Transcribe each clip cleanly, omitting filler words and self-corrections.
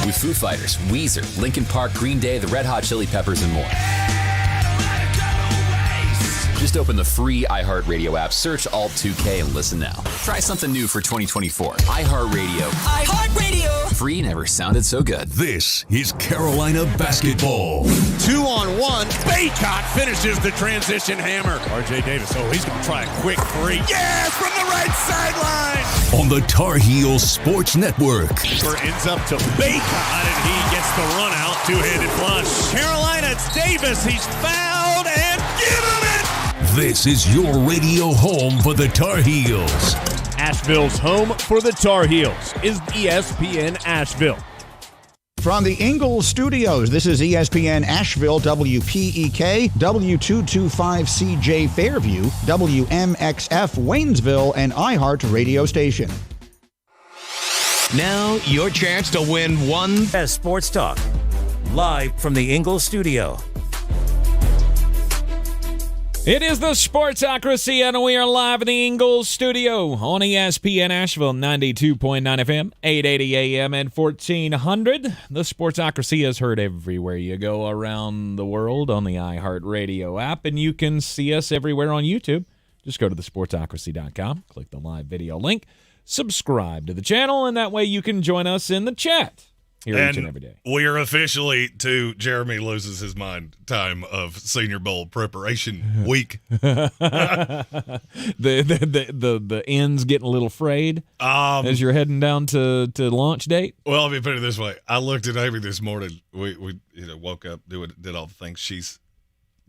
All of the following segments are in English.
with Foo Fighters, Weezer, Linkin Park, Green Day, the Red Hot Chili Peppers, and more. Just open the free iHeartRadio app, search Alt2K, and listen now. Try something new for 2024. iHeartRadio. iHeartRadio. Free never sounded so good. This is Carolina basketball. 2-on-1. Baycott finishes the transition hammer. R.J. Davis, he's going to try a quick three. Yes, from the right sideline. On the Tar Heels Sports Network. Ends up to Baycott, and he gets the run out. Two-handed flush. Carolina, it's Davis. He's fouled, and give him it. This is your radio home for the Tar Heels. Asheville's home for the Tar Heels is ESPN Asheville. From the Ingalls Studios, this is ESPN Asheville, WPEK, W225CJ Fairview, WMXF Waynesville, and iHeart Radio Station. Now, your chance to win one as Sports Talk, live from the Ingalls Studio. It is the Sportsocracy, and we are live in the Ingalls Studio on ESPN Asheville, 92.9 FM, 880 AM, and 1400. The Sportsocracy is heard everywhere you go around the world on the iHeartRadio app, and you can see us everywhere on YouTube. Just go to thesportsocracy.com, click the live video link, subscribe to the channel, and that way you can join us in the chat. Here each and every day. We are officially to Jeremy loses his mind time of Senior Bowl preparation week. the ends getting a little frayed as you're heading down to launch date. Well, let me put it this way: I looked at Amy this morning. We woke up, did all the things. She's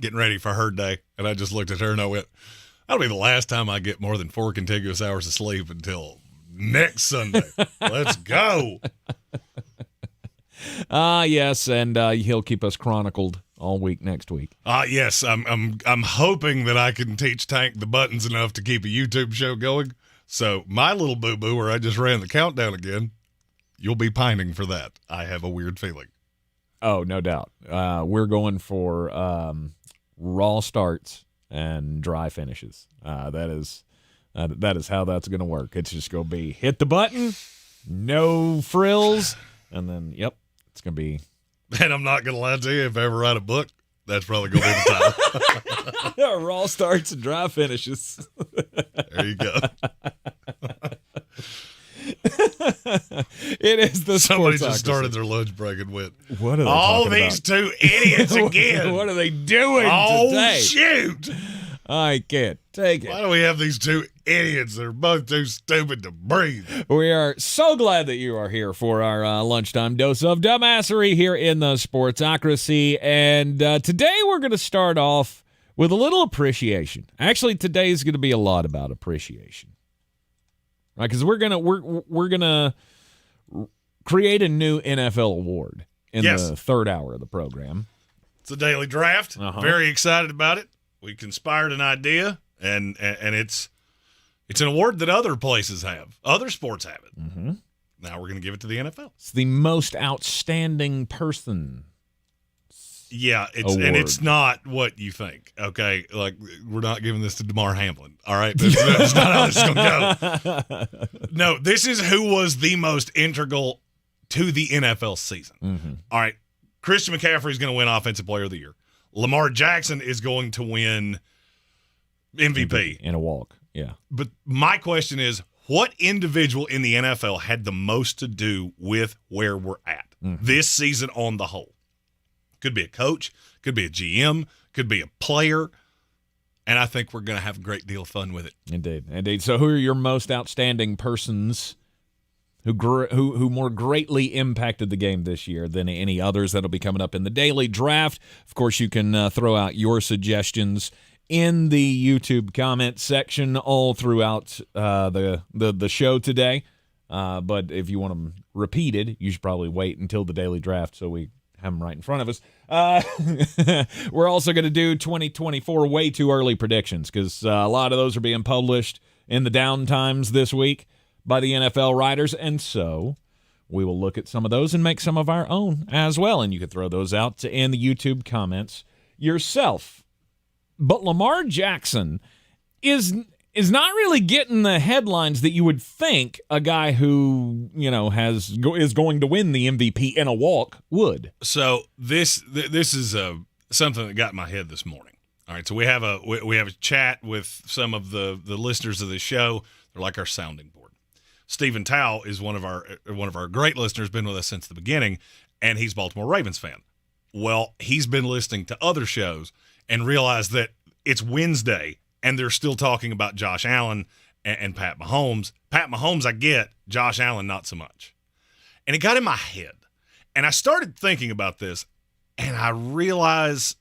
getting ready for her day, and I just looked at her and I went, "That'll be the last time I get more than 4 contiguous hours of sleep until next Sunday. Let's go." Yes, and he'll keep us chronicled all week next week. Yes, I'm hoping that I can teach Tank the buttons enough to keep a YouTube show going. So my little boo-boo where I just ran the countdown again, you'll be pining for that. I have a weird feeling. Oh, no doubt. We're going for raw starts and dry finishes. That is how that's going to work. It's just going to be hit the button, no frills, and then, yep. It's going to be. And I'm not going to lie to you, if I ever write a book, that's probably going to be the title. Raw starts and dry finishes. There you go. It is the Somebody just started their lunch break and went, what are they all talking these about? Two idiots again. What are they doing today? Oh, shoot. I can't take it. Why do we have these two idiots that are both too stupid to breathe? We are so glad that you are here for our lunchtime dose of dumbassery here in the Sportsocracy. And today we're going to start off with a little appreciation. Actually, today is going to be a lot about appreciation, right? Because we're gonna create a new NFL award in the third hour of the program. It's a daily draft. Very excited about it. We conspired an idea, and it's an award that other places have. Other sports have it. Mm-hmm. Now we're going to give it to the NFL. It's the most outstanding person. Yeah, it's not what you think, okay? Like, we're not giving this to DeMar Hamlin, all right? That's not how this is going to go. No, this is who was the most integral to the NFL season. Mm-hmm. All right, Christian McCaffrey is going to win Offensive Player of the Year. Lamar Jackson is going to win MVP. In a walk, yeah. But my question is, what individual in the NFL had the most to do with where we're at this season on the whole? Could be a coach, could be a GM, could be a player, and I think we're going to have a great deal of fun with it. Indeed. So who are your most outstanding persons who more greatly impacted the game this year than any others? That'll be coming up in the daily draft. Of course, you can throw out your suggestions in the YouTube comment section all throughout the show today. But if you want them repeated, you should probably wait until the daily draft so we have them right in front of us. We're also going to do 2024 way too early predictions because a lot of those are being published in the downtimes this week by the NFL writers, and so we will look at some of those and make some of our own as well, and you can throw those out in the YouTube comments yourself. But Lamar Jackson is is not really getting the headlines that you would think a guy who, is going to win the MVP in a walk would. So this is something that got in my head this morning. All right, so we have a chat with some of the listeners of the show. They're like our sounding board. Stephen Tao is one of our great listeners, been with us since the beginning, and he's a Baltimore Ravens fan. Well, he's been listening to other shows and realized that it's Wednesday and they're still talking about Josh Allen and Pat Mahomes. Pat Mahomes, I get. Josh Allen, not so much. And it got in my head. And I started thinking about this, and I realized,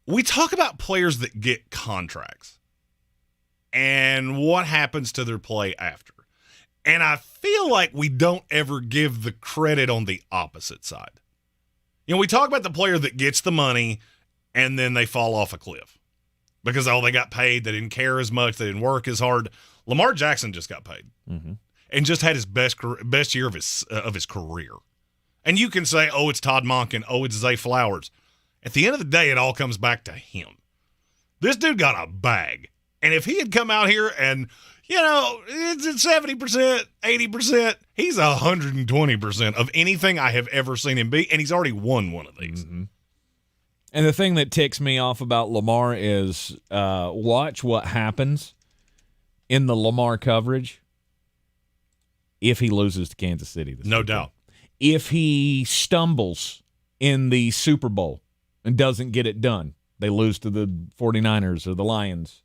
we talk about players that get contracts and what happens to their play after. And I feel like we don't ever give the credit on the opposite side. We talk about the player that gets the money and then they fall off a cliff because, they got paid. They didn't care as much. They didn't work as hard. Lamar Jackson just got paid and just had his best year of his career. And you can say, oh, it's Todd Monken. Oh, it's Zay Flowers. At the end of the day, it all comes back to him. This dude got a bag. And if he had come out here and, it's at 70%, 80%, he's 120% of anything I have ever seen him be, and he's already won one of these. Mm-hmm. And the thing that ticks me off about Lamar is watch what happens in the Lamar coverage if he loses to Kansas City this No weekend. doubt. If he stumbles in the Super Bowl and doesn't get it done, they lose to the 49ers or the Lions.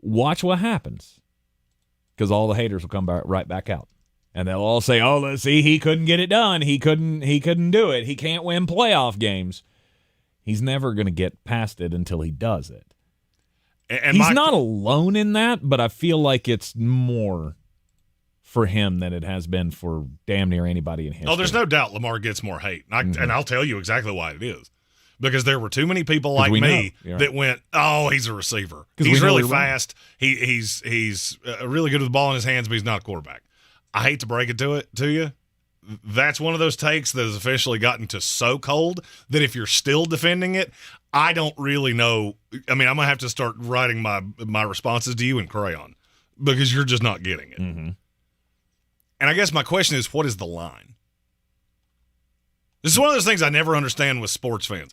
Watch what happens, because all the haters will come right back out, and they'll all say, "Oh, let's see, he couldn't get it done. He couldn't do it. He can't win playoff games." He's never going to get past it until he does it. And he's not alone in that, but I feel like it's more for him than it has been for damn near anybody in history. Oh, there's no doubt Lamar gets more hate, and I'll tell you exactly why it is. Because there were too many people like me that went, oh, he's a receiver. He's really fast. He's really good with the ball in his hands, but he's not a quarterback. I hate to break it to you. That's one of those takes that has officially gotten to so cold that if you're still defending it, I don't really know. I mean, I'm going to have to start writing my responses to you in crayon because you're just not getting it. Mm-hmm. And I guess my question is, what is the line? This is one of those things I never understand with sports fans.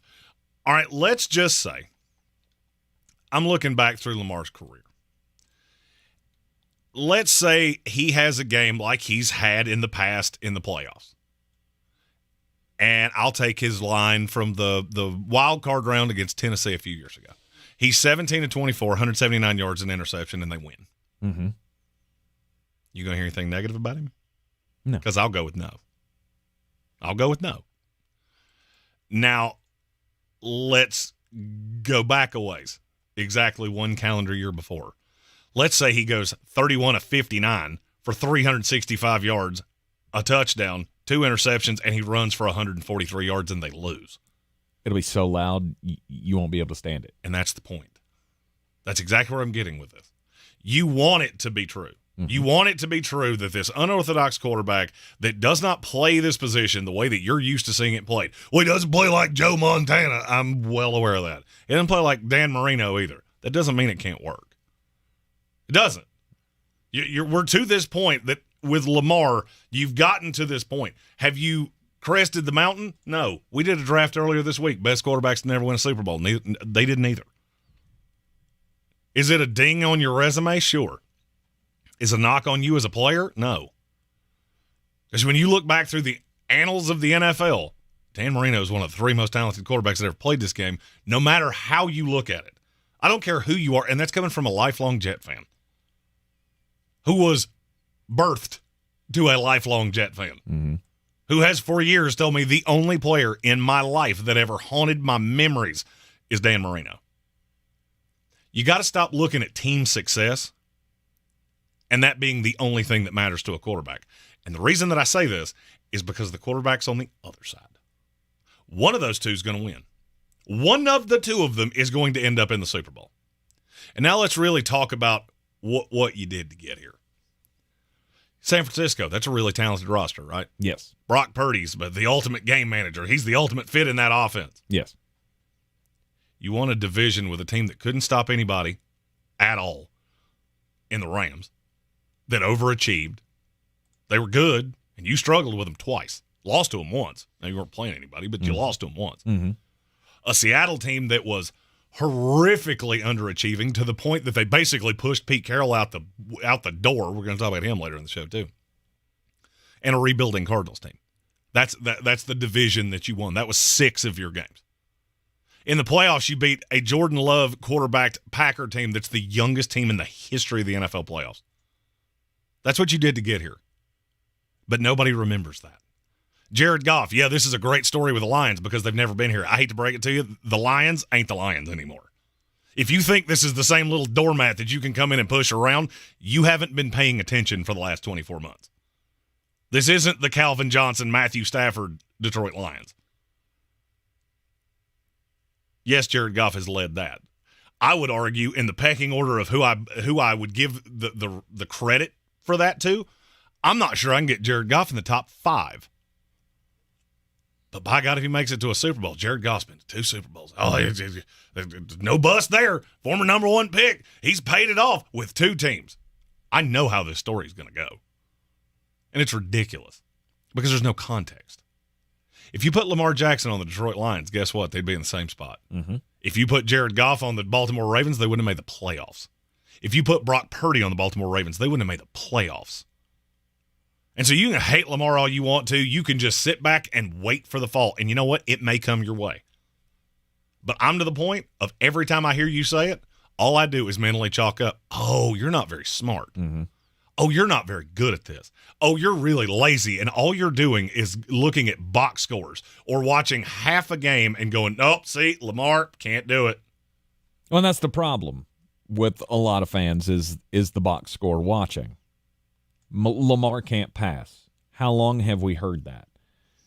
All right, let's just say I'm looking back through Lamar's career. Let's say he has a game like he's had in the past in the playoffs. And I'll take his line from the wild card round against Tennessee a few years ago. He's 17-24, 179 yards, an interception, and they win. Mm-hmm. You going to hear anything negative about him? No. Because I'll go with no. I'll go with no. Now, let's go back a ways. Exactly one calendar year before. Let's say he goes 31 of 59 for 365 yards, a touchdown, 2 interceptions, and he runs for 143 yards and they lose. It'll be so loud, you won't be able to stand it. And that's the point. That's exactly where I'm getting with this. You want it to be true. Mm-hmm. You want it to be true that this unorthodox quarterback that does not play this position the way that you're used to seeing it played. Well, he doesn't play like Joe Montana. I'm well aware of that. He doesn't play like Dan Marino either. That doesn't mean it can't work. It doesn't. We're to this point that with Lamar, you've gotten to this point. Have you crested the mountain? No. We did a draft earlier this week. Best quarterbacks to never win a Super Bowl. They didn't either. Is it a ding on your resume? Sure. Is a knock on you as a player? No. Because when you look back through the annals of the NFL, Dan Marino is one of the 3 most talented quarterbacks that ever played this game, no matter how you look at it. I don't care who you are, and that's coming from a lifelong Jet fan who was birthed to a lifelong Jet fan, who has for years told me the only player in my life that ever haunted my memories is Dan Marino. You got to stop looking at team success and that being the only thing that matters to a quarterback. And the reason that I say this is because the quarterback's on the other side. One of those two is going to win. One of the two of them is going to end up in the Super Bowl. And now let's really talk about what you did to get here. San Francisco, that's a really talented roster, right? Yes. Brock Purdy's but the ultimate game manager. He's the ultimate fit in that offense. Yes. You won a division with a team that couldn't stop anybody at all in the Rams, that overachieved. They were good, and you struggled with them twice. Lost to them once. Now, you weren't playing anybody, but you lost to them once. Mm-hmm. A Seattle team that was horrifically underachieving to the point that they basically pushed Pete Carroll out the door. We're going to talk about him later in the show, too. And a rebuilding Cardinals team. That's the division that you won. That was 6 of your games. In the playoffs, you beat a Jordan Love quarterbacked Packer team that's the youngest team in the history of the NFL playoffs. That's what you did to get here. But nobody remembers that. Jared Goff, yeah, this is a great story with the Lions because they've never been here. I hate to break it to you, the Lions ain't the Lions anymore. If you think this is the same little doormat that you can come in and push around, you haven't been paying attention for the last 24 months. This isn't the Calvin Johnson, Matthew Stafford Detroit Lions. Yes, Jared Goff has led that. I would argue in the pecking order of who I would give the credit for that to, I'm not sure I can get Jared Goff in the top 5. But by God, if he makes it to a Super Bowl, Jared Goff's been to 2 Super Bowls. Oh, no bust there. Former number 1 pick. He's paid it off with 2 teams. I know how this story is going to go. And it's ridiculous because there's no context. If you put Lamar Jackson on the Detroit Lions, guess what? They'd be in the same spot. Mm-hmm. If you put Jared Goff on the Baltimore Ravens, they wouldn't have made the playoffs. If you put Brock Purdy on the Baltimore Ravens, they wouldn't have made the playoffs. And so you can hate Lamar all you want to. You can just sit back and wait for the fall. And you know what? It may come your way. But I'm to the point of every time I hear you say it, all I do is mentally chalk up, oh, you're not very smart. Mm-hmm. Oh, you're not very good at this. Oh, you're really lazy, and all you're doing is looking at box scores or watching half a game and going, nope, see, Lamar can't do it. Well, and that's the problem with a lot of fans is the box score watching. Lamar can't pass. How long have we heard that?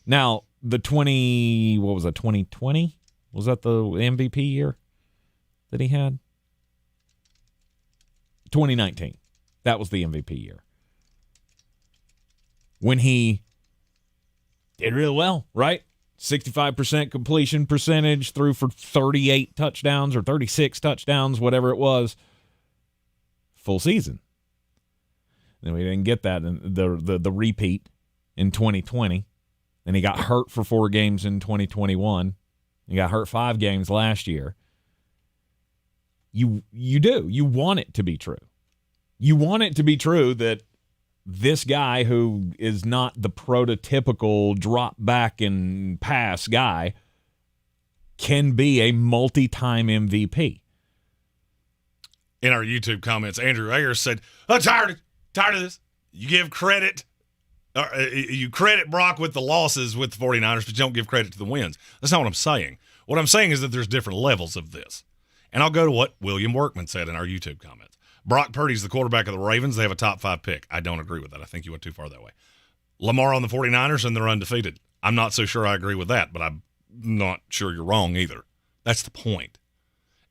Now, the 2020? Was that the MVP year that he had? 2019. That was the MVP year. When he did really well, right? 65% completion percentage, threw for 38 touchdowns or 36 touchdowns, whatever it was, full season. Then we didn't get that in the repeat in 2020. Then he got hurt for 4 games in 2021. He got hurt 5 games last year. You do. You want it to be true. You want it to be true that this guy who is not the prototypical drop back and pass guy can be a multi-time MVP. In our YouTube comments, Andrew Ayers said, I'm tired of this. You give credit. You credit Brock with the losses with the 49ers, but you don't give credit to the wins. That's not what I'm saying. What I'm saying is that there's different levels of this. And I'll go to what William Workman said in our YouTube comments. Brock Purdy's the quarterback of the Ravens. They have a top 5 pick. I don't agree with that. I think you went too far that way. Lamar on the 49ers, and they're undefeated. I'm not so sure I agree with that, but I'm not sure you're wrong either. That's the point,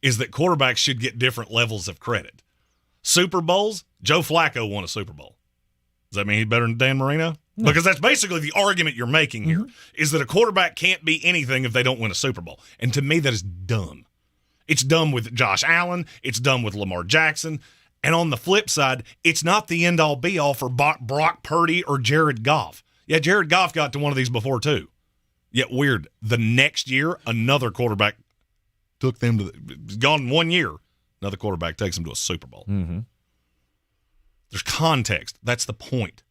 is that quarterbacks should get different levels of credit. Super Bowls, Joe Flacco won a Super Bowl. Does that mean he's better than Dan Marino? No. Because that's basically the argument you're making here, is that a quarterback can't be anything if they don't win a Super Bowl. And to me, that is dumb. It's dumb with Josh Allen. It's dumb with Lamar Jackson. And on the flip side, it's not the end-all be-all for Brock Purdy or Jared Goff. Yeah, Jared Goff got to one of these before, too. Yet weird. The next year, another quarterback took them to gone 1 year. Another quarterback takes them to a Super Bowl. Mm-hmm. There's context. That's the point.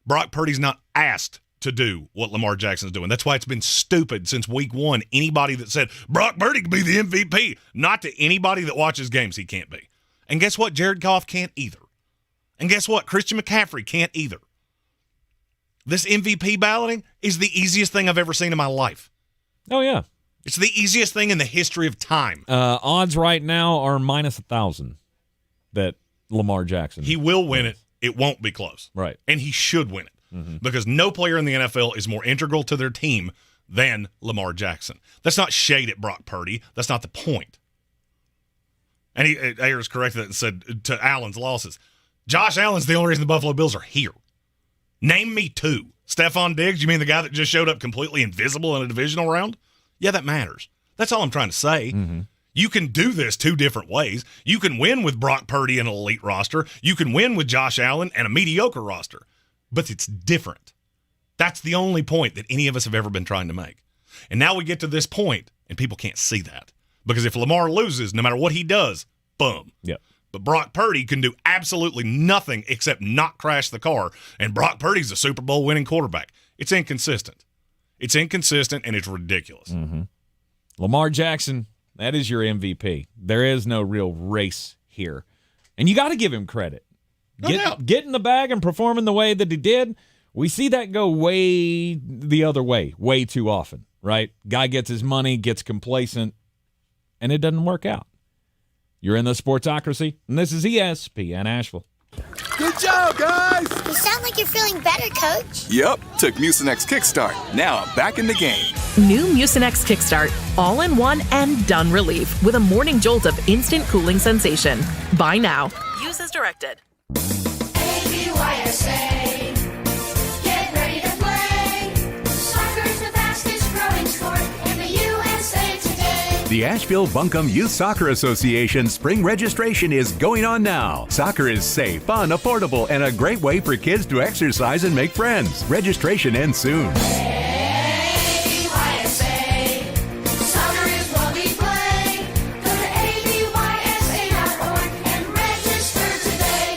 Brock Purdy's not asked to do what Lamar Jackson's doing. That's why it's been stupid since week 1. Anybody that said, Brock Purdy can be the MVP, not to anybody that watches games, he can't be. And guess what? Jared Goff can't either. And guess what? Christian McCaffrey can't either. This MVP balloting is the easiest thing I've ever seen in my life. Oh, yeah. It's the easiest thing in the history of time. Odds right now are minus 1,000 that Lamar Jackson. He will win it. It won't be close. Right. And he should win it. Because no player in the NFL is more integral to their team than Lamar Jackson. That's not shade at Brock Purdy. That's not the point. And Ayers corrected it and said to Allen's losses, Josh Allen's the only reason the Buffalo Bills are here. Name me 2. Stephon Diggs, you mean the guy that just showed up completely invisible in a divisional round? Yeah, that matters. That's all I'm trying to say. You can do this two different ways. You can win with Brock Purdy and an elite roster. You can win with Josh Allen and a mediocre roster. But it's different. That's the only point that any of us have ever been trying to make. And now we get to this point, and people can't see that. Because if Lamar loses, no matter what he does, boom. Yep. But Brock Purdy can do absolutely nothing except not crash the car. And Brock Purdy's a Super Bowl winning quarterback. It's inconsistent. It's inconsistent, and it's ridiculous. Mm-hmm. Lamar Jackson, that is your MVP. There is no real race here. And you got to give him credit. Get in the bag and performing the way that he did. We see that go way the other way, way too often, right? Guy gets his money, gets complacent, and it doesn't work out. You're in the Sportsocracy, and this is ESPN Asheville. Good job, guys! You sound like you're feeling better, Coach. Yep, took Mucinex Kickstart. Now I'm back in the game. New Mucinex Kickstart, all-in-one and done relief with a morning jolt of instant cooling sensation. Buy now. Use as directed. ABYSA, get ready to play. Soccer's the fastest growing sport in the USA today. The Asheville Buncombe Youth Soccer Association spring registration is going on now. Soccer is safe, fun, affordable, and a great way for kids to exercise and make friends. Registration ends soon.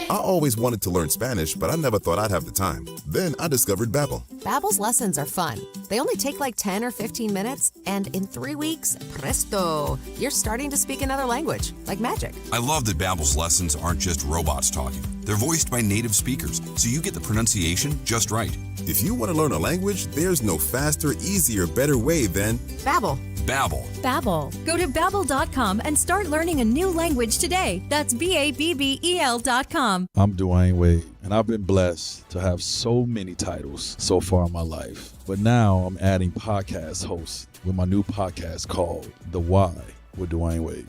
I always wanted to learn Spanish, but I never thought I'd have the time. Then I discovered Babbel. Babbel's lessons are fun. They only take like 10 or 15 minutes, and in 3 weeks, presto, you're starting to speak another language, like magic. I love that Babbel's lessons aren't just robots talking. They're voiced by native speakers, so you get the pronunciation just right. If you want to learn a language, there's no faster, easier, better way than Babbel. Babbel. Babbel. Go to Babbel.com and start learning a new language today. That's BABBEL.com. I'm Dwayne Wade, and I've been blessed to have so many titles so far in my life. But now I'm adding podcast hosts with my new podcast called The Why with Dwayne Wade.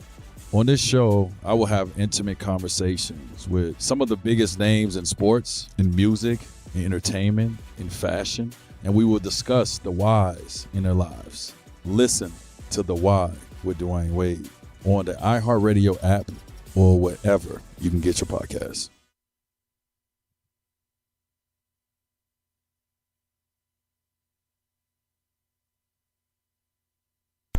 On this show, I will have intimate conversations with some of the biggest names in sports, in music, in entertainment, in fashion, and we will discuss the whys in their lives. Listen to The Why with Dwayne Wade on the iHeartRadio app or wherever you can get your podcasts.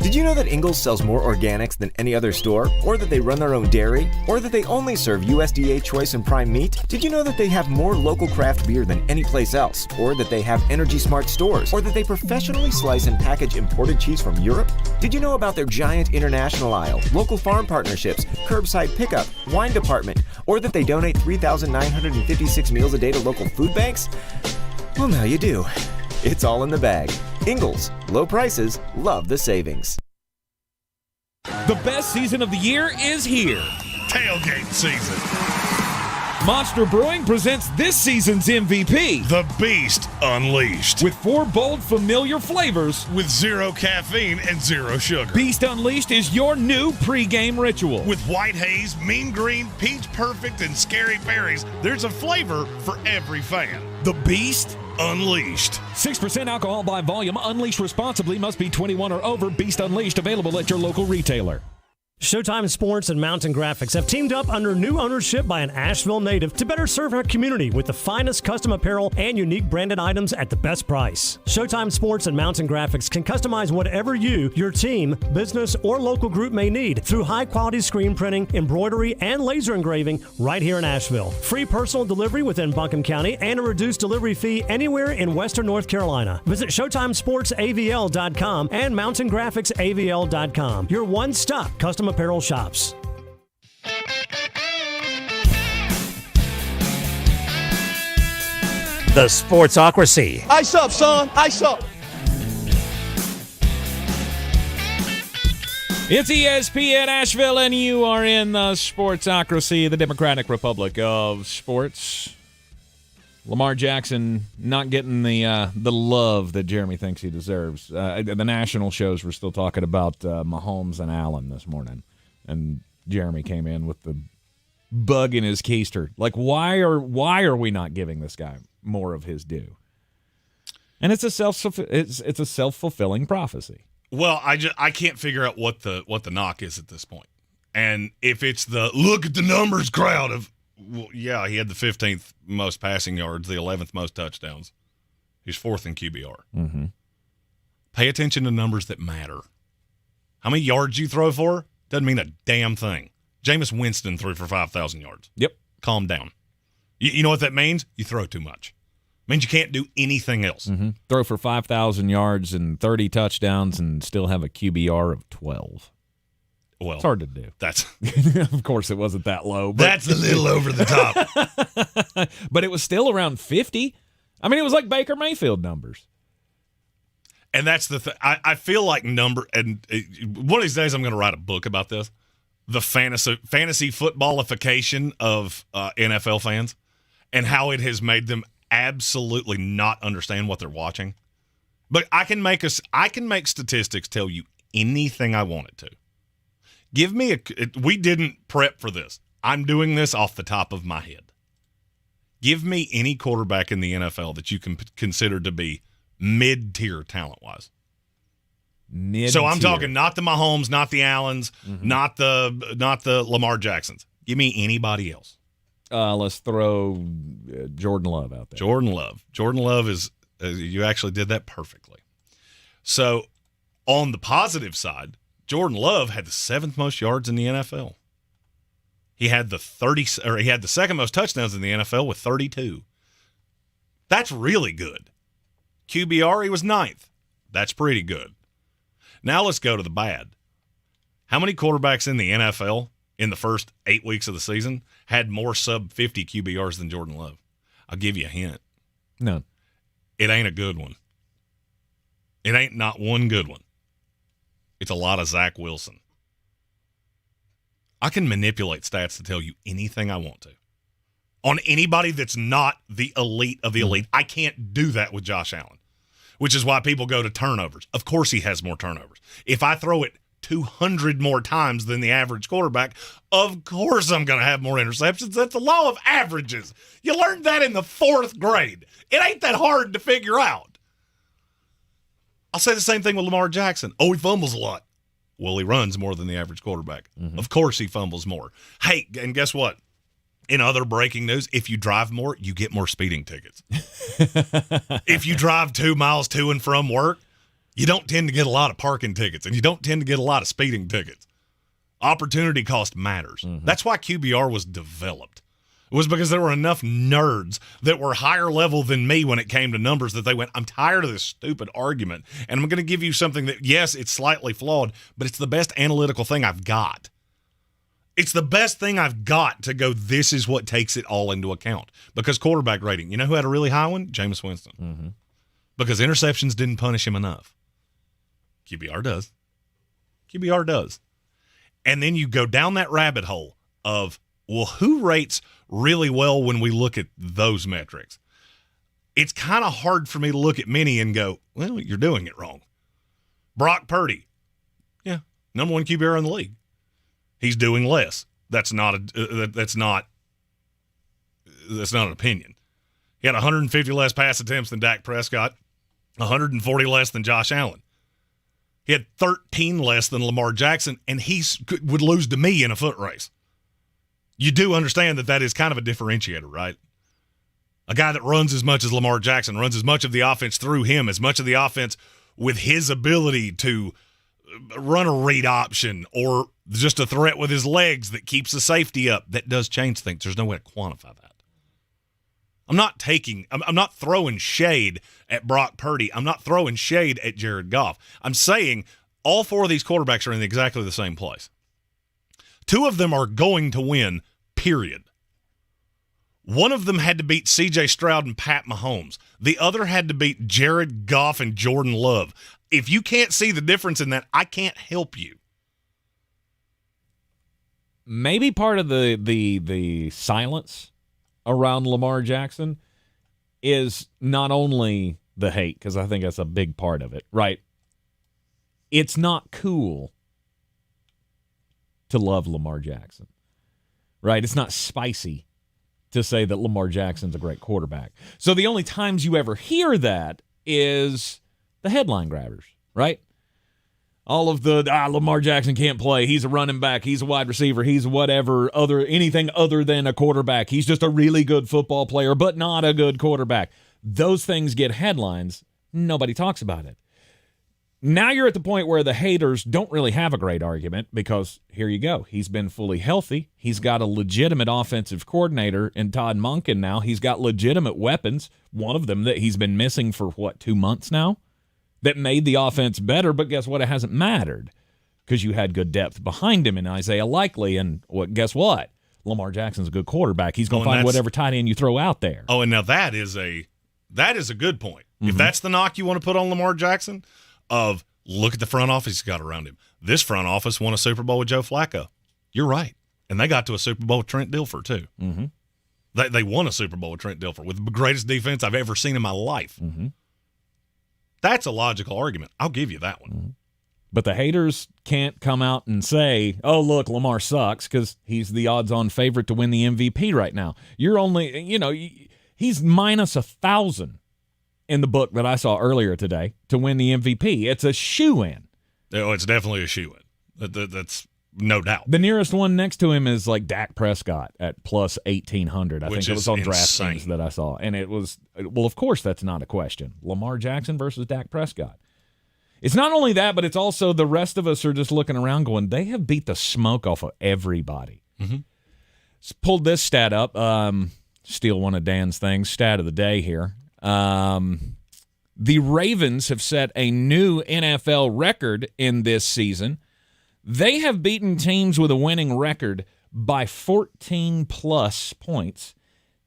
Did you know that Ingles sells more organics than any other store? Or that they run their own dairy? Or that they only serve USDA choice and prime meat? Did you know that they have more local craft beer than any place else? Or that they have Energy Smart stores? Or that they professionally slice and package imported cheese from Europe? Did you know about their giant international aisle, local farm partnerships, curbside pickup, wine department? Or that they donate 3,956 meals a day to local food banks? Well, now you do. It's all in the bag. Ingles, low prices, love the savings. The best season of the year is here. Tailgate season. Monster Brewing presents this season's MVP. The Beast Unleashed. With 4 bold, familiar flavors. With 0 caffeine and 0 sugar. Beast Unleashed is your new pregame ritual. With white haze, mean green, peach perfect, and scary berries, there's a flavor for every fan. The Beast Unleashed. 6% alcohol by volume. Unleashed responsibly. Must be 21 or over. Beast Unleashed available at your local retailer. Showtime Sports and Mountain Graphics have teamed up under new ownership by an Asheville native to better serve our community with the finest custom apparel and unique branded items at the best price. Showtime Sports and Mountain Graphics can customize whatever you, your team, business, or local group may need through high-quality screen printing, embroidery, and laser engraving right here in Asheville. Free personal delivery within Buncombe County and a reduced delivery fee anywhere in Western North Carolina. Visit ShowtimeSportsAVL.com and MountainGraphicsAVL.com. Your one-stop custom apparel shops. The Sportsocracy. Ice up, son. Ice up. It's ESPN Asheville, and you are in the Sportsocracy, the Democratic Republic of Sports. Lamar Jackson not getting the love that Jeremy thinks he deserves. The national shows were still talking about Mahomes and Allen this morning, and Jeremy came in with the bug in his keister. Like, why are we not giving this guy more of his due? And it's a self-fulfilling prophecy. Well, I can't figure out what the knock is at this point. And if it's the look at the numbers crowd of, well, yeah, he had the 15th most passing yards, the 11th most touchdowns. He's 4th in QBR. Mm-hmm. Pay attention to numbers that matter. How many yards you throw for doesn't mean a damn thing. Jameis Winston threw for 5,000 yards. Yep. Calm down. You know what that means? You throw too much. It means you can't do anything else. Mm-hmm. Throw for 5,000 yards and 30 touchdowns and still have a QBR of 12. Well, it's hard to do. That's of course it wasn't that low. But that's a little over the top. But it was still around 50. I mean, it was like Baker Mayfield numbers. And that's the thing. I feel like one of these days I'm going to write a book about this, the fantasy footballification of NFL fans and how it has made them absolutely not understand what they're watching. But I can make statistics tell you anything I want it to. Give me we didn't prep for this. I'm doing this off the top of my head. Give me any quarterback in the NFL that you can consider to be mid-tier talent-wise. Mid-tier. So I'm talking not the Mahomes, not the Allens, not the Lamar Jacksons. Give me anybody else. Let's throw Jordan Love out there. Jordan Love is you actually did that perfectly. So on the positive side, Jordan Love had the 7th most yards in the NFL. He had the second most touchdowns in the NFL with 32. That's really good. QBR, he was 9th. That's pretty good. Now let's go to the bad. How many quarterbacks in the NFL in the first 8 weeks of the season had more sub-50 QBRs than Jordan Love? I'll give you a hint. None. It ain't a good one. It ain't not one good one. It's a lot of Zach Wilson. I can manipulate stats to tell you anything I want to. On anybody that's not the elite of the elite. I can't do that with Josh Allen, which is why people go to turnovers. Of course he has more turnovers. If I throw it 200 more times than the average quarterback, of course I'm going to have more interceptions. That's the law of averages. You learned that in the 4th grade. It ain't that hard to figure out. I'll say the same thing with Lamar Jackson. Oh, he fumbles a lot. Well, he runs more than the average quarterback. Of course he fumbles more. Hey, and guess what? In other breaking news, if you drive more, you get more speeding tickets. If you drive 2 miles to and from work, you don't tend to get a lot of parking tickets, and you don't tend to get a lot of speeding tickets. Opportunity cost matters. That's why QBR was developed. It was because there were enough nerds that were higher level than me when it came to numbers that they went, I'm tired of this stupid argument, and I'm going to give you something that, yes, it's slightly flawed, but it's the best analytical thing I've got. It's the best thing I've got to go, this is what takes it all into account. Because quarterback rating, you know who had a really high one? Jameis Winston. Because interceptions didn't punish him enough. QBR does. QBR does. And then you go down that rabbit hole of, well, who rates really well when we look at those metrics? It's kind of hard for me to look at many and go, well, you're doing it wrong. Brock Purdy. Yeah, number 1 QBR in the league. He's doing less. That's not an opinion. He had 150 less pass attempts than Dak Prescott, 140 less than Josh Allen. He had 13 less than Lamar Jackson, and he would lose to me in a foot race. You do understand that is kind of a differentiator, right? A guy that runs as much as Lamar Jackson, runs as much of the offense through him, as much of the offense with his ability to run a read option or just a threat with his legs that keeps the safety up. That does change things. There's no way to quantify that. I'm not throwing shade at Brock Purdy. I'm not throwing shade at Jared Goff. I'm saying all 4 of these quarterbacks are in exactly the same place. 2 of them are going to win, period. One of them had to beat C.J. Stroud and Pat Mahomes. The other had to beat Jared Goff and Jordan Love. If you can't see the difference in that, I can't help you. Maybe part of the silence around Lamar Jackson is not only the hate, because I think that's a big part of it, right? It's not cool to love Lamar Jackson, right? It's not spicy to say that Lamar Jackson's a great quarterback. So the only times you ever hear that is the headline grabbers, right? All of the Lamar Jackson can't play. He's a running back. He's a wide receiver. He's anything other than a quarterback. He's just a really good football player, but not a good quarterback. Those things get headlines. Nobody talks about it. Now you're at the point where the haters don't really have a great argument because here you go. He's been fully healthy. He's got a legitimate offensive coordinator in Todd Monken now. He's got legitimate weapons. One of them that he's been missing for, 2 months now? That made the offense better, but guess what? It hasn't mattered because you had good depth behind him in Isaiah Likely, and guess what? Lamar Jackson's a good quarterback. He's going to find whatever tight end you throw out there. Oh, and now that is a good point. Mm-hmm. If that's the knock you want to put on Lamar Jackson, of look at the front office he's got around him. This front office won a Super Bowl with Joe Flacco. You're right. And they got to a Super Bowl with Trent Dilfer, too. Mm-hmm. They won a Super Bowl with Trent Dilfer with the greatest defense I've ever seen in my life. Mm-hmm. That's a logical argument. I'll give you that one. Mm-hmm. But the haters can't come out and say, oh, look, Lamar sucks because he's the odds-on favorite to win the MVP right now. You're only, he's minus 1,000 in the book that I saw earlier today to win the MVP. It's a shoo-in. Oh, it's definitely a shoo-in. That's no doubt. The nearest one next to him is like Dak Prescott at plus 1,800. I think it was on DraftKings that I saw. And it was, well, of course that's not a question. Lamar Jackson versus Dak Prescott. It's not only that, but it's also the rest of us are just looking around going, they have beat the smoke off of everybody. Mm-hmm. Pulled this stat up. Steal one of Dan's things. Stat of the day here. The Ravens have set a new NFL record in this season. They have beaten teams with a winning record by 14-plus points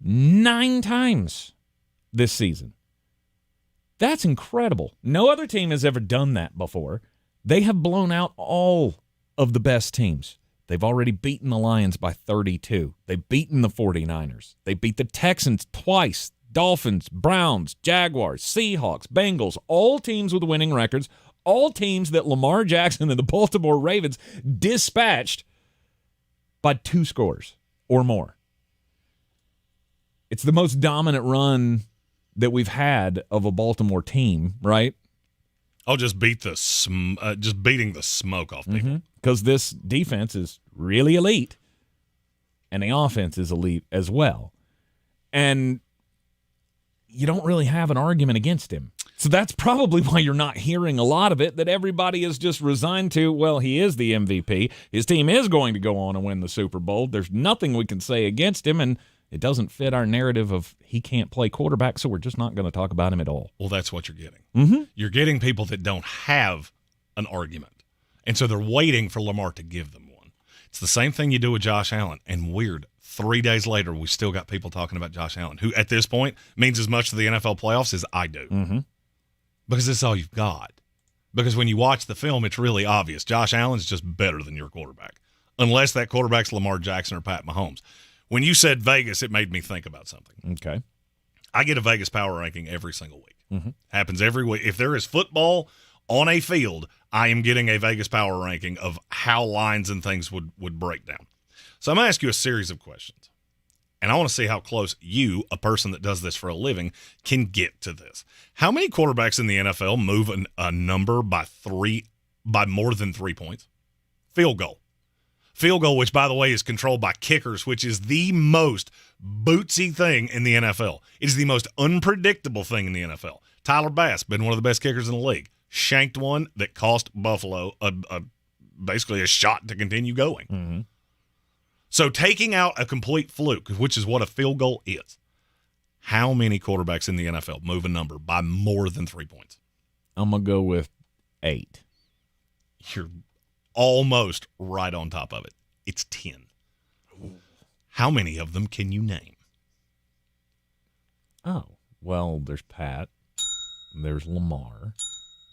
9 times this season. That's incredible. No other team has ever done that before. They have blown out all of the best teams. They've already beaten the Lions by 32. They've beaten the 49ers. They beat the Texans twice. Dolphins, Browns, Jaguars, Seahawks, Bengals, all teams with winning records, all teams that Lamar Jackson and the Baltimore Ravens dispatched by 2 scores or more. It's the most dominant run that we've had of a Baltimore team, right? I'll just beating the smoke off people. Because this defense is really elite, and the offense is elite as well. And you don't really have an argument against him. So that's probably why you're not hearing a lot of it, that everybody is just resigned to, well, he is the MVP. His team is going to go on and win the Super Bowl. There's nothing we can say against him, and it doesn't fit our narrative of he can't play quarterback, so we're just not going to talk about him at all. Well, that's what you're getting. Mm-hmm. You're getting people that don't have an argument, and so they're waiting for Lamar to give them one. It's the same thing you do with Josh Allen, and weird. 3 days later, we still got people talking about Josh Allen, who at this point means as much to the NFL playoffs as I do. Mm-hmm. Because it's all you've got. Because when you watch the film, it's really obvious. Josh Allen's just better than your quarterback. Unless that quarterback's Lamar Jackson or Pat Mahomes. When you said Vegas, it made me think about something. Okay. I get a Vegas power ranking every single week. Mm-hmm. Happens every week. If there is football on a field, I am getting a Vegas power ranking of how lines and things would break down. So I'm going to ask you a series of questions. And I want to see how close you, a person that does this for a living, can get to this. How many quarterbacks in the NFL move a number by more than 3 points? Field goal. Field goal, which, by the way, is controlled by kickers, which is the most bootsy thing in the NFL. It is the most unpredictable thing in the NFL. Tyler Bass, been one of the best kickers in the league, shanked one that cost Buffalo basically a shot to continue going. Mm-hmm. So taking out a complete fluke, which is what a field goal is, how many quarterbacks in the NFL move a number by more than 3 points? I'm going to go with 8. You're almost right on top of it. It's 10. How many of them can you name? Oh, well, there's Pat. There's Lamar.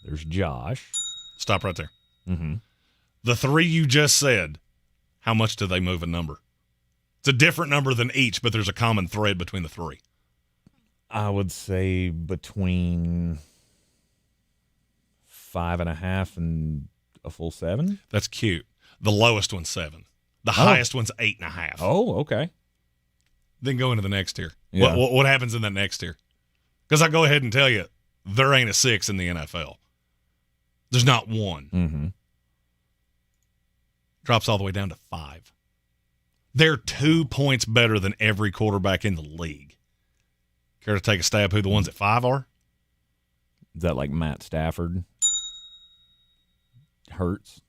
There's Josh. Stop right there. Mm-hmm. The 3 you just said, how much do they move a number? It's a different number than each, but there's a common thread between the 3. I would say between 5.5 and a full 7. That's cute. The lowest one's 7. The highest one's 8.5. Oh, okay. Then go into the next tier. Yeah. What happens in that next tier? Because I go ahead and tell you, there ain't a 6 in the NFL. There's not one. Mm-hmm. drops all the way down to 5. They're 2 points better than every quarterback in the league. Care to take a stab who the ones at 5 are? Is that like Matt Stafford? Hurts?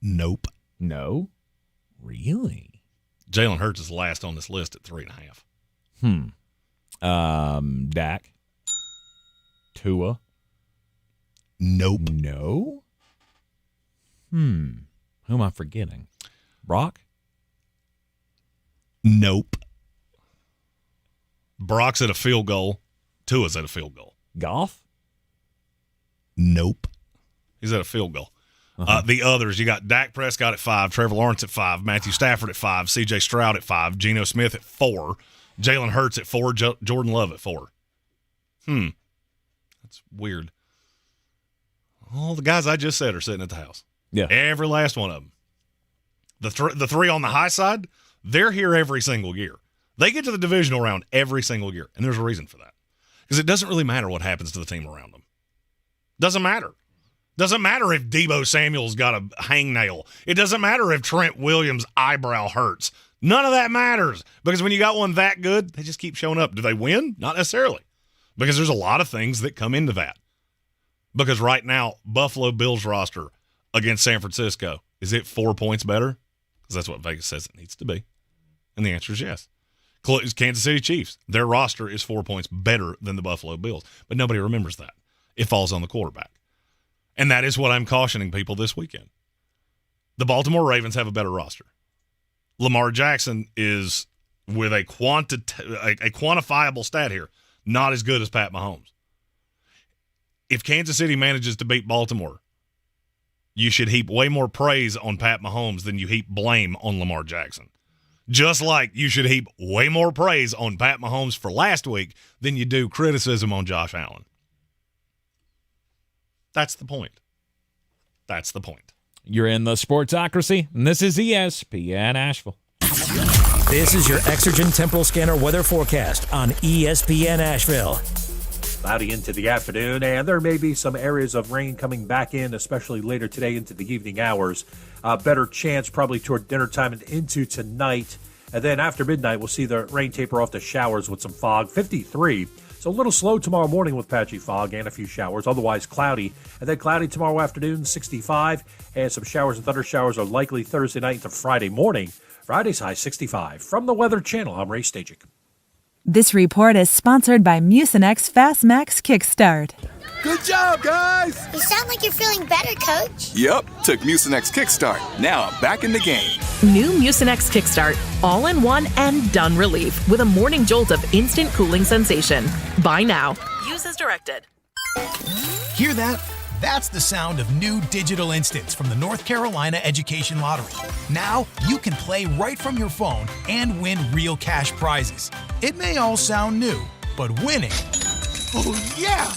Nope. No? Really? Jalen Hurts is last on this list at 3.5. Dak? Tua? Nope. No? Who am I forgetting? Brock? Nope. Brock's at a field goal. Tua's at a field goal. Goff? Nope. He's at a field goal. The others, you got Dak Prescott at 5, Trevor Lawrence at 5, Matthew Stafford at 5, C.J. Stroud at 5, Geno Smith at 4, Jalen Hurts at 4, Jordan Love at 4. That's weird. All the guys I just said are sitting at the house. Yeah. Every last one of them. The three on the high side, they're here every single year. They get to the divisional round every single year, and there's a reason for that. Because it doesn't really matter what happens to the team around them. Doesn't matter. Doesn't matter if Deebo Samuel's got a hangnail. It doesn't matter if Trent Williams' eyebrow hurts. None of that matters. Because when you got one that good, they just keep showing up. Do they win? Not necessarily. Because there's a lot of things that come into that. Because right now, Buffalo Bills roster against San Francisco, is it 4 points better? Because that's what Vegas says it needs to be. And the answer is yes. Kansas City Chiefs, their roster is 4 points better than the Buffalo Bills. But nobody remembers that. It falls on the quarterback. And that is what I'm cautioning people this weekend. The Baltimore Ravens have a better roster. Lamar Jackson is, with a quantifiable stat here, not as good as Pat Mahomes. If Kansas City manages to beat Baltimore, you should heap way more praise on Pat Mahomes than you heap blame on Lamar Jackson. Just like you should heap way more praise on Pat Mahomes for last week than you do criticism on Josh Allen. That's the point. That's the point. You're in the Sportsocracy, and this is ESPN Asheville. This is your Exergen Temporal Scanner weather forecast on ESPN Asheville. Cloudy into the afternoon, and there may be some areas of rain coming back in, especially later today into the evening hours. Better chance probably toward dinner time and into tonight. And then after midnight, we'll see the rain taper off to showers with some fog. 53. So a little slow tomorrow morning with patchy fog and a few showers. Otherwise cloudy. And then cloudy tomorrow afternoon, 65. And some showers and thunder showers are likely Thursday night into Friday morning. Friday's high, 65. From the Weather Channel, I'm Ray Stajic. This report is sponsored by Mucinex Fastmax Kickstart. Good job, guys! You sound like you're feeling better, Coach. Yup, took Mucinex Kickstart. Now I'm back in the game. New Mucinex Kickstart, all-in-one and done relief with a morning jolt of instant cooling sensation. Buy now. Use as directed. Hear that? That's the sound of new digital instants from the North Carolina Education Lottery. Now you can play right from your phone and win real cash prizes. It may all sound new, but winning, oh yeah,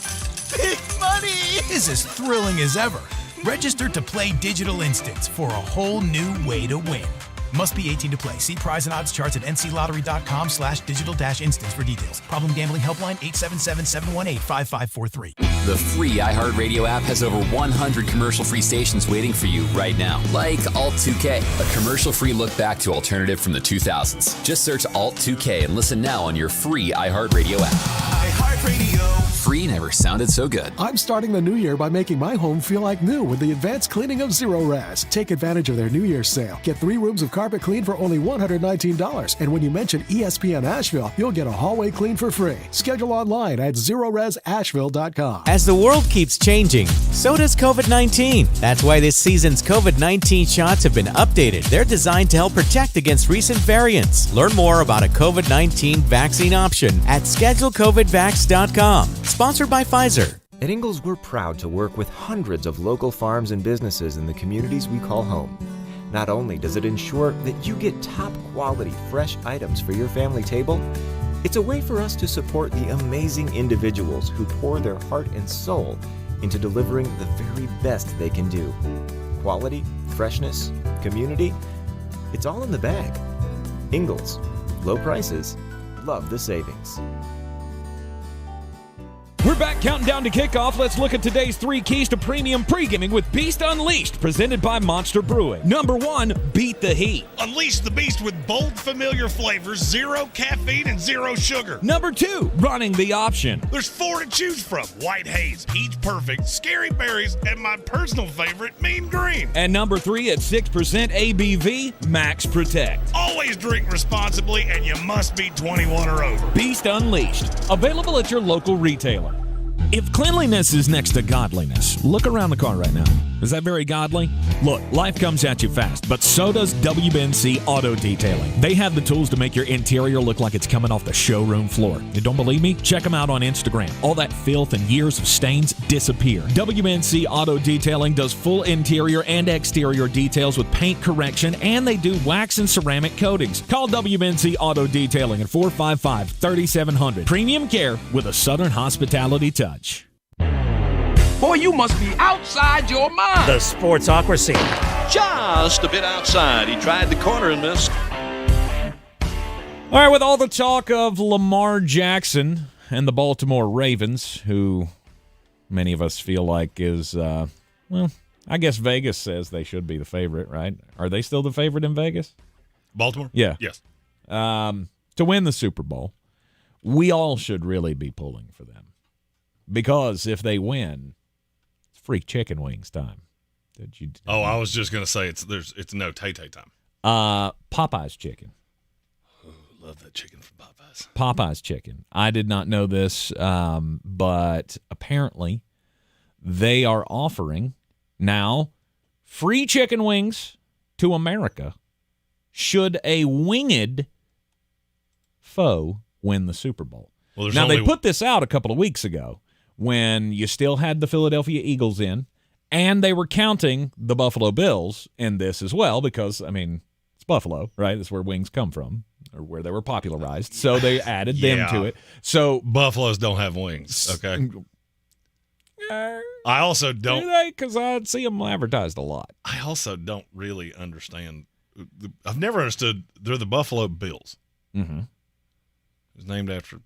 big money, is as thrilling as ever. Register to play digital instants for a whole new way to win. Must be 18 to play. See prize and odds charts at nclottery.com/digital-instants for details. Problem gambling helpline 877-718-5543. The free iHeartRadio app has over 100 commercial-free stations waiting for you right now. Like Alt2K, a commercial-free look back to alternative from the 2000s. Just search Alt2K and listen now on your free iHeartRadio app. iHeartRadio. Free never sounded so good. I'm starting the new year by making my home feel like new with the advanced cleaning of Zero Raz. Take advantage of their New Year's sale. Get 3 rooms of carpet clean for only $119. And when you mention ESPN Asheville, you'll get a hallway clean for free. Schedule online at ZeroRezAsheville.com. As the world keeps changing, so does COVID-19. That's why this season's COVID-19 shots have been updated. They're designed to help protect against recent variants. Learn more about a COVID-19 vaccine option at ScheduleCOVIDVax.com. Sponsored by Pfizer. At Ingalls, we're proud to work with hundreds of local farms and businesses in the communities we call home. Not only does it ensure that you get top quality fresh items for your family table, it's a way for us to support the amazing individuals who pour their heart and soul into delivering the very best they can do. Quality, freshness, community, it's all in the bag. Ingalls, low prices, love the savings. We're back counting down to kickoff. Let's look at today's 3 keys to premium pre-gaming with Beast Unleashed, presented by Monster Brewing. Number 1, beat the heat. Unleash the beast with bold, familiar flavors, 0 caffeine, and 0 sugar. Number 2, running the option. There's 4 to choose from: White Haze, Peach Perfect, Scary Berries, and my personal favorite, Mean Green. And number 3, at 6% ABV, Max Protect. Always drink responsibly, and you must be 21 or over. Beast Unleashed, available at your local retailer. If cleanliness is next to godliness, look around the car right now. Is that very godly? Look, life comes at you fast, but so does WNC Auto Detailing. They have the tools to make your interior look like it's coming off the showroom floor. You don't believe me? Check them out on Instagram. All that filth and years of stains disappear. WNC Auto Detailing does full interior and exterior details with paint correction, and they do wax and ceramic coatings. Call WNC Auto Detailing at 455-3700. Premium care with a Southern hospitality touch. Boy, you must be outside your mind. The Sportsocracy. Just a bit outside. He tried the corner and missed. All right, with all the talk of Lamar Jackson and the Baltimore Ravens, who many of us feel like is, well, I guess Vegas says they should be the favorite, right? Are they still the favorite in Vegas? Baltimore? Yeah. Yes. To win the Super Bowl, we all should really be pulling for them. Because if they win, it's free chicken wings time. I was just gonna say it's no Tay-Tay time. Popeye's chicken. Oh, love that chicken from Popeyes. Popeye's chicken. I did not know this, but apparently they are offering now free chicken wings to America should a winged foe win the Super Bowl. Well, now, they put this out a couple of weeks ago when you still had the Philadelphia Eagles in, and they were counting the Buffalo Bills in this as well because, I mean, it's Buffalo, right? That's where wings come from, or where they were popularized. So they added them to it. So Buffaloes don't have wings, okay? I also don't. Do they? Because I see them advertised a lot. I also don't really understand. I've never understood. They're the Buffalo Bills. Mm-hmm. It's named after a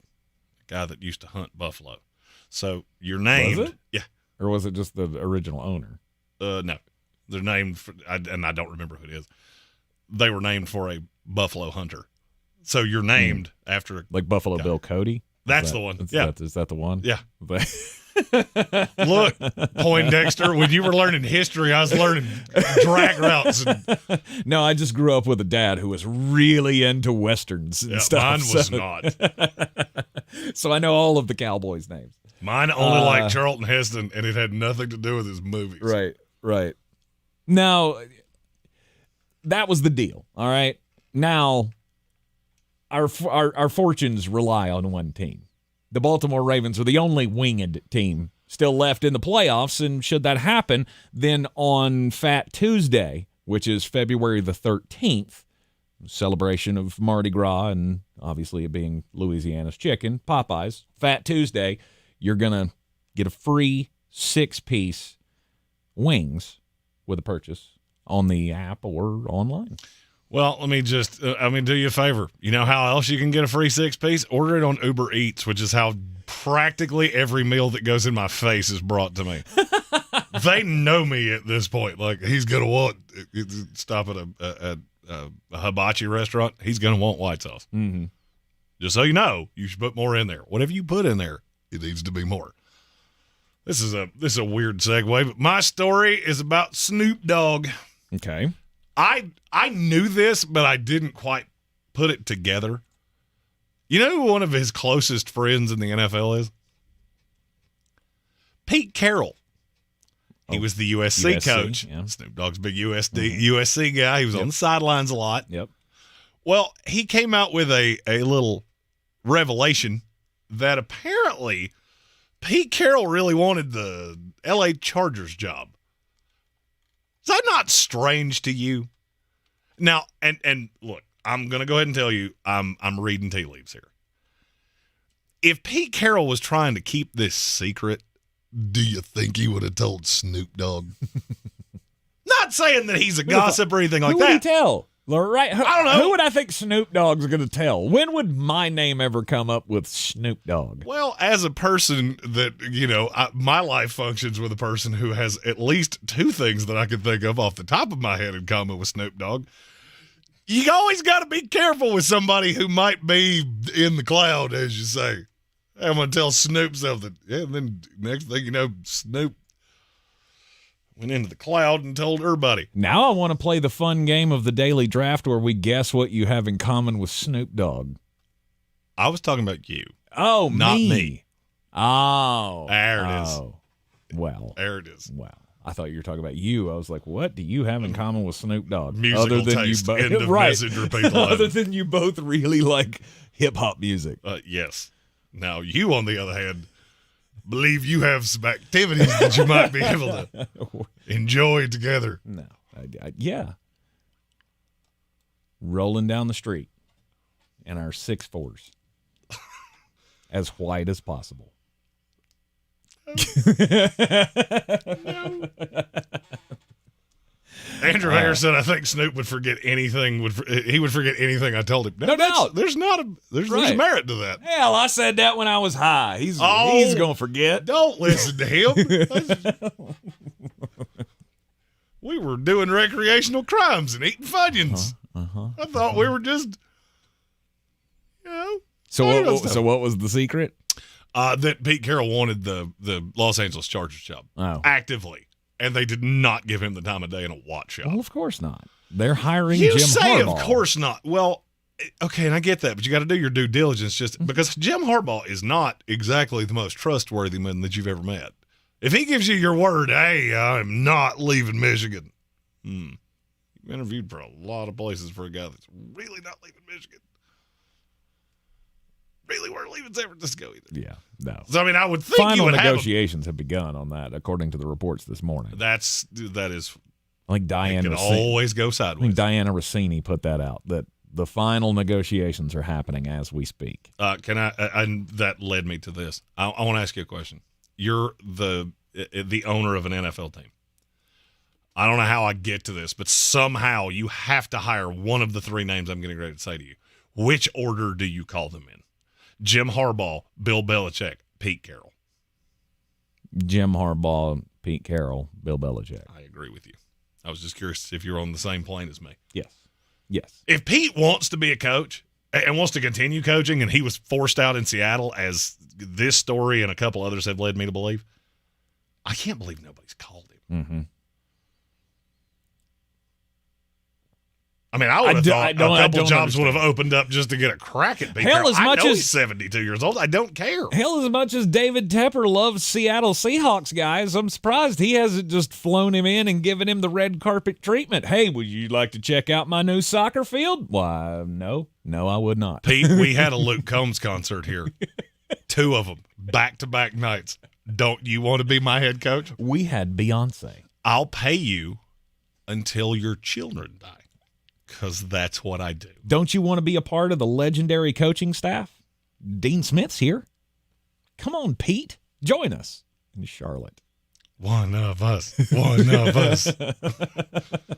guy that used to hunt buffalo. So you're named. Was it? Yeah. Or was it just the original owner? No. They're named for, and I don't remember who it is. They were named for a buffalo hunter. So you're named after like Buffalo Bill Cody? That's the one. Yeah. Is that the one? Yeah. Look, Poindexter, when you were learning history, I was learning drag routes. No, I just grew up with a dad who was really into Westerns and stuff. Mine was not. So I know all of the Cowboys' names. Mine only liked Charlton Heston, and it had nothing to do with his movies. Right. Now, that was the deal, all right? Now, our fortunes rely on one team. The Baltimore Ravens are the only winged team still left in the playoffs, and should that happen, then on Fat Tuesday, which is February the 13th, celebration of Mardi Gras and obviously it being Louisiana's chicken, Popeyes, Fat Tuesday, you're going to get a free 6-piece wings with a purchase on the app or online. Well, let me just, do you a favor. You know how else you can get a free 6-piece? Order it on Uber Eats, which is how practically every meal that goes in my face is brought to me. They know me at this point. Like, he's going to want, stop at a hibachi restaurant, he's going to want white sauce. Mm-hmm. Just so you know, you should put more in there. Whatever you put in there, it needs to be more. This is a weird segue, but my story is about Snoop Dogg. Okay. I knew this, but I didn't quite put it together. You know who one of his closest friends in the NFL is? Pete Carroll. He was the USC coach. Yeah. Snoop Dogg's big USC guy. He was on the sidelines a lot. Yep. Well, he came out with a little revelation that apparently Pete Carroll really wanted the LA Chargers job. Is that not strange to you? Now, and look, I'm going to go ahead and tell you, I'm reading tea leaves here. If Pete Carroll was trying to keep this secret, do you think he would have told Snoop Dogg? Not saying that he's a gossip or anything like who that. Would he tell? Right? I don't know. Who would I think Snoop Dogg's going to tell? When would my name ever come up with Snoop Dogg? Well, as a person that, my life functions with a person who has at least two things that I can think of off the top of my head in common with Snoop Dogg. You always got to be careful with somebody who might be in the cloud, as you say. I'm going to tell Snoop something. Yeah, and then next thing you know, Snoop went into the cloud and told everybody. Now I want to play the fun game of the daily draft where we guess what you have in common with Snoop Dogg. I was talking about you. Oh, not me. Oh. There it is. Well. There it is. Well, I thought you were talking about you. I was like, what do you have in common with Snoop Dogg? Musical taste, end of right. message, repeat the Other line. than you both really like hip-hop music. Yes. Now, you, on the other hand, believe you have some activities that you might be able to enjoy together. No. Yeah. Rolling down the street in our 6'4s. As white as possible. Andrew Mayer said, "I think Snoop would forget anything. He would forget anything I told him." No doubt. There's merit to that. Hell, I said that when I was high. He's gonna forget. Don't listen to him. We were doing recreational crimes and eating Funyuns. I thought we were just, So what was the secret? That Pete Carroll wanted the Los Angeles Chargers job actively. And they did not give him the time of day in a watch shop. Well, of course not. They're hiring You Jim say, Harbaugh. of course not. Well, okay, and I get that, but you got to do your due diligence just because Jim Harbaugh is not exactly the most trustworthy man that you've ever met. If he gives you your word, hey, I'm not leaving Michigan. You've interviewed for a lot of places for a guy that's really not leaving Michigan. Really weren't leaving San Francisco either. Yeah, no. So, I mean, I would think Final you would negotiations have begun on that, according to the reports this morning. that is. I think Diana It can always go sideways. I think Diana Rossini put that out, that the final negotiations are happening as we speak. And that led me to this. I want to ask you a question. You're the owner of an NFL team. I don't know how I get to this, but somehow you have to hire one of the three names I'm getting ready to say to you. Which order do you call them in? Jim Harbaugh, Bill Belichick, Pete Carroll. Jim Harbaugh, Pete Carroll, Bill Belichick. I agree with you. I was just curious if you're on the same plane as me. Yes. If Pete wants to be a coach and wants to continue coaching, and he was forced out in Seattle, as this story and a couple others have led me to believe, I can't believe nobody's called him. Mm-hmm. I mean, I would have thought a couple jobs would have opened up just to get a crack at Pete Carroll. I know he's 72 years old. I don't care. Hell, as much as David Tepper loves Seattle Seahawks guys, I'm surprised he hasn't just flown him in and given him the red carpet treatment. Hey, would you like to check out my new soccer field? Why, no, I would not. Pete, we had a Luke Combs concert here. 2 of them, back-to-back nights. Don't you want to be my head coach? We had Beyonce. I'll pay you until your children die. Because that's what I do. Don't you want to be a part of the legendary coaching staff? Dean Smith's here. Come on, Pete. Join us in Charlotte. One of us. One of us.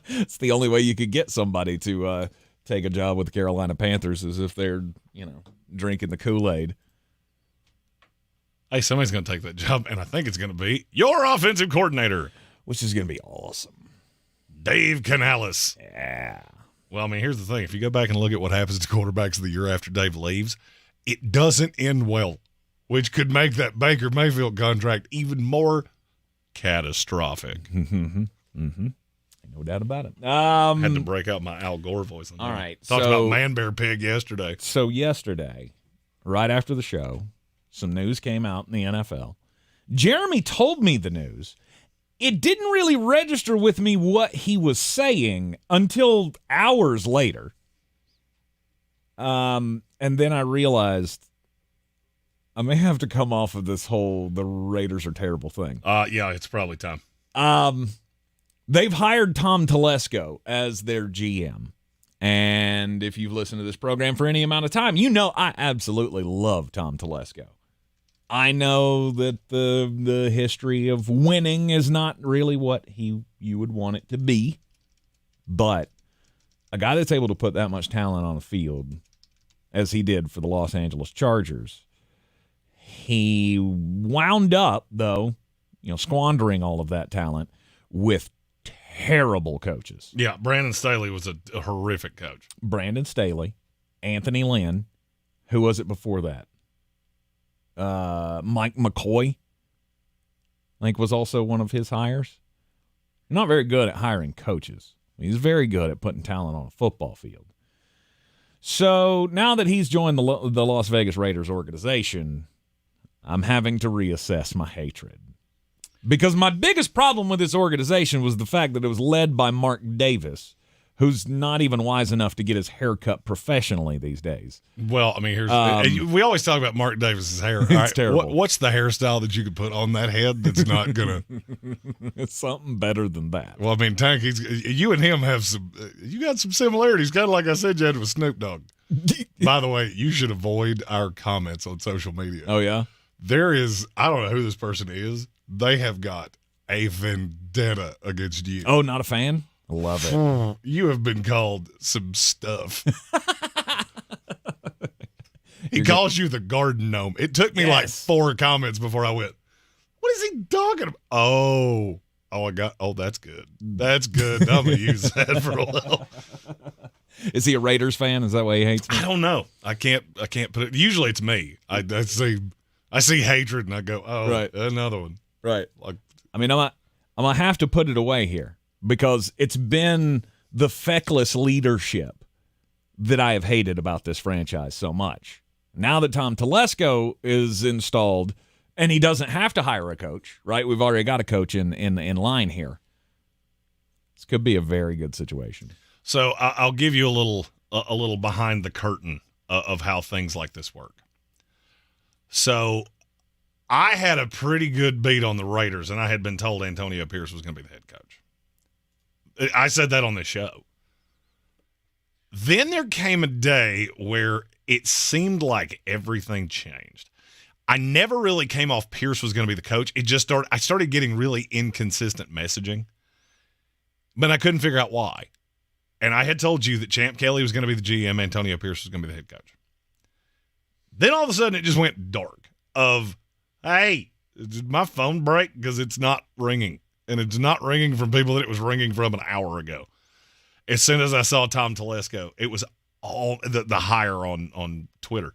It's the only way you could get somebody to take a job with the Carolina Panthers is if they're, drinking the Kool-Aid. Hey, somebody's going to take that job, and I think it's going to be your offensive coordinator. Which is going to be awesome. Dave Canales. Yeah. Well, I mean, here's the thing. If you go back and look at what happens to quarterbacks the year after Dave leaves, it doesn't end well, which could make that Baker Mayfield contract even more catastrophic. No doubt about it. Had to break out my Al Gore voice. All right. Talked about Man Bear Pig yesterday. So yesterday, right after the show, some news came out in the NFL. Jeremy told me the news. It didn't really register with me what he was saying until hours later. And then I realized I may have to come off of this whole the Raiders are terrible thing. Yeah, it's probably time. They've hired Tom Telesco as their GM. And if you've listened to this program for any amount of time, you know I absolutely love Tom Telesco. I know that the history of winning is not really what you would want it to be, but a guy that's able to put that much talent on the field, as he did for the Los Angeles Chargers, he wound up, though, squandering all of that talent with terrible coaches. Yeah, Brandon Staley was a horrific coach. Brandon Staley, Anthony Lynn, who was it before that? Mike McCoy, I think, was also one of his hires. Not very good at hiring coaches. He's very good at putting talent on a football field. So now that he's joined the Las Vegas Raiders organization, I'm having to reassess my hatred. Because my biggest problem with this organization was the fact that it was led by Mark Davis, who's not even wise enough to get his hair cut professionally these days. Well, I mean, we always talk about Mark Davis's hair. It's terrible. What's the hairstyle that you could put on that head that's not gonna? It's something better than that. Well, I mean, Tank, you and him have you got some similarities, kind of like I said you had with Snoop Dogg. By the way, you should avoid our comments on social media. Oh yeah, there is. I don't know who this person is. They have got a vendetta against you. Oh, not a fan? I love it. You have been called some stuff. He calls you the garden gnome. It took me like 4 comments before I went, what is he talking about? Oh, that's good. That's good. I'm going to use that for a while. Is he a Raiders fan? Is that why he hates me? I don't know. I can't put it. Usually it's me. I see hatred and I go, oh, right. Another one. Right. I mean, I'm going to have to put it away here because it's been the feckless leadership that I have hated about this franchise so much. Now that Tom Telesco is installed and he doesn't have to hire a coach, right? We've already got a coach in line here. This could be a very good situation. So I'll give you a little behind the curtain of how things like this work. So I had a pretty good beat on the Raiders, and I had been told Antonio Pierce was going to be the head coach. I said that on this show. Then there came a day where it seemed like everything changed. I never really came off Pierce was going to be the coach. I started getting really inconsistent messaging, but I couldn't figure out why. And I had told you that Champ Kelly was going to be the GM, Antonio Pierce was going to be the head coach. Then all of a sudden it just went dark of, hey, did my phone break? Because it's not ringing. And it's not ringing from people that it was ringing from an hour ago. As soon as I saw Tom Telesco, it was all the hire on Twitter.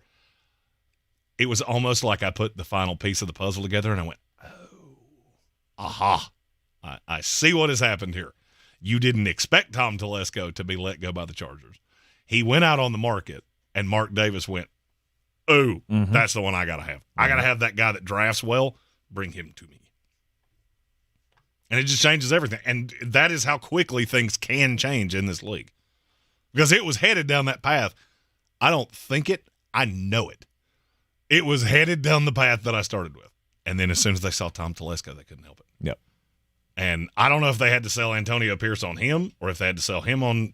It was almost like I put the final piece of the puzzle together and I went, oh, aha, I see what has happened here. You didn't expect Tom Telesco to be let go by the Chargers. He went out on the market and Mark Davis went, oh, that's the one I got to have. I got to have that guy that drafts well. Bring him to me. And it just changes everything. And that is how quickly things can change in this league. Because it was headed down that path. I don't think it. I know it. It was headed down the path that I started with. And then as soon as they saw Tom Telesco, they couldn't help it. Yep. And I don't know if they had to sell Antonio Pierce on him or if they had to sell him on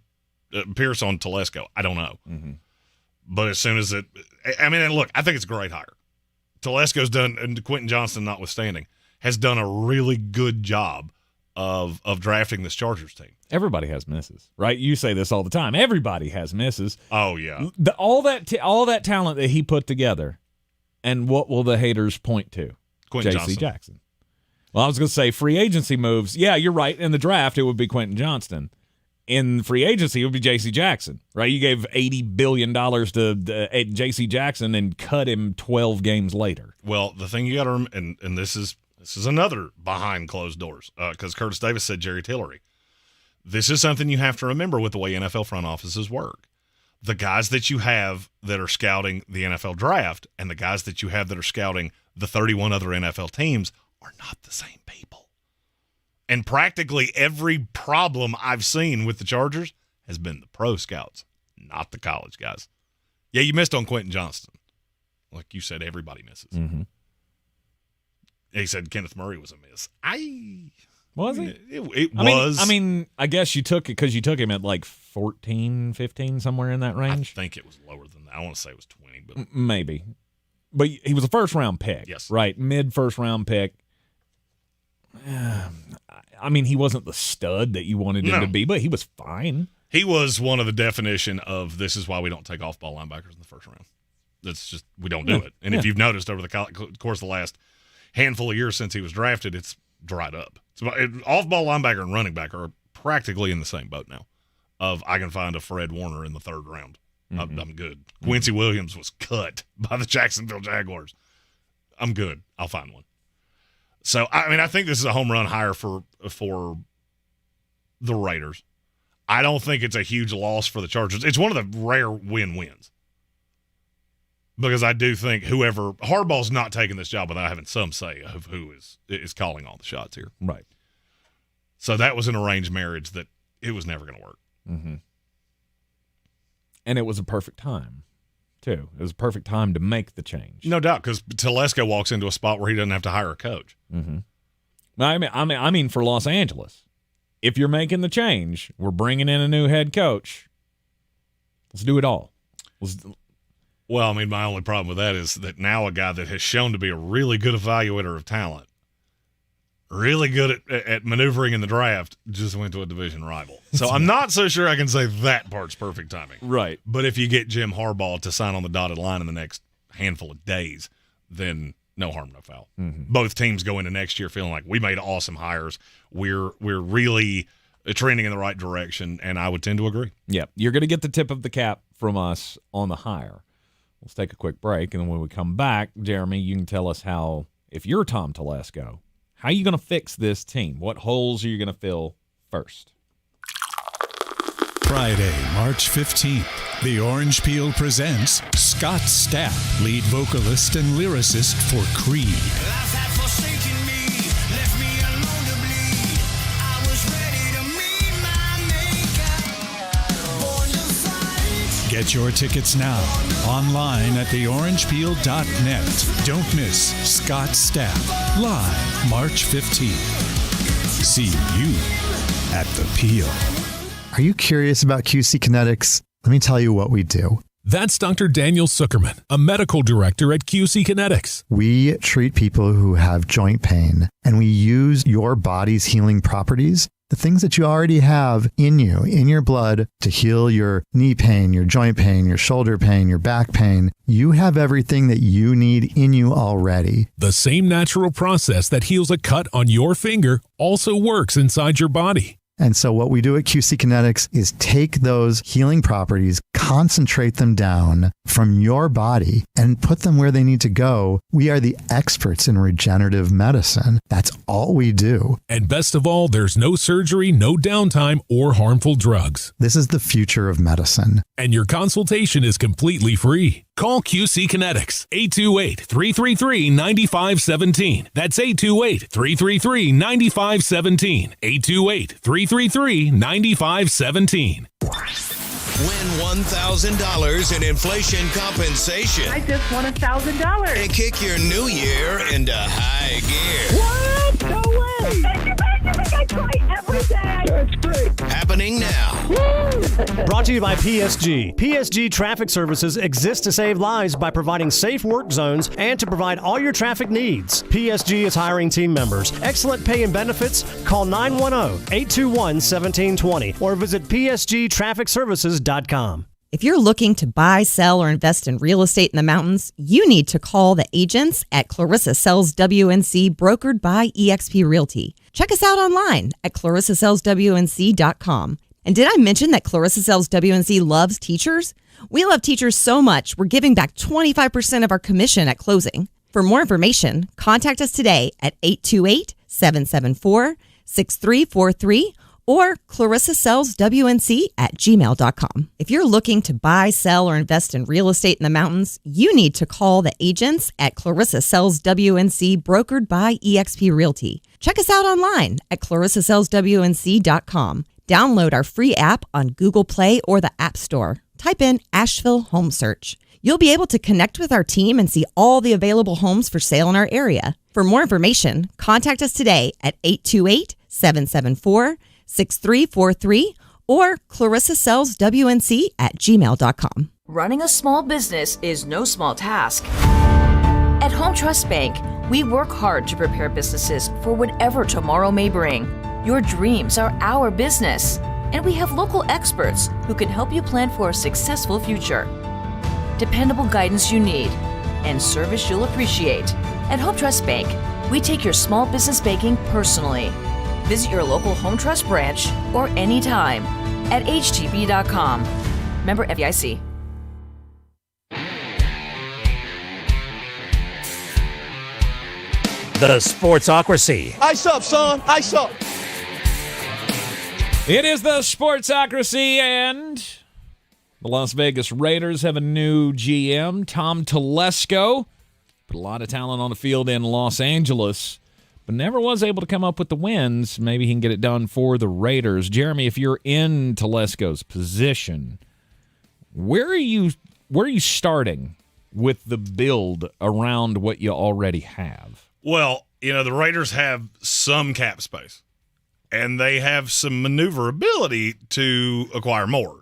Pierce on Telesco. I don't know. Mm-hmm. But as soon as look, I think it's a great hire. Telesco's done, and Quentin Johnston notwithstanding, has done a really good job of drafting this Chargers team. Everybody has misses, right? You say this all the time. Everybody has misses. Oh, yeah. All that talent that he put together, and what will the haters point to? J.C. Jackson. Well, I was going to say free agency moves. Yeah, you're right. In the draft, it would be Quentin Johnston. In free agency, it would be J.C. Jackson, right? You gave $80 billion to J.C. Jackson and cut him 12 games later. Well, the thing you got to remember, and this is another behind closed doors, because Curtis Davis said Jerry Tillery. This is something you have to remember with the way NFL front offices work. The guys that you have that are scouting the NFL draft and the guys that you have that are scouting the 31 other NFL teams are not the same people. And practically every problem I've seen with the Chargers has been the pro scouts, not the college guys. Yeah, you missed on Quentin Johnston. Like you said, everybody misses. Mm-hmm. He said Kenneth Murray was a miss. Was he? It was. I guess you took it because you took him at like 14, 15, somewhere in that range. I think it was lower than that. I want to say it was 20, but maybe. But he was a first-round pick. Yes. Right, mid-first-round pick. He wasn't the stud that you wanted him to be, but he was fine. He was one of the definition of this is why we don't take off-ball linebackers in the first round. That's just, we don't do it. And if you've noticed over the course of the last handful of years since he was drafted, it's dried up. So off-ball linebacker and running back are practically in the same boat now. I can find a Fred Warner in the third round. I'm good. Quincy Williams was cut by the Jacksonville Jaguars. I'm good. I'll find one. So, I think this is a home run hire for the Raiders. I don't think it's a huge loss for the Chargers. It's one of the rare win-wins. Because I do think Harbaugh's not taking this job without having some say of who is calling all the shots here. Right. So that was an arranged marriage that it was never going to work. Mm-hmm. And it was a perfect time, too. It was a perfect time to make the change. No doubt, because Telesco walks into a spot where he doesn't have to hire a coach. Mm-hmm. I mean, for Los Angeles, if you're making the change, we're bringing in a new head coach. Let's do it all. Well, my only problem with that is that now a guy that has shown to be a really good evaluator of talent, really good at maneuvering in the draft, just went to a division rival. So I'm not so sure I can say that part's perfect timing. Right. But if you get Jim Harbaugh to sign on the dotted line in the next handful of days, then no harm, no foul. Mm-hmm. Both teams go into next year feeling like we made awesome hires. We're really trending in the right direction, and I would tend to agree. Yeah, you're going to get the tip of the cap from us on the hire. Let's take a quick break, and then when we come back, Jeremy, you can tell us how, if you're Tom Telesco, how are you going to fix this team? What holes are you going to fill first? Friday, March 15th, the Orange Peel presents Scott Stapp, lead vocalist and lyricist for Creed. Get your tickets now, online at theorangepeel.net. Don't miss Scott Stapp, live March 15th. See you at the Peel. Are you curious about QC Kinetics? Let me tell you what we do. That's Dr. Daniel Zuckerman, a medical director at QC Kinetics. We treat people who have joint pain, and we use your body's healing properties, the things that you already have in you, in your blood, to heal your knee pain, your joint pain, your shoulder pain, your back pain. You have everything that you need in you already. The same natural process that heals a cut on your finger also works inside your body. And so what we do at QC Kinetics is take those healing properties, concentrate them down from your body, and put them where they need to go. We are the experts in regenerative medicine. That's all we do. And best of all, there's no surgery, no downtime, or harmful drugs. This is the future of medicine. And your consultation is completely free. Call QC Kinetics, 828-333-9517. That's 828-333-9517. 828-333-9517. Win $1,000 in inflation compensation. I just won $1,000. And kick your new year into high gear. What? No way. Thank you. I try every day. That's great. Happening now. Brought to you by PSG. PSG Traffic Services exists to save lives by providing safe work zones and to provide all your traffic needs. PSG is hiring team members. Excellent pay and benefits. Call 910-821-1720 or visit psgtrafficservices.com. If you're looking to buy, sell, or invest in real estate in the mountains, you need to call the agents at Clarissa Sells WNC, brokered by eXp Realty. Check us out online at clarissasellswnc.com. And did I mention that Clarissa Sells WNC loves teachers? We love teachers so much, we're giving back 25% of our commission at closing. For more information, contact us today at 828-774-6343 or clarissasellswnc@gmail.com. If you're looking to buy, sell, or invest in real estate in the mountains, you need to call the agents at Clarissa Sells WNC, brokered by eXp Realty. Check us out online at clarissasellswnc.com. Download our free app on Google Play or the App Store. Type in Asheville Home Search. You'll be able to connect with our team and see all the available homes for sale in our area. For more information, contact us today at 828-774-6343 or clarissasellswnc@gmail.com. Running a small business is no small task. At Home Trust Bank, we work hard to prepare businesses for whatever tomorrow may bring. Your dreams are our business. And we have local experts who can help you plan for a successful future. Dependable guidance you need and service you'll appreciate. At Home Trust Bank, we take your small business banking personally. Visit your local Home Trust branch or anytime at htb.com. Member FDIC. The Sportsocracy. Ice up, son. Ice up. It is the Sportsocracy, and the Las Vegas Raiders have a new GM, Tom Telesco. Put a lot of talent on the field in Los Angeles, but never was able to come up with the wins. Maybe he can get it done for the Raiders. Jeremy, if you're in Telesco's position, where are you starting with the build around what you already have? Well, the Raiders have some cap space, and they have some maneuverability to acquire more.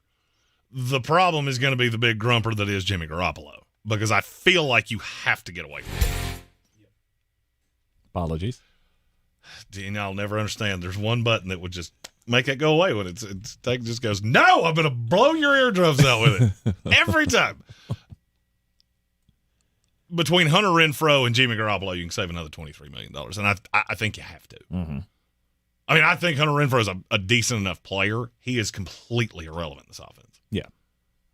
The problem is going to be the big grumper that is Jimmy Garoppolo, because I feel like you have to get away from him. Apologies. I'll never understand. There's one button that would just make it go away when it just goes, no, I'm going to blow your eardrums out with it every time. Between Hunter Renfrow and Jimmy Garoppolo, you can save another $23 million, and I think you have to. Mm-hmm. I mean, I think Hunter Renfrow is a decent enough player. He is completely irrelevant in this offense. Yeah.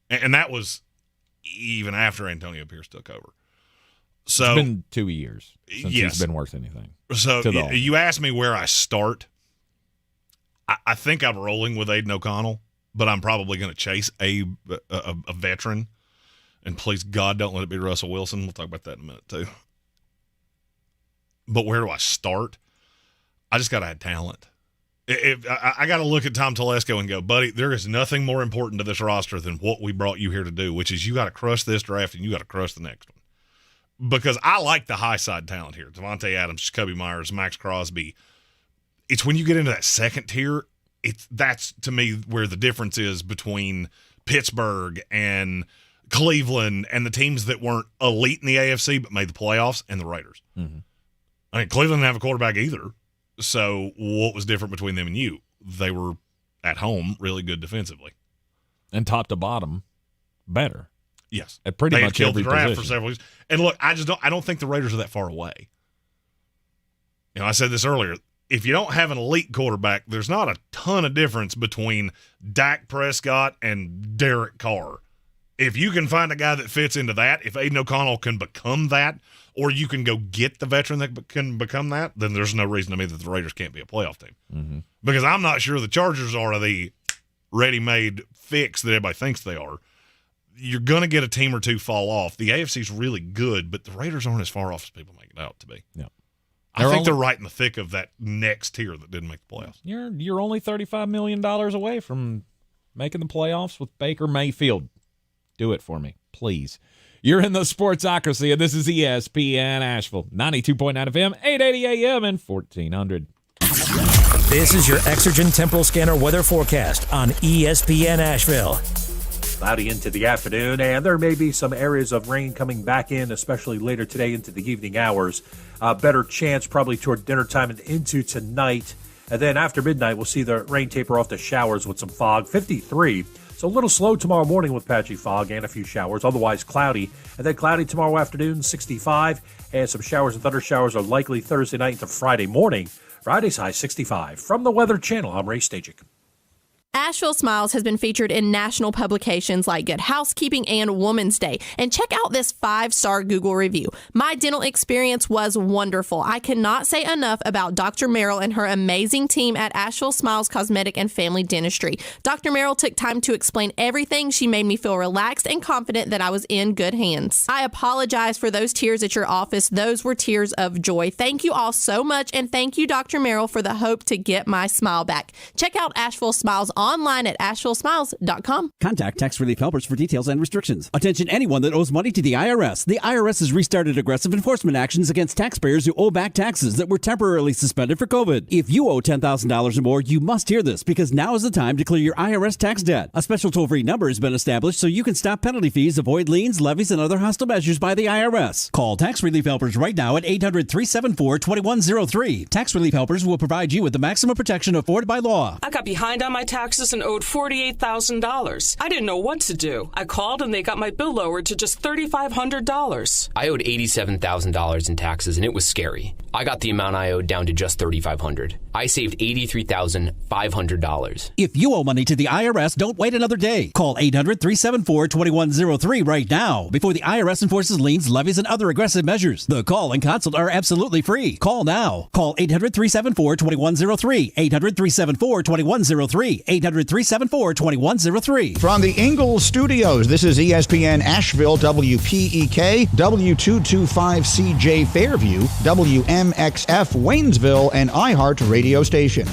And that was even after Antonio Pierce took over. So it's been 2 years since he's been worth anything. So you asked me where I start. I think I'm rolling with Aiden O'Connell, but I'm probably going to chase a veteran. And please, God, don't let it be Russell Wilson. We'll talk about that in a minute, too. But where do I start? I just got to add talent. I got to look at Tom Telesco and go, buddy, there is nothing more important to this roster than what we brought you here to do, which is you got to crush this draft and you got to crush the next one. Because I like the high side talent here. Devontae Adams, Jacoby Myers, Max Crosby. It's when you get into that second tier, that's, to me, where the difference is between Pittsburgh and Cleveland and the teams that weren't elite in the AFC but made the playoffs, and the Raiders. Mm-hmm. I mean, Cleveland didn't have a quarterback either. So what was different between them and you? They were, at home, really good defensively. And top to bottom, better. Yes. At pretty much every the draft position. for several years. And look, I don't think the Raiders are that far away. I said this earlier. If you don't have an elite quarterback, there's not a ton of difference between Dak Prescott and Derek Carr. If you can find a guy that fits into that, if Aiden O'Connell can become that, or you can go get the veteran that can become that, then there's no reason to me that the Raiders can't be a playoff team. Mm-hmm. Because I'm not sure the Chargers are the ready-made fix that everybody thinks they are. You're going to get a team or two fall off. The AFC's really good, but the Raiders aren't as far off as people make it out to be. Yeah. I think they're right in the thick of that next tier that didn't make the playoffs. You're only $35 million away from making the playoffs with Baker Mayfield. Do it for me, please. You're in the Sportsocracy, and this is ESPN Asheville, 92.9 FM, 880 AM, and 1400. This is your Exergen Temporal Scanner weather forecast on ESPN Asheville. Cloudy into the afternoon, and there may be some areas of rain coming back in, especially later today into the evening hours. Better chance probably toward dinner time and into tonight. And then after midnight, we'll see the rain taper off to showers with some fog, 53. So a little slow tomorrow morning with patchy fog and a few showers, otherwise cloudy. And then cloudy tomorrow afternoon, 65. And some showers and thunder showers are likely Thursday night into Friday morning. Friday's high, 65. From the Weather Channel, I'm Ray Stajic. Asheville Smiles has been featured in national publications like Good Housekeeping and Woman's Day. And check out this 5-star Google review. My dental experience was wonderful. I cannot say enough about Dr. Merrill and her amazing team at Asheville Smiles Cosmetic and Family Dentistry. Dr. Merrill took time to explain everything. She made me feel relaxed and confident that I was in good hands. I apologize for those tears at your office. Those were tears of joy. Thank you all so much, and thank you, Dr. Merrill, for the hope to get my smile back. Check out Asheville Smiles online at AshevilleSmiles.com. Contact Tax Relief Helpers for details and restrictions. Attention anyone that owes money to the IRS. The IRS has restarted aggressive enforcement actions against taxpayers who owe back taxes that were temporarily suspended for COVID. If you owe $10,000 or more, you must hear this because now is the time to clear your IRS tax debt. A special toll-free number has been established so you can stop penalty fees, avoid liens, levies, and other hostile measures by the IRS. Call Tax Relief Helpers right now at 800-374-2103. Tax Relief Helpers will provide you with the maximum protection afforded by law. I got behind on my taxes taxes and owed $48,000. I didn't know what to do. I called and they got my bill lowered to just $3,500. I owed $87,000 in taxes and it was scary. I got the amount I owed down to just $3,500. I saved $83,500. If you owe money to the IRS, don't wait another day. Call 800-374-2103 right now before the IRS enforces liens, levies, and other aggressive measures. The call and consult are absolutely free. Call now. Call 800-374-2103. 800-374-2103. 800-374-2103. From the Ingalls Studios, this is ESPN Asheville, WPEK, W225CJ Fairview, WMXF Waynesville, and iHeart Radio Station.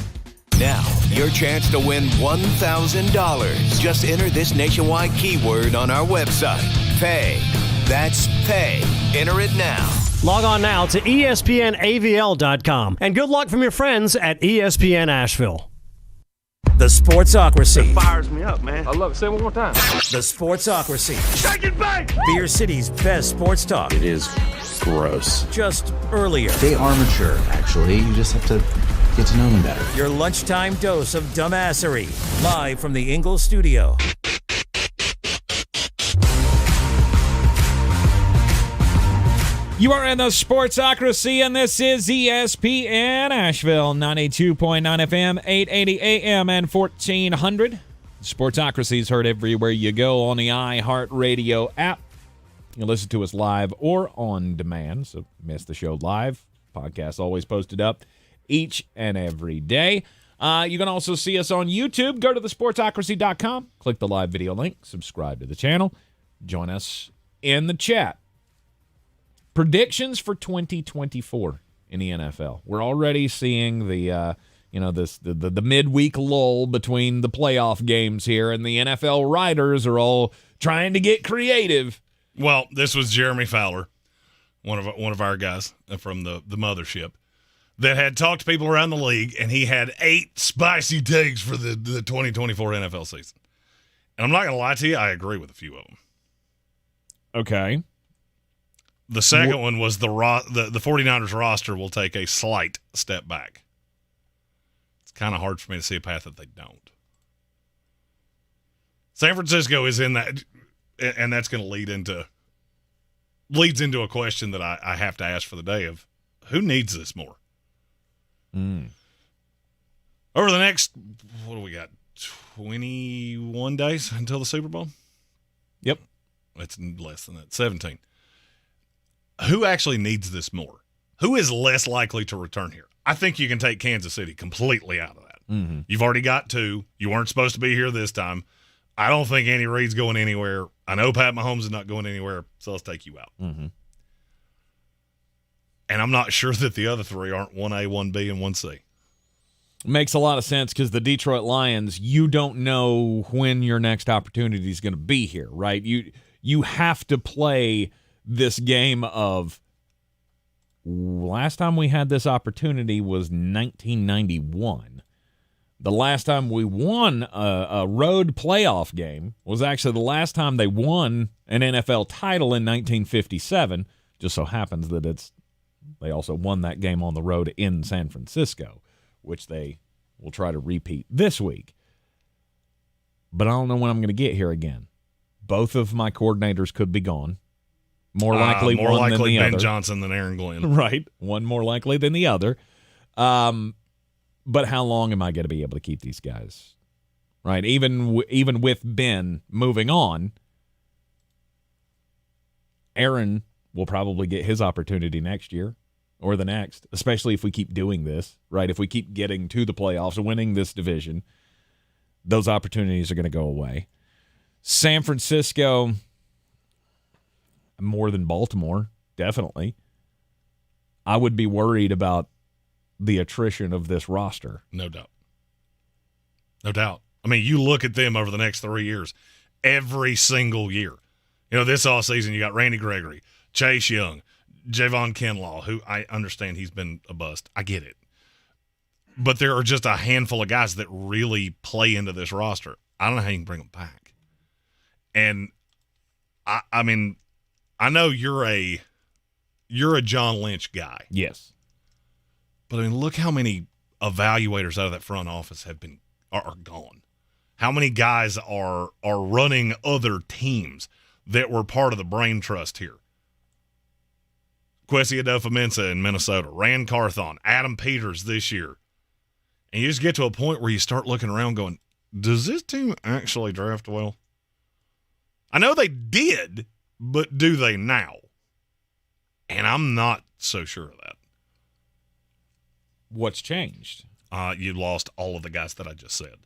Now, your chance to win $1,000. Just enter this nationwide keyword on our website. Pay. That's pay. Enter it now. Log on now to ESPNAVL.com. And good luck from your friends at ESPN Asheville. The Sportsocracy. It fires me up, man. I love it. Say it one more time. The Sportsocracy. Shake it back! Beer City's best sports talk. It is gross. Just earlier. They are mature, actually. You just have to get to know them better. Your lunchtime dose of dumbassery. Live from the Ingalls studio. You are in the Sportsocracy, and this is ESPN Asheville, 92.9 FM, 880 AM, and 1400. Sportsocracy is heard everywhere you go on the iHeartRadio app. You can listen to us live or on demand, so miss the show live. Podcast always posted up each and every day. You can also see us on YouTube. Go to thesportsocracy.com, click the live video link, subscribe to the channel, join us in the chat. Predictions for 2024 in the NFL. We're already seeing the midweek lull between the playoff games here, and the NFL writers are all trying to get creative. Well, this was Jeremy Fowler, one of our guys from the mothership, that had talked to people around the league, and he had 8 spicy takes for the 2024 NFL season. And I'm not going to lie to you, I agree with a few of them. Okay. The second one was the 49ers roster will take a slight step back. It's kind of hard for me to see a path that they don't. San Francisco is in that, and that's going to leads into a question that I have to ask for the day of who needs this more? Over the next, what do we got, 21 days until the Super Bowl? Yep. It's less than that, 17. Who actually needs this more? Who is less likely to return here? I think you can take Kansas City completely out of that. Mm-hmm. You've already got 2. You weren't supposed to be here this time. I don't think Andy Reid's going anywhere. I know Pat Mahomes is not going anywhere, so let's take you out. Mm-hmm. And I'm not sure that the other 3 aren't 1A, 1B, and 1C. Makes a lot of sense because the Detroit Lions, you don't know when your next opportunity is going to be here, right? You have to play this game of last time we had this opportunity was 1991. The last time we won a road playoff game was actually the last time they won an NFL title in 1957. Just so happens that they also won that game on the road in San Francisco, which they will try to repeat this week. But I don't know when I'm going to get here again. Both of my coordinators could be gone. More likely than the Ben other. Johnson than Aaron Glenn. Right. One more likely than the other. But how long am I going to be able to keep these guys? Right. Even with Ben moving on, Aaron will probably get his opportunity next year or the next, especially if we keep doing this, right? If we keep getting to the playoffs and winning this division, those opportunities are going to go away. San Francisco, more than Baltimore, definitely. I would be worried about the attrition of this roster. No doubt. No doubt. I mean, you look at them over the next 3 years, every single year. You know, this offseason, you got Randy Gregory, Chase Young, Javon Kinlaw, who I understand he's been a bust. I get it. But there are just a handful of guys that really play into this roster. I don't know how you can bring them back. And, I mean, I know you're a John Lynch guy. Yes. But I mean, look how many evaluators out of that front office are gone. How many guys are running other teams that were part of the brain trust here? Kwesi Adofo-Mensah in Minnesota, Rand Carthon, Adam Peters this year. And you just get to a point where you start looking around going, does this team actually draft well? I know they did, but do they now? And I'm not so sure of that. What's changed? You lost all of the guys that I just said.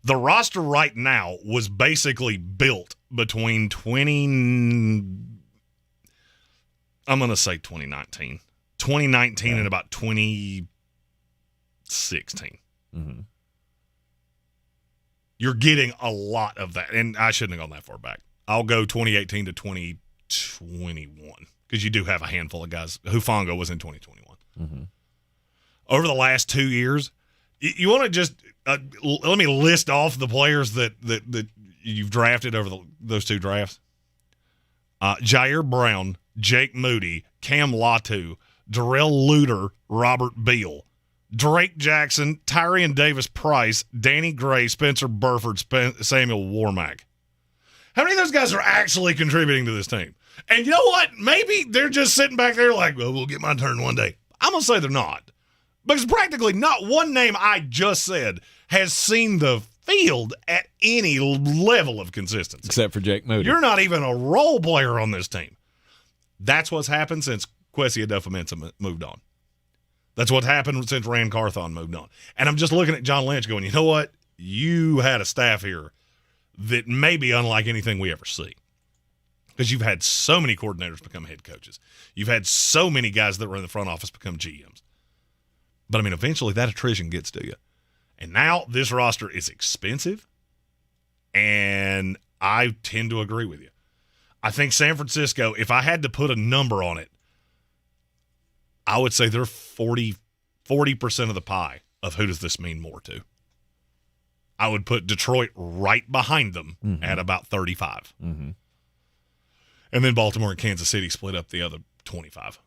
The roster right now was basically built between 2019 and about 2016. Mm-hmm. You're getting a lot of that. And I shouldn't have gone that far back. I'll go 2018 to 2021 because you do have a handful of guys. Hufanga was in 2021. Mm-hmm. Over the last 2 years, you want to just let me list off the players that you've drafted over those two drafts. Jair Brown, Jake Moody, Cam Latu, Darrell Luter, Robert Beal, Drake Jackson, Tyrion Davis-Price, Danny Gray, Spencer Burford, Samuel Warmack. How many of those guys are actually contributing to this team? And you know what? Maybe they're just sitting back there like, well, we'll get my turn one day. I'm going to say they're not. Because practically not one name I just said has seen the field at any level of consistency. Except for Jake Moody. You're not even a role player on this team. That's what's happened since Kwesi Adofo-Mensah moved on. That's what happened since Rand Carthon moved on. And I'm just looking at John Lynch going, you know what? You had a staff here that may be unlike anything we ever see. Because you've had so many coordinators become head coaches. You've had so many guys that were in the front office become GMs. But, I mean, eventually that attrition gets to you. And now this roster is expensive, and I tend to agree with you. I think San Francisco, if I had to put a number on it, I would say they're 40% of the pie of who does this mean more to. I would put Detroit right behind them at about 35. Mm-hmm. And then Baltimore and Kansas City split up the other 25.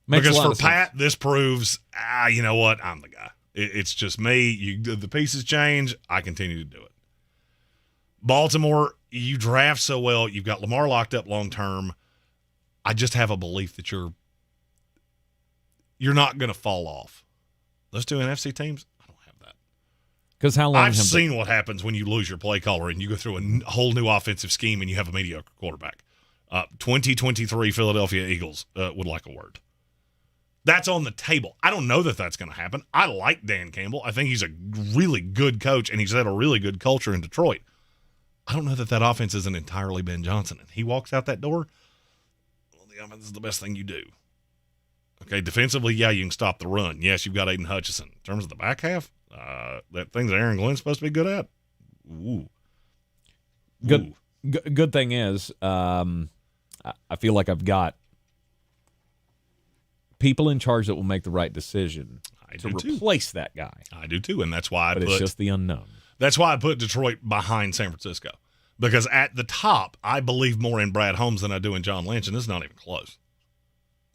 Makes because a lot for of Pat, sense. this proves, you know what? I'm the guy. It's just me. The pieces change. I continue to do it. Baltimore, you draft so well. You've got Lamar locked up long term. I just have a belief that you're not going to fall off. Those two NFC teams, I don't have that. Because how long? I've seen what happens when you lose your play caller and you go through a whole new offensive scheme and you have a mediocre quarterback. 2023 Philadelphia Eagles would like a word. That's on the table. I don't know that that's going to happen. I like Dan Campbell. I think he's a really good coach, and he's had a really good culture in Detroit. I don't know that offense isn't entirely Ben Johnson. And he walks out that door, well, the offense is the best thing you do. Okay, defensively, yeah, you can stop the run. Yes, you've got Aiden Hutchinson. In terms of the back half, that thing that Aaron Glenn's supposed to be good at, ooh. Good thing is, I feel like I've got people in charge that will make the right decision to replace that guy. I do too, and that's why it's just the unknown. That's why I put Detroit behind San Francisco. Because at the top, I believe more in Brad Holmes than I do in John Lynch, and it's not even close.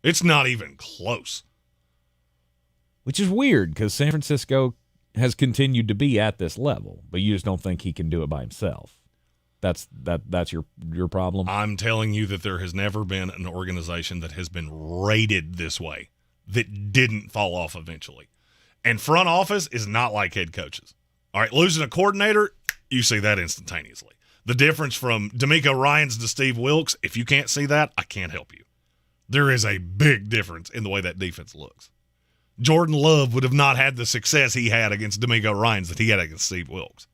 It's not even close. Which is weird, because San Francisco has continued to be at this level, but you just don't think he can do it by himself. That's your problem? I'm telling you that there has never been an organization that has been rated this way that didn't fall off eventually. And front office is not like head coaches. All right, losing a coordinator, you see that instantaneously. The difference from D'Amico Ryans to Steve Wilkes, if you can't see that, I can't help you. There is a big difference in the way that defense looks. Jordan Love would have not had the success he had against D'Amico Ryans that he had against Steve Wilkes.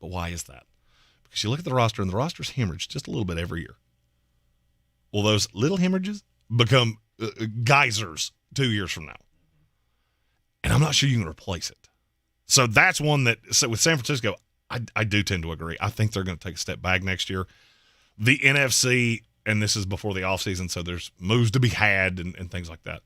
But why is that? Because you look at the roster, and the roster's hemorrhaged just a little bit every year. Well, those little hemorrhages become geysers 2 years from now. And I'm not sure you can replace it. So that's one that, so with San Francisco, I do tend to agree. I think they're going to take a step back next year. The NFC, and this is before the offseason, so there's moves to be had and things like that.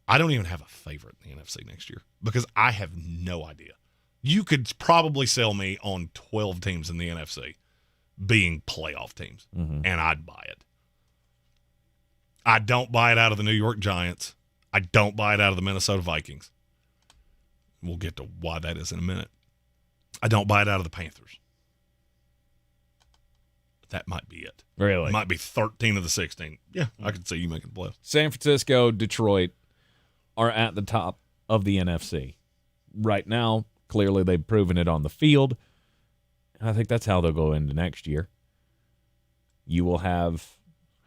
I don't even have a favorite in the NFC next year because I have no idea. You could probably sell me on 12 teams in the NFC being playoff teams, and I'd buy it. I don't buy it out of the New York Giants. I don't buy it out of the Minnesota Vikings. We'll get to why that is in a minute. I don't buy it out of the Panthers. That might be it. Really? It might be 13 of the 16. Yeah, I could see you making the playoffs. San Francisco, Detroit are at the top of the NFC. Right now, clearly they've proven it on the field. And I think that's how they'll go into next year. You will have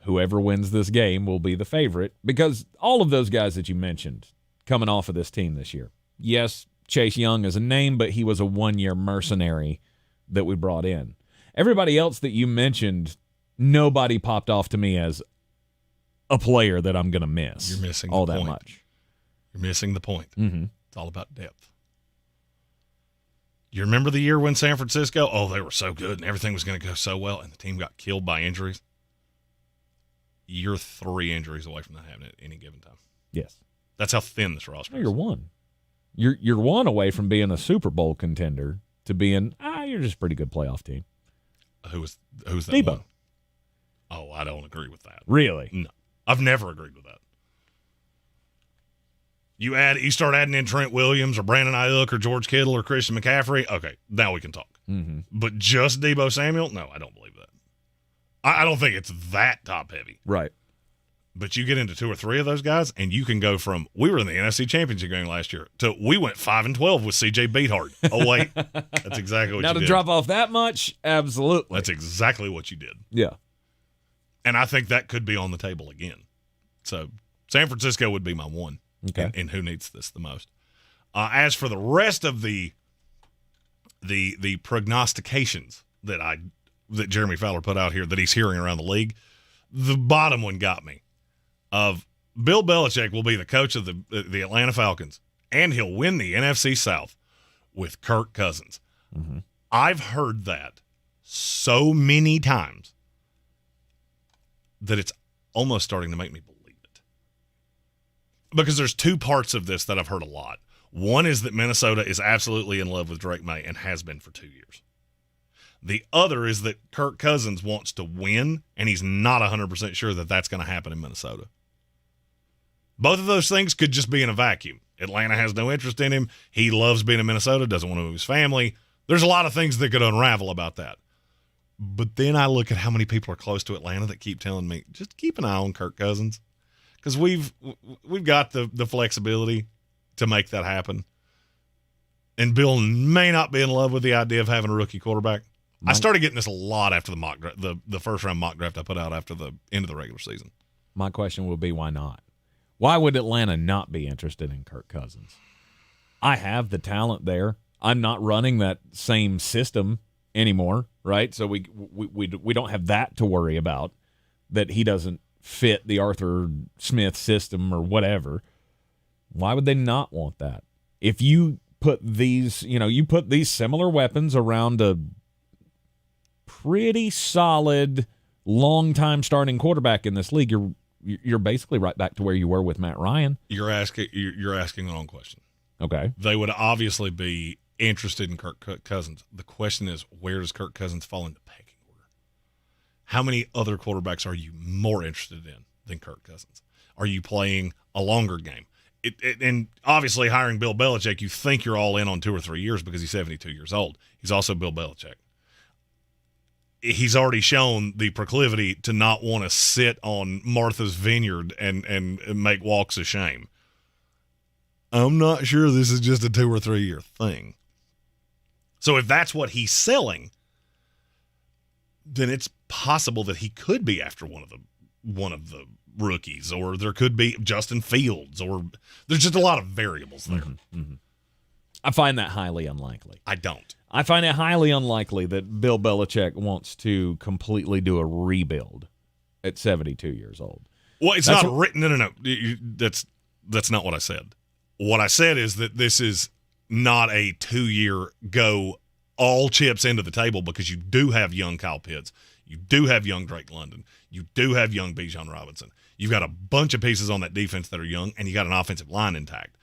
whoever wins this game will be the favorite because all of those guys that you mentioned coming off of this team this year. Yes, Chase Young is a name, but he was a one-year mercenary that we brought in. Everybody else that you mentioned, nobody popped off to me as a player that I'm going to miss. You're missing all the that point. much. You're missing the point. Mm-hmm. It's all about depth. You remember the year when San Francisco, they were so good and everything was going to go so well, and the team got killed by injuries? You're 3 injuries away from that happening at any given time. Yes. That's how thin this roster is. You're one. You're one away from being a Super Bowl contender to being, you're just a pretty good playoff team. Who's that Debo. one? Oh, I don't agree with that. Really? No. I've never agreed with that. You start adding in Trent Williams or Brandon Ayuk or George Kittle or Christian McCaffrey, okay, now we can talk. Mm-hmm. But just Debo Samuel? No, I don't believe that. I don't think it's that top-heavy. Right. But you get into 2 or 3 of those guys, and you can go from, we were in the NFC Championship game last year, to we went 5-12 with C.J. Beathard. Oh, wait. That's exactly what now you did. Now to drop off that much? Absolutely. That's exactly what you did. Yeah. And I think that could be on the table again. So San Francisco would be my one. Okay. And who needs this the most? As for the rest of the prognostications that Jeremy Fowler put out here that he's hearing around the league, the bottom one got me. Of Bill Belichick will be the coach of the Atlanta Falcons, and he'll win the NFC South with Kirk Cousins. Mm-hmm. I've heard that so many times that it's almost starting to make me believe it. Because there's 2 parts of this that I've heard a lot. One is that Minnesota is absolutely in love with Drake May and has been for 2 years. The other is that Kirk Cousins wants to win, and he's not 100% sure that that's going to happen in Minnesota. Both of those things could just be in a vacuum. Atlanta has no interest in him. He loves being in Minnesota, doesn't want to move his family. There's a lot of things that could unravel about that. But then I look at how many people are close to Atlanta that keep telling me, just keep an eye on Kirk Cousins. Because we've got the flexibility to make that happen. And Bill may not be in love with the idea of having a rookie quarterback. I started getting this a lot after the mock draft, the first round mock draft I put out after the end of the regular season. My question will be, why not? Why would Atlanta not be interested in Kirk Cousins? I have the talent there. I'm not running that same system anymore, right? So we don't have that to worry about, that he doesn't fit the Arthur Smith system or whatever. Why would they not want that? If you put these, you put these similar weapons around a pretty solid, long-time starting quarterback in this league, you're basically right back to where you were with Matt Ryan. You're asking the wrong question. Okay. They would obviously be interested in Kirk Cousins. The question is, where does Kirk Cousins fall in the pecking order? How many other quarterbacks are you more interested in than Kirk Cousins? Are you playing a longer game? And obviously hiring Bill Belichick, you think you're all in on 2 or 3 years because he's 72 years old. He's also Bill Belichick. He's already shown the proclivity to not want to sit on Martha's Vineyard and make walks of shame. I'm not sure this is just a 2 or 3 year thing. So if that's what he's selling, then it's possible that he could be after one of the rookies, or there could be Justin Fields, or there's just a lot of variables there. Mm-hmm, mm-hmm. I find that highly unlikely. I don't. I find it highly unlikely that Bill Belichick wants to completely do a rebuild at 72 years old. Well, it's not written. No. That's not what I said. What I said is that this is not a 2-year go all chips into the table, because you do have young Kyle Pitts. You do have young Drake London. You do have young Bijan Robinson. You've got a bunch of pieces on that defense that are young, and you got an offensive line intact.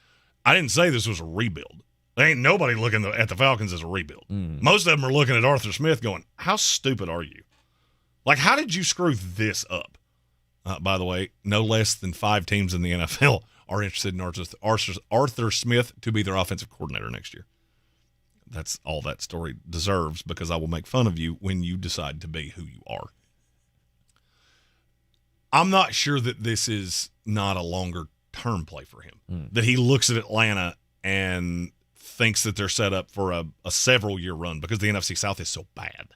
I didn't say this was a rebuild. There ain't nobody looking at the Falcons as a rebuild. Most of them are looking at Arthur Smith going, how stupid are you? Like, how did you screw this up? By the way, no less than 5 teams in the NFL are interested in Arthur Smith to be their offensive coordinator next year. that's all that story deserves, because I will make fun of you when you decide to be who you are. I'm not sure that this is not a longer-term play for him, that he looks at Atlanta and thinks that they're set up for a several-year run because the NFC South is so bad.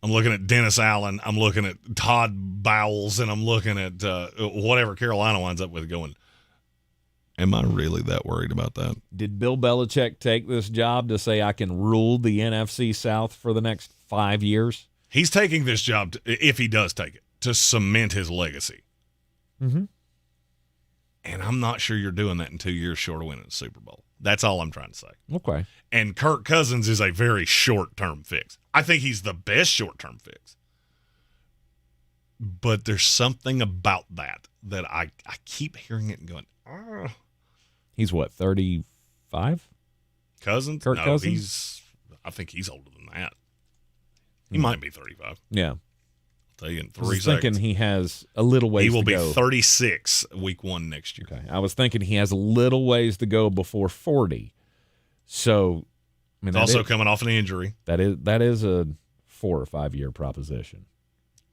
I'm looking at Dennis Allen, I'm looking at Todd Bowles, and I'm looking at whatever Carolina winds up with going, am I really that worried about that? Did Bill Belichick take this job to say I can rule the NFC South for the next 5 years? He's taking this job, if he does take it, to cement his legacy. Mm-hmm. And I'm not sure you're doing that in 2 years short of winning the Super Bowl. That's all I'm trying to say. Okay. And Kirk Cousins is a very short-term fix. I think he's the best short-term fix. But there's something about that I keep hearing it and going, oh. He's what, 35? Cousins? Kirk Cousins? I think he's older than that. He might be 35. Yeah. I'll tell you in 3 I was seconds. thinking he has a little ways to go. He will be 36 week 1 next year. Okay. I was thinking he has a little ways to go before 40. So, I mean, also coming off an injury. That is a 4 or 5 year proposition.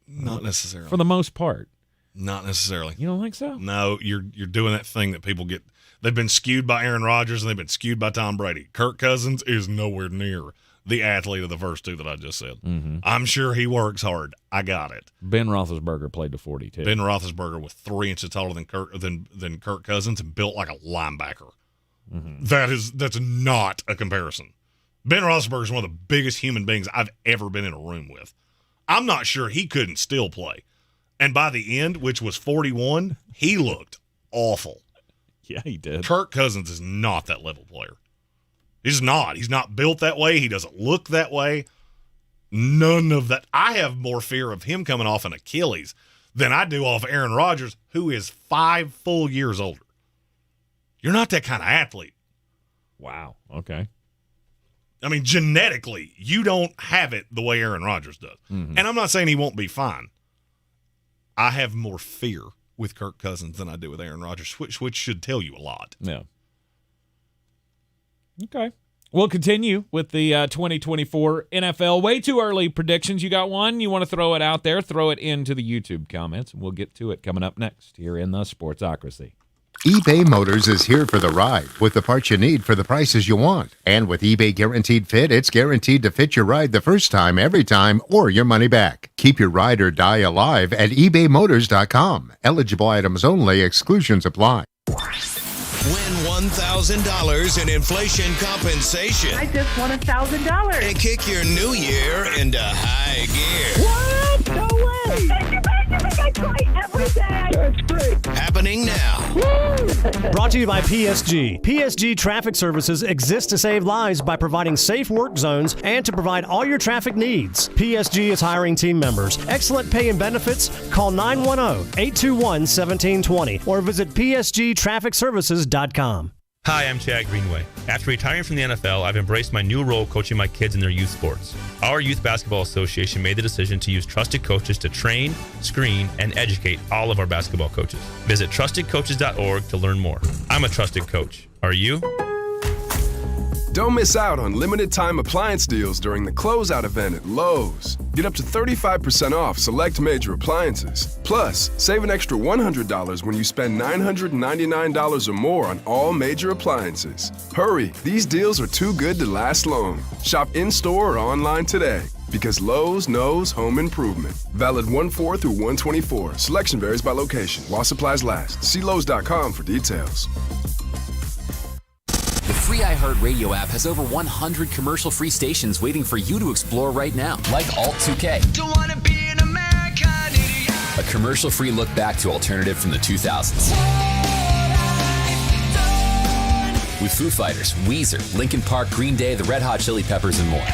Not necessarily. For the most part. Not necessarily. You don't think so? No, you're doing that thing that people get. They've been skewed by Aaron Rodgers and they've been skewed by Tom Brady. Kirk Cousins is nowhere near the athlete of the first two that I just said. Mm-hmm. I'm sure he works hard. I got it. Ben Roethlisberger played to 42. Ben Roethlisberger was 3 inches taller than Kirk Cousins and built like a linebacker. Mm-hmm. That's not a comparison. Ben Roethlisberger is one of the biggest human beings I've ever been in a room with. I'm not sure he couldn't still play. And by the end, which was 41, he looked awful. Yeah, he did. Kirk Cousins is not that level player. He's not. He's not built that way. He doesn't look that way. None of that. I have more fear of him coming off an Achilles than I do off Aaron Rodgers, who is 5 full years older. You're not that kind of athlete. Wow. Okay. I mean, genetically, you don't have it the way Aaron Rodgers does. Mm-hmm. And I'm not saying he won't be fine. I have more fear with Kirk Cousins than I do with Aaron Rodgers, which should tell you a lot. Yeah. Okay. We'll continue with the 2024 NFL. Way too early predictions. You got one? You want to throw it out there? Throw it into the YouTube comments, and we'll get to it coming up next here in the Sportsocracy. eBay Motors is here for the ride with the parts you need for the prices you want. And with eBay Guaranteed Fit, it's guaranteed to fit your ride the first time, every time, or your money back. Keep your ride or die alive at ebaymotors.com. Eligible items only. Exclusions apply. Win $1,000 in inflation compensation. I just won $1,000. And kick your new year into high gear. What? No way. Thank you. I try every day. That's great. Happening now. Woo! Brought to you by PSG. PSG Traffic Services exists to save lives by providing safe work zones and to provide all your traffic needs. PSG is hiring team members. Excellent pay and benefits. Call 910-821-1720 or visit psgtrafficservices.com. Hi, I'm Chad Greenway. After retiring from the NFL, I've embraced my new role coaching my kids in their youth sports. Our Youth Basketball Association made the decision to use trusted coaches to train, screen, and educate all of our basketball coaches. Visit trustedcoaches.org to learn more. I'm a trusted coach. Are you? Don't miss out on limited-time appliance deals during the closeout event at Lowe's. Get up to 35% off select major appliances. Plus, save an extra $100 when you spend $999 or more on all major appliances. Hurry, these deals are too good to last long. Shop in-store or online today. Because Lowe's knows home improvement. Valid 1/4 through 1/24. Selection varies by location. While supplies last. See Lowe's.com for details. The free iHeartRadio app has over 100 commercial-free stations waiting for you to explore right now, like Alt 2K. Don't wanna be an American idiot. A commercial-free look back to alternative from the 2000s. With Foo Fighters, Weezer, Linkin Park, Green Day, the Red Hot Chili Peppers, and more.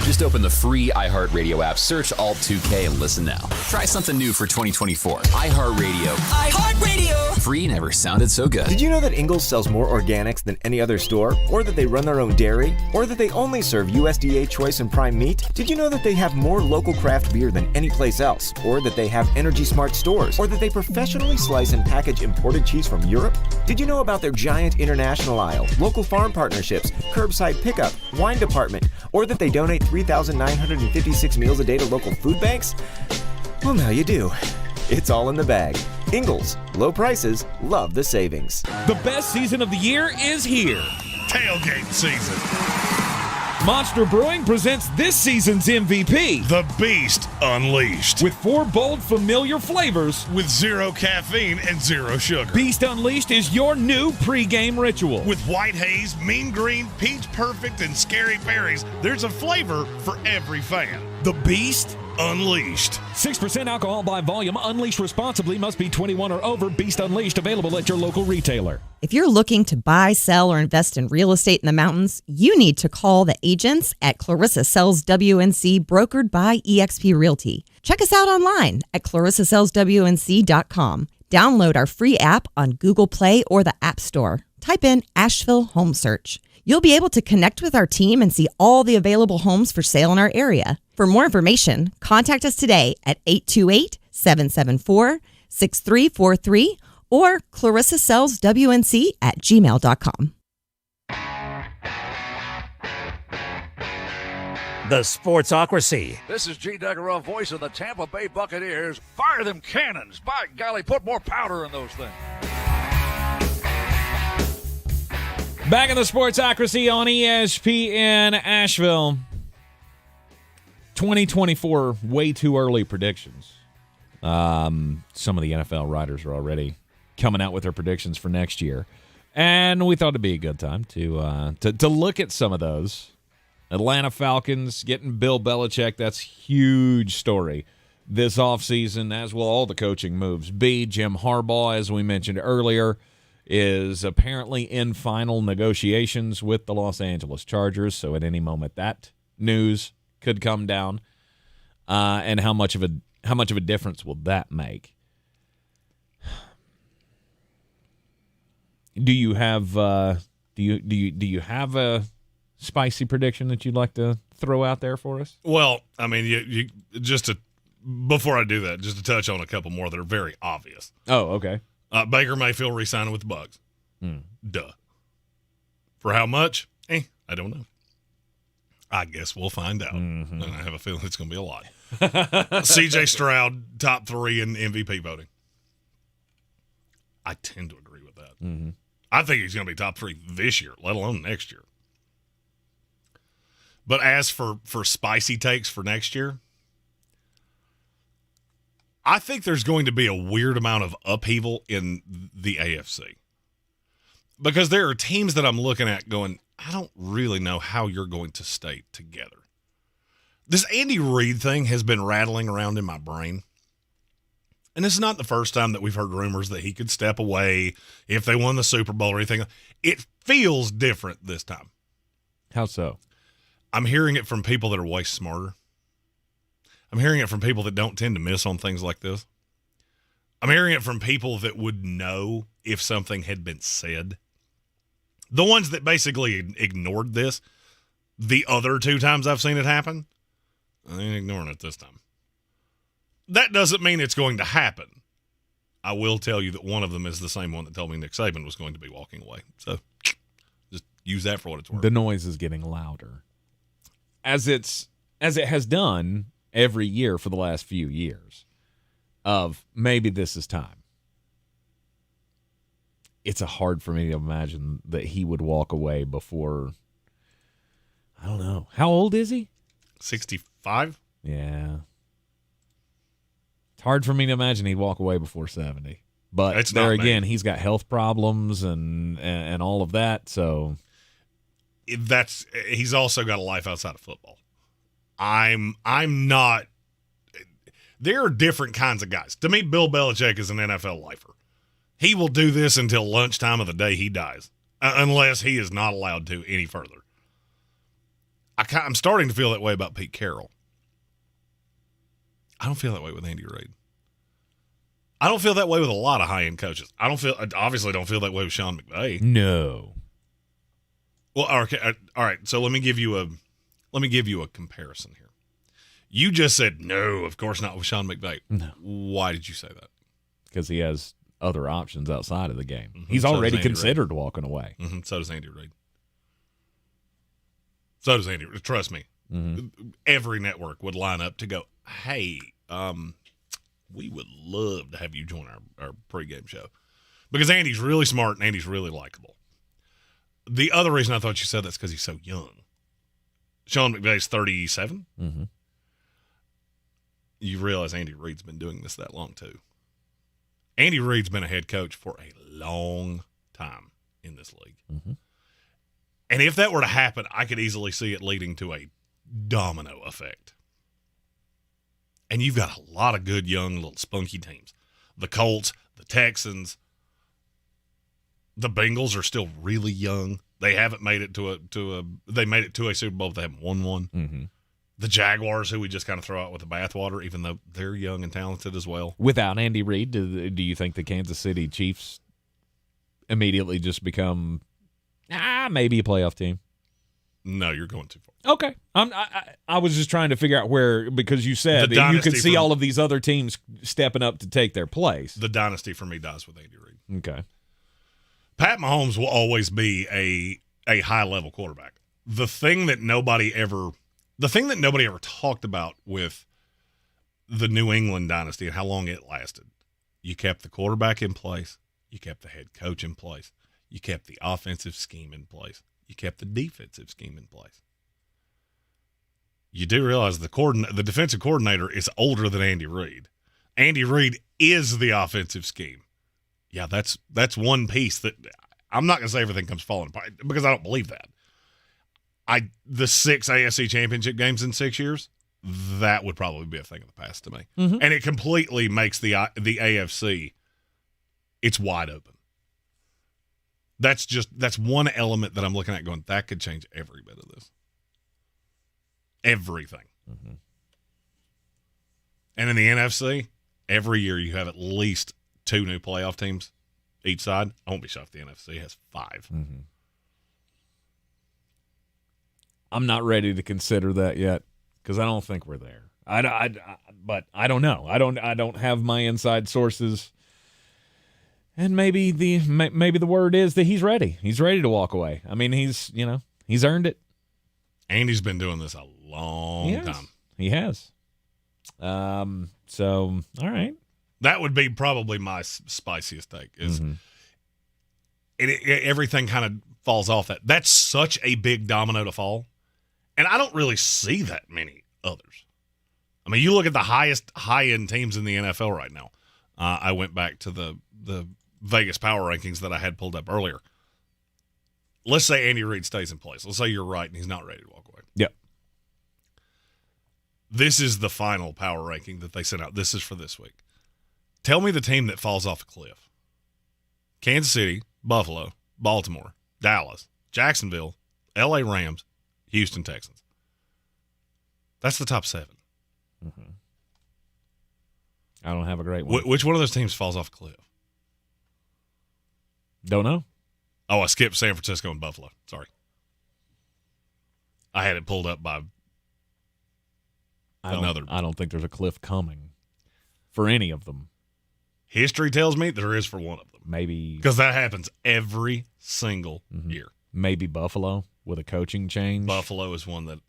Just open the free iHeartRadio app, search Alt 2K, and listen now. Try something new for 2024. iHeartRadio. iHeartRadio. free never sounded so good. Did you know that Ingles sells more organics than any other store? Or that they run their own dairy? Or that they only serve USDA choice and prime meat? Did you know that they have more local craft beer than any place else? Or that they have Energy Smart stores? Or that they professionally slice and package imported cheese from Europe? Did you know about their giant international aisle, local farm partnerships, curbside pickup, wine department? Or that they donate 3,956 meals a day to local food banks? Well, now you do. It's all in the bag. Ingles, low prices, love the savings. The best season of the year is here. Tailgate season. Monster Brewing presents this season's MVP. The Beast Unleashed. With 4 bold, familiar flavors. With 0 caffeine and 0 sugar. Beast Unleashed is your new pregame ritual. With white haze, mean green, peach perfect, and scary berries, there's a flavor for every fan. The Beast Unleashed. 6% alcohol by volume. Unleashed responsibly. Must be 21 or over. Beast Unleashed. Available at your local retailer. If you're looking to buy, sell, or invest in real estate in the mountains, you need to call the agents at Clarissa Sells WNC, brokered by eXp Realty. Check us out online at clarissasellswnc.com. Download our free app on Google Play or the App Store. Type in Asheville Home Search. You'll be able to connect with our team and see all the available homes for sale in our area. For more information, contact us today at 828-774-6343 or clarissasellswnc@gmail.com. The Sportsocracy. This is Gene Degeroff, voice of the Tampa Bay Buccaneers. Fire them cannons. By golly, put more powder in those things. Back in the Sportsocracy on ESPN Asheville. 2024, way too early predictions. Some of the NFL writers are already coming out with their predictions for next year. And we thought it'd be a good time to look at some of those. Atlanta Falcons getting Bill Belichick, that's a huge story this offseason, as will all the coaching moves be. Jim Harbaugh, as we mentioned earlier, is apparently in final negotiations with the Los Angeles Chargers, so at any moment that news could come down. And how much of a difference will that make? Do you have do you have a spicy prediction that you'd like to throw out there for us? Well, I mean, you before I do that, just to touch on a couple more that are very obvious. Oh, okay. Baker Mayfield re-signing with the Bucs. Duh. For how much? I don't know. I guess we'll find out. And I have a feeling it's going to be a lot. C.J. Stroud, top 3 in MVP voting. I tend to agree with that. I think he's going to be top 3 this year, let alone next year. But as for spicy takes for next year, I think there's going to be a weird amount of upheaval in the AFC. Because there are teams that I'm looking at going, I don't really know how you're going to stay together. This Andy Reid thing has been rattling around in my brain. And this is not the first time that we've heard rumors that he could step away if they won the Super Bowl or anything. It feels different this time. How so? I'm hearing it from people that are way smarter. I'm hearing it from people that don't tend to miss on things like this. I'm hearing it from people that would know if something had been said. The ones that basically ignored this, the other 2 times I've seen it happen, I ain't ignoring it this time. That doesn't mean it's going to happen. I will tell you that one of them is the same one that told me Nick Saban was going to be walking away. So just use that for what it's worth. The noise is getting louder. As it has done every year for the last few years, of maybe this is time. It's hard for me to imagine that he would walk away before, I don't know. How old is he? 65? Yeah. It's hard for me to imagine he'd walk away before 70. But it's there not again, me. he's got health problems and all of that, so he's also got a life outside of football. I'm not. There are different kinds of guys. To me, Bill Belichick is an NFL lifer. He will do this until lunchtime of the day he dies, unless he is not allowed to any further. I'm starting to feel that way about Pete Carroll. I don't feel that way with Andy Reid. I don't feel that way with a lot of high-end coaches. I obviously don't feel that way with Sean McVay. No. Well, okay, all right. So let me give you a comparison here. You just said no, of course not with Sean McVay. No. Why did you say that? Because he has other options outside of the game. Mm-hmm. He's already considered walking away. Mm-hmm. So does Andy Reid. So does Andy Reid. Trust me. Mm-hmm. Every network would line up to go, hey, we would love to have you join our pregame show. Because Andy's really smart and Andy's really likable. The other reason I thought you said that's because he's so young. Sean McVay's 37. Mm-hmm. You realize Andy Reid's been doing this that long, too. Andy Reid's been a head coach for a long time in this league. Mm-hmm. And if that were to happen, I could easily see it leading to a domino effect. And you've got a lot of good, young, little spunky teams. The Colts, the Texans, the Bengals are still really young. They haven't made it they made it to a Super Bowl, but they haven't won one. Mm-hmm. The Jaguars, who we just kind of throw out with the bathwater, even though they're young and talented as well. Without Andy Reid, do you think the Kansas City Chiefs immediately just become maybe a playoff team? No, you're going too far. Okay. I was just trying to figure out where, because you said that you could see all of these other teams stepping up to take their place. The dynasty for me dies with Andy Reid. Okay. Pat Mahomes will always be a high-level quarterback. The thing that nobody ever talked about with the New England dynasty and how long it lasted, you kept the quarterback in place, you kept the head coach in place, you kept the offensive scheme in place, you kept the defensive scheme in place. You do realize the defensive coordinator is older than Andy Reid. Andy Reid is the offensive scheme. Yeah, that's one piece that I'm not going to say everything comes falling apart because I don't believe that. The 6 AFC Championship games in 6 years, that would probably be a thing of the past to me. Mm-hmm. And it completely makes the AFC, it's wide open. That's one element that I'm looking at going, that could change every bit of this. Everything. Mm-hmm. And in the NFC, every year you have at least 2 new playoff teams each side. I won't be shocked if the NFC has 5. Mm-hmm. I'm not ready to consider that yet because I don't think we're there. But I don't know. I don't have my inside sources. And maybe the word is that he's ready. He's ready to walk away. I mean, he's earned it. Andy's been doing this a long time. He has. So, all right. That would be probably my spiciest take is everything kind of falls off that. That's such a big domino to fall. And I don't really see that many others. I mean, you look at the high-end teams in the NFL right now. I went back to the Vegas power rankings that I had pulled up earlier. Let's say Andy Reid stays in place. Let's say you're right and he's not ready to walk away. Yep. This is the final power ranking that they sent out. This is for this week. Tell me the team that falls off a cliff. Kansas City, Buffalo, Baltimore, Dallas, Jacksonville, LA Rams, Houston Texans. That's the top 7. Mm-hmm. I don't have a great one. Which one of those teams falls off a cliff? Don't know. Oh, I skipped San Francisco and Buffalo. Sorry. I had it pulled up by another. I don't think there's a cliff coming for any of them. History tells me there is for one of them. Maybe. Because that happens every single year. Maybe Buffalo with a coaching change. Buffalo is one that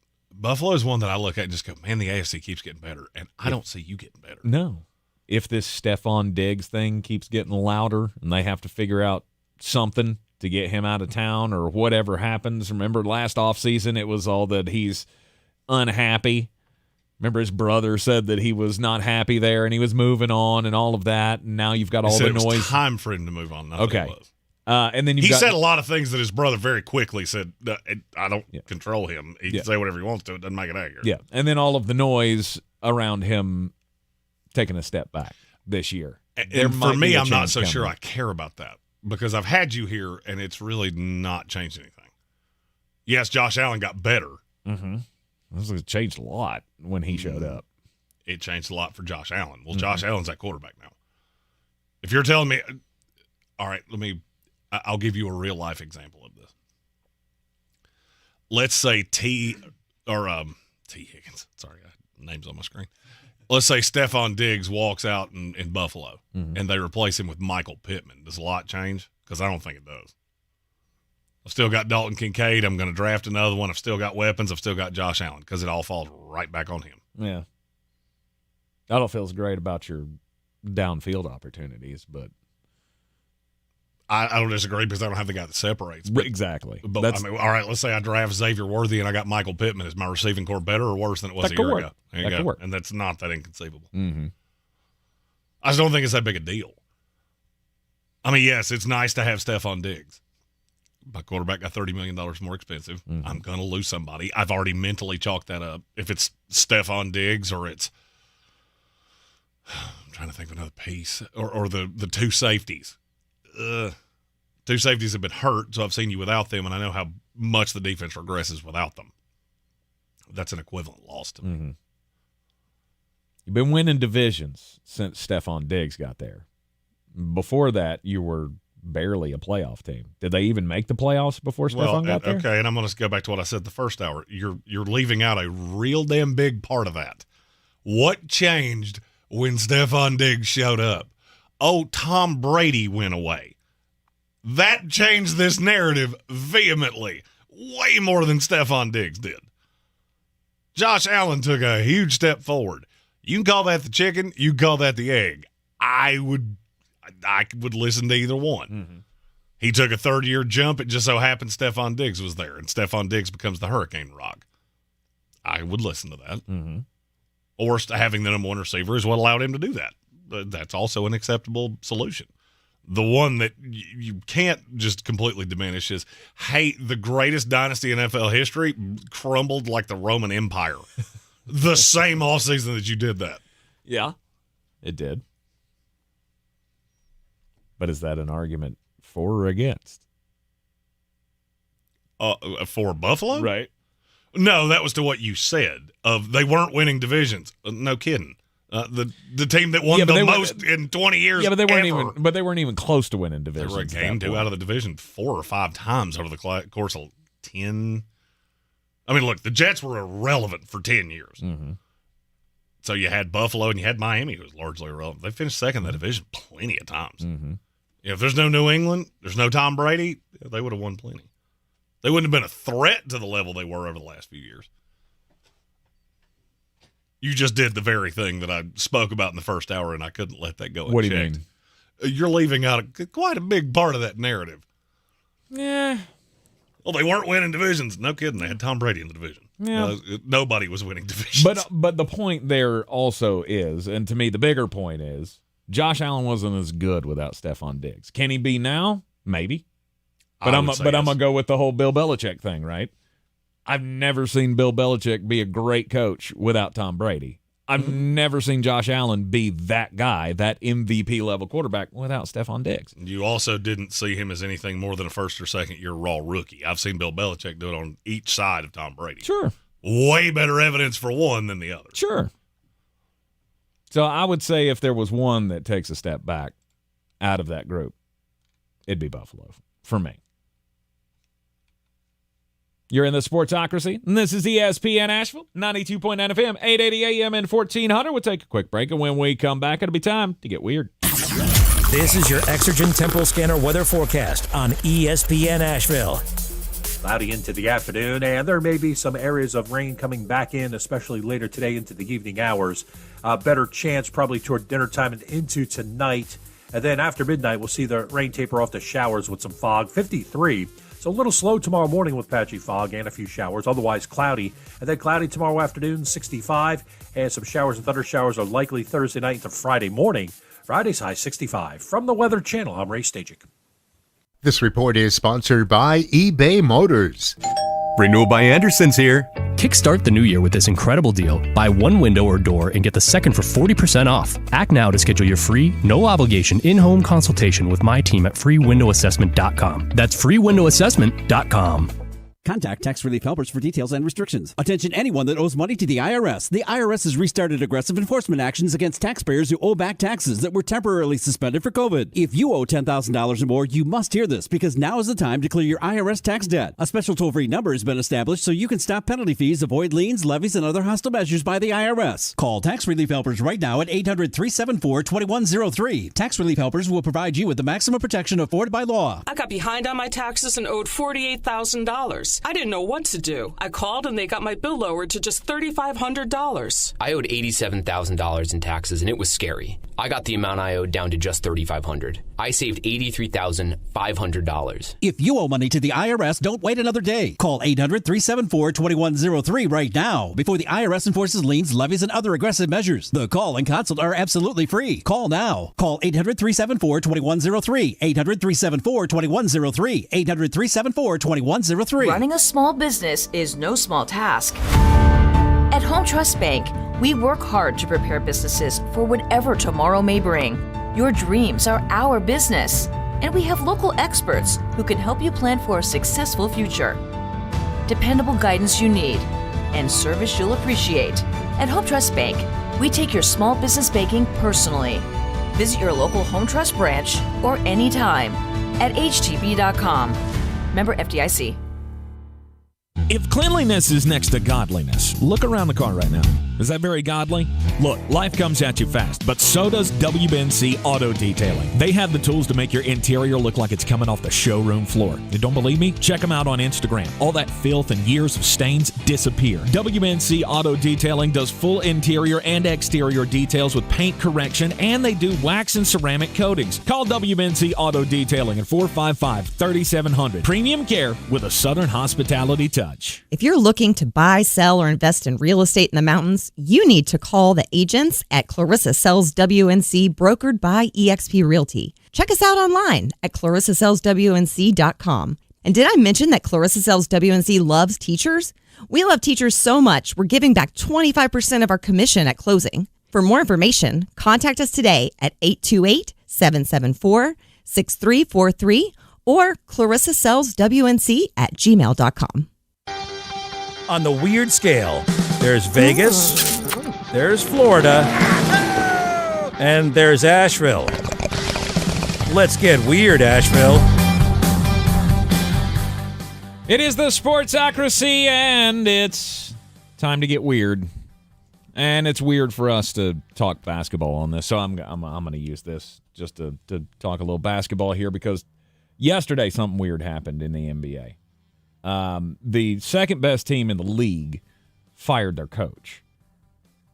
I look at and just go, man, the AFC keeps getting better, and I don't see you getting better. No. If this Stephon Diggs thing keeps getting louder and they have to figure out something to get him out of town or whatever happens. Remember last offseason, it was all that he's unhappy. Remember his brother said that he was not happy there and he was moving on and all of that. And now you've got all the noise. It was time for him to move on. Okay. It was. And then he said a lot of things that his brother very quickly said, I don't control him. He can say whatever he wants to. It doesn't make it accurate. Yeah. And then all of the noise around him taking a step back this year. And for me, I'm not so sure I care about that because I've had you here and it's really not changed anything. Yes, Josh Allen got better. Mm-hmm. It changed a lot when he showed up. It changed a lot for Josh Allen. Well, Josh Allen's that quarterback now. If you're telling me, all right, I'll give you a real life example of this. Let's say T. Higgins. Sorry, name's on my screen. Let's say Stephon Diggs walks out in Buffalo, and they replace him with Michael Pittman. Does a lot change? Because I don't think it does. I've still got Dalton Kincaid. I'm going to draft another one. I've still got weapons. I've still got Josh Allen because it all falls right back on him. Yeah. I don't feel as great about your downfield opportunities, but I don't disagree because I don't have the guy that separates. But, exactly. But all right, let's say I draft Xavier Worthy and I got Michael Pittman. Is my receiving core better or worse than it was a year ago? There you go. And that's not that inconceivable. Mm-hmm. I just don't think it's that big a deal. I mean, yes, it's nice to have Stephon Diggs. My quarterback got $30 million more expensive. I'm going to lose somebody. I've already mentally chalked that up. If it's Stephon Diggs or it's I'm trying to think of another piece. Or the two safeties. Two safeties have been hurt, so I've seen you without them, and I know how much the defense regresses without them. That's an equivalent loss to me. You've been winning divisions since Stephon Diggs got there. Before that, you were barely a playoff team. Did they even make the playoffs before Stephon got there? Okay, and I'm going to go back to what I said the first hour. You're leaving out a real damn big part of that. What changed when Stephon Diggs showed up? Oh, Tom Brady went away. That changed this narrative vehemently, way more than Stephon Diggs did. Josh Allen took a huge step forward. You can call that the chicken, you can call that the egg. I would listen to either one. He took a third-year jump. It just so happened Stephon Diggs was there, and Stephon Diggs becomes the Hurricane Rock. I would listen to that. Or having the number one receiver is what allowed him to do that. That's also an acceptable solution. The one that you can't just completely diminish is, hey, the greatest dynasty in NFL history crumbled like the Roman Empire. The same offseason that you did that. Yeah, it did. But is that an argument for or against? For Buffalo? Right. No, that was to what you said. Of they weren't winning divisions. No kidding. The team that won the most in 20 years. Yeah, but they weren't even close to winning divisions. They were a game two out of the division 4 or 5 times over the course of 10. I mean, look, the Jets were irrelevant for 10 years. So you had Buffalo and you had Miami, who was largely irrelevant. They finished second in the division plenty of times. If there's no New England, there's no Tom Brady, they would have won plenty. They wouldn't have been a threat to the level they were over the last few years. You just did the very thing that I spoke about in the first hour, and I couldn't let that go unchecked. What do you mean? You're leaving out quite a big part of that narrative. Yeah. Well, they weren't winning divisions. No kidding. They had Tom Brady in the division. Yeah. Nobody was winning divisions. But the point there also is, and to me the bigger point is, Josh Allen wasn't as good without Stephon Diggs. Can he be now? Maybe. But I'm going to go with the whole Bill Belichick thing, right? I've never seen Bill Belichick be a great coach without Tom Brady. I've never seen Josh Allen be that guy, that MVP-level quarterback, without Stephon Diggs. You also didn't see him as anything more than a first- or second-year raw rookie. I've seen Bill Belichick do it on each side of Tom Brady. Sure. Way better evidence for one than the other. Sure. So I would say if there was one that takes a step back out of that group, it'd be Buffalo, for me. You're in the Sportsocracy, and this is ESPN Asheville, 92.9 FM, 880 AM, and 1400. We'll take a quick break, and when we come back, it'll be time to get weird. This is your Exergen Temporal Scanner weather forecast on ESPN Asheville. Cloudy into the afternoon, and there may be some areas of rain coming back in, especially later today into the evening hours. Better chance probably toward dinner time and into tonight. And then after midnight, we'll see the rain taper off to showers with some fog, 53. So a little slow tomorrow morning with patchy fog and a few showers, otherwise cloudy. And then cloudy tomorrow afternoon, 65. And some showers and thunder showers are likely Thursday night into Friday morning. Friday's high, 65. From the Weather Channel, I'm Ray Stajic. This report is sponsored by eBay Motors. Renewal by Anderson's here. Kickstart the new year with this incredible deal. Buy one window or door and get the second for 40% off. Act now to schedule your free, no-obligation in-home consultation with my team at freewindowsassessment.com. That's freewindowsassessment.com. Contact Tax Relief Helpers for details and restrictions. Attention anyone that owes money to the IRS. The IRS has restarted aggressive enforcement actions against taxpayers who owe back taxes that were temporarily suspended for COVID. If you owe $10,000 or more, you must hear this because now is the time to clear your IRS tax debt. A special toll-free number has been established so you can stop penalty fees, avoid liens, levies, and other hostile measures by the IRS. Call Tax Relief Helpers right now at 800-374-2103. Tax Relief Helpers will provide you with the maximum protection afforded by law. I got behind on my taxes and owed $48,000. I didn't know what to do. I called and they got my bill lowered to just $3,500. I owed $87,000 in taxes and it was scary. I got the amount I owed down to just $3,500. I saved $83,500. If you owe money to the IRS, don't wait another day. Call 800-374-2103 right now before the IRS enforces liens, levies, and other aggressive measures. The call and consult are absolutely free. Call now. Call 800-374-2103. 800-374-2103. 800-374-2103. Running a small business is no small task. At Home Trust Bank, we work hard to prepare businesses for whatever tomorrow may bring. Your dreams are our business, and we have local experts who can help you plan for a successful future. Dependable guidance you need and service you'll appreciate. At Home Trust Bank, we take your small business banking personally. Visit your local Home Trust branch or anytime at htb.com. Member FDIC. If cleanliness is next to godliness, look around the car right now. Is that very godly? Look, life comes at you fast, but so does WNC Auto Detailing. They have the tools to make your interior look like it's coming off the showroom floor. You don't believe me? Check them out on Instagram. All that filth and years of stains disappear. WNC Auto Detailing does full interior and exterior details with paint correction, and they do wax and ceramic coatings. Call WNC Auto Detailing at 455-3700. Premium care with a Southern hospitality touch. If you're looking to buy, sell, or invest in real estate in the mountains, you need to call the agents at Clarissa Sells WNC, brokered by eXp Realty. Check us out online at clarissasellswnc.com. And did I mention that Clarissa Sells WNC loves teachers? We love teachers so much, we're giving back 25% of our commission at closing. For more information, contact us today at 828-774-6343 or clarissasellswnc@gmail.com. On the weird scale, there's Vegas, there's Florida, and there's Asheville. Let's get weird, Asheville. It is the Sportsocracy, and it's time to get weird. And it's weird for us to talk basketball on this, so I'm going to use this just to talk a little basketball here because yesterday something weird happened in the NBA. The second best team in the league fired their coach.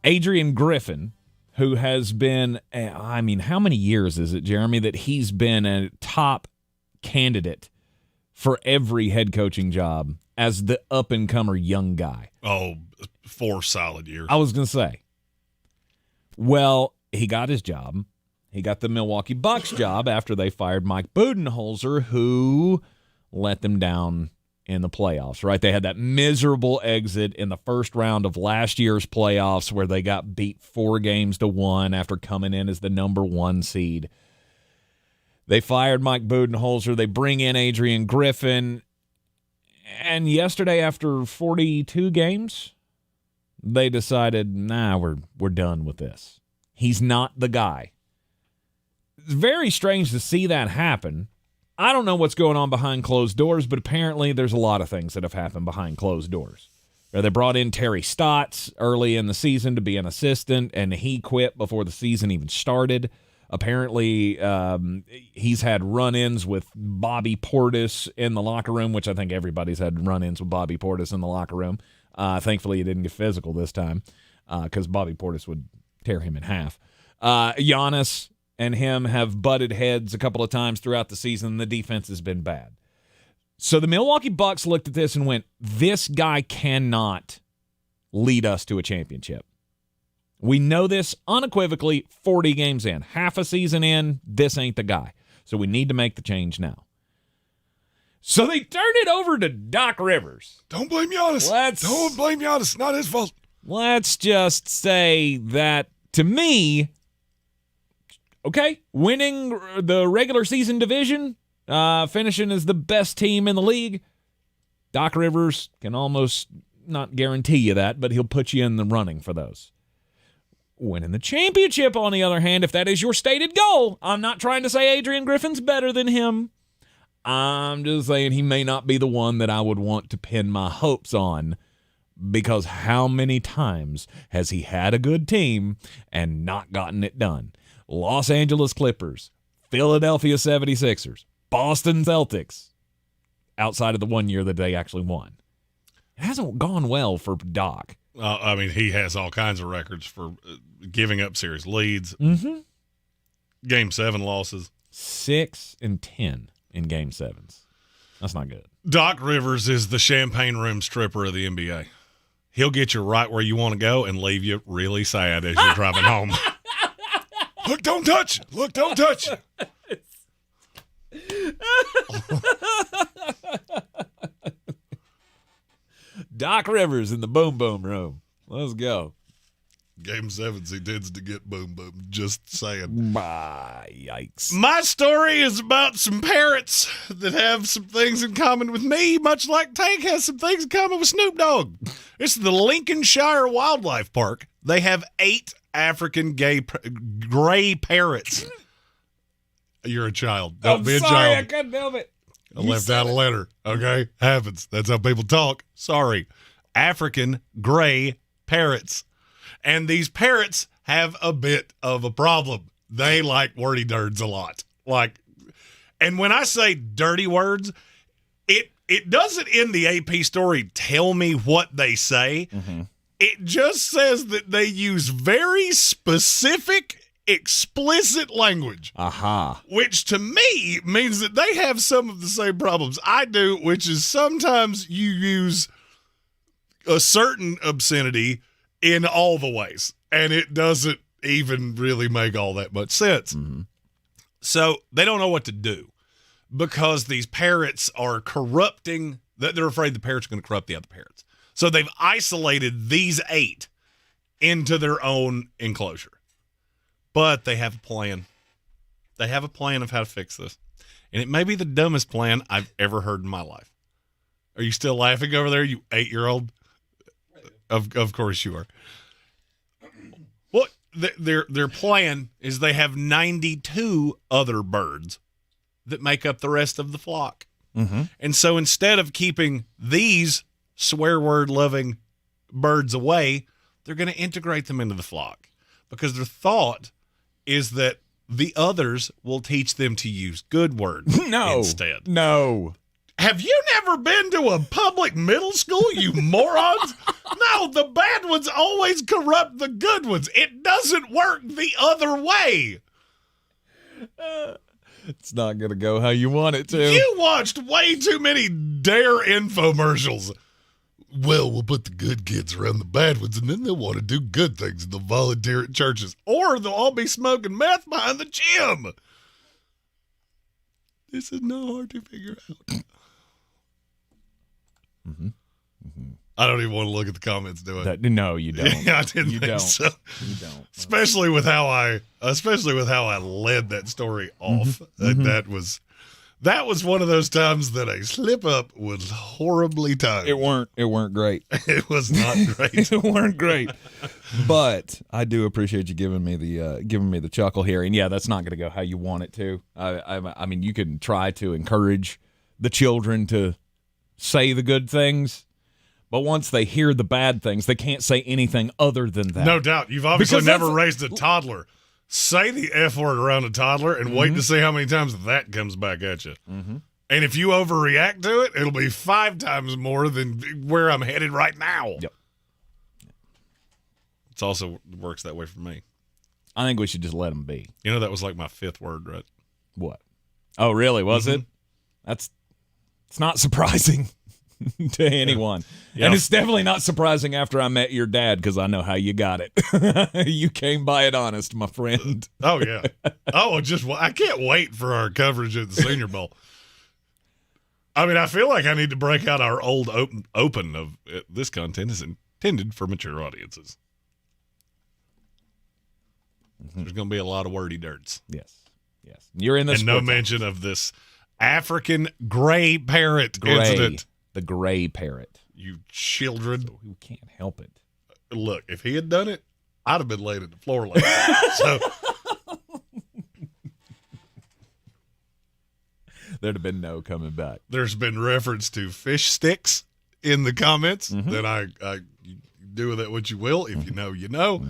Adrian Griffin, who has been, how many years is it, Jeremy, that he's been a top candidate for every head coaching job as the up-and-comer young guy? Oh, 4 solid years. I was going to say. Well, he got his job. He got the Milwaukee Bucks job after they fired Mike Budenholzer, who let them down in the playoffs, right? They had that miserable exit in the first round of last year's playoffs where they got beat 4-1 after coming in as the number 1 seed. They fired Mike Budenholzer. They bring in Adrian Griffin. And yesterday, after 42 games, they decided, we're done with this. He's not the guy. It's very strange to see that happen. I don't know what's going on behind closed doors, but apparently there's a lot of things that have happened behind closed doors. They brought in Terry Stotts early in the season to be an assistant, and he quit before the season even started. Apparently, he's had run-ins with Bobby Portis in the locker room, which I think everybody's had run-ins with Bobby Portis in the locker room. Thankfully, he didn't get physical this time because Bobby Portis would tear him in half. Giannis and him have butted heads a couple of times throughout the season. The defense has been bad. So the Milwaukee Bucks looked at this and went, this guy cannot lead us to a championship. We know this unequivocally 40 games in. Half a season in, this ain't the guy. So we need to make the change now. So they turned it over to Doc Rivers. Don't blame Giannis. Don't blame Giannis. Not his fault. Let's just say that, to me, okay, winning the regular season division, finishing as the best team in the league, Doc Rivers can almost not guarantee you that, but he'll put you in the running for those. Winning the championship, on the other hand, if that is your stated goal, I'm not trying to say Adrian Griffin's better than him. I'm just saying he may not be the one that I would want to pin my hopes on, because how many times has he had a good team and not gotten it done? Los Angeles Clippers, Philadelphia 76ers, Boston Celtics, outside of the 1 year that they actually won. It hasn't gone well for Doc. I mean, he has all kinds of records for giving up series leads. Mm-hmm. Game 7 losses. 6-10 in Game 7s. That's not good. Doc Rivers is the champagne room stripper of the NBA. He'll get you right where you want to go and leave you really sad as you're driving home. Look, don't touch it. Look, don't touch it. Doc Rivers in the boom boom room. Let's go. Game 7s, he tends to get boom boom. Just saying. Bah, yikes. My story is about some parrots that have some things in common with me, much like Tank has some things in common with Snoop Dogg. It's the Lincolnshire Wildlife Park. They have 8 African gray parrots. You're a child. Don't be a sorry, child. I couldn't help it. I left out a letter. Okay? Happens. That's how people talk. Sorry. African gray parrots. And these parrots have a bit of a problem. They like wordy dirds a lot. And when I say dirty words, it doesn't in the AP story tell me what they say. Mm-hmm. It just says that they use very specific, explicit language. Aha. Which to me means that they have some of the same problems I do, which is sometimes you use a certain obscenity in all the ways, and it doesn't even really make all that much sense. Mm-hmm. So they don't know what to do because these parrots are corrupting. They're afraid the parrots are going to corrupt the other parrots. So they've isolated these 8 into their own enclosure. But they have a plan. They have a plan of how to fix this. And it may be the dumbest plan I've ever heard in my life. Are you still laughing over there, you 8-year-old? Of course you are. Well, their plan is they have 92 other birds that make up the rest of the flock. Mm-hmm. And so instead of keeping these swear word loving birds away, they're going to integrate them into the flock because their thought is that the others will teach them to use good words instead. No. Have you never been to a public middle school, you morons? No, the bad ones always corrupt the good ones. It doesn't work the other way. It's not going to go how you want it to. You watched way too many Dare infomercials. Well, we'll put the good kids around the bad ones, and then they'll want to do good things, and they'll volunteer at churches. Or they'll all be smoking meth behind the gym. This is not hard to figure out. Mm-hmm. Mm-hmm. I don't even want to look at the comments, do I? No, you don't. Yeah, I didn't you think don't. so. You don't. Especially with how I led that story off. Mm-hmm. That was one of those times that a slip up was horribly timed. It weren't great. It was not great. It weren't great. But I do appreciate you giving me the chuckle here. And yeah, that's not going to go how you want it to. I mean, you can try to encourage the children to say the good things, but once they hear the bad things, they can't say anything other than that. No doubt. You've obviously never raised a toddler. Say the F word around a toddler and wait to see how many times that comes back at you. Mm-hmm. And if you overreact to it, it'll be 5 times more than where I'm headed right now. Yep. It also works that way for me. I think we should just let them be. You know, that was like my 5th word, right? What? Oh, really? Was it? It's not surprising to anyone. Yeah. And it's definitely not surprising after I met your dad because I know how you got it. You came by it honest, my friend. Oh, yeah. I can't wait for our coverage at the Senior Bowl. I mean, I feel like I need to break out our old open of this content is intended for mature audiences. Mm-hmm. There's going to be a lot of wordy dirts. Yes. You're in this. And no mention of this African gray parrot incident. the gray parrot. You children. So we can't help it. Look, if he had done it, I'd have been laid at the floor like that. So there'd have been no coming back. There's been reference to fish sticks in the comments that I you do with it what you will. If you know, you know.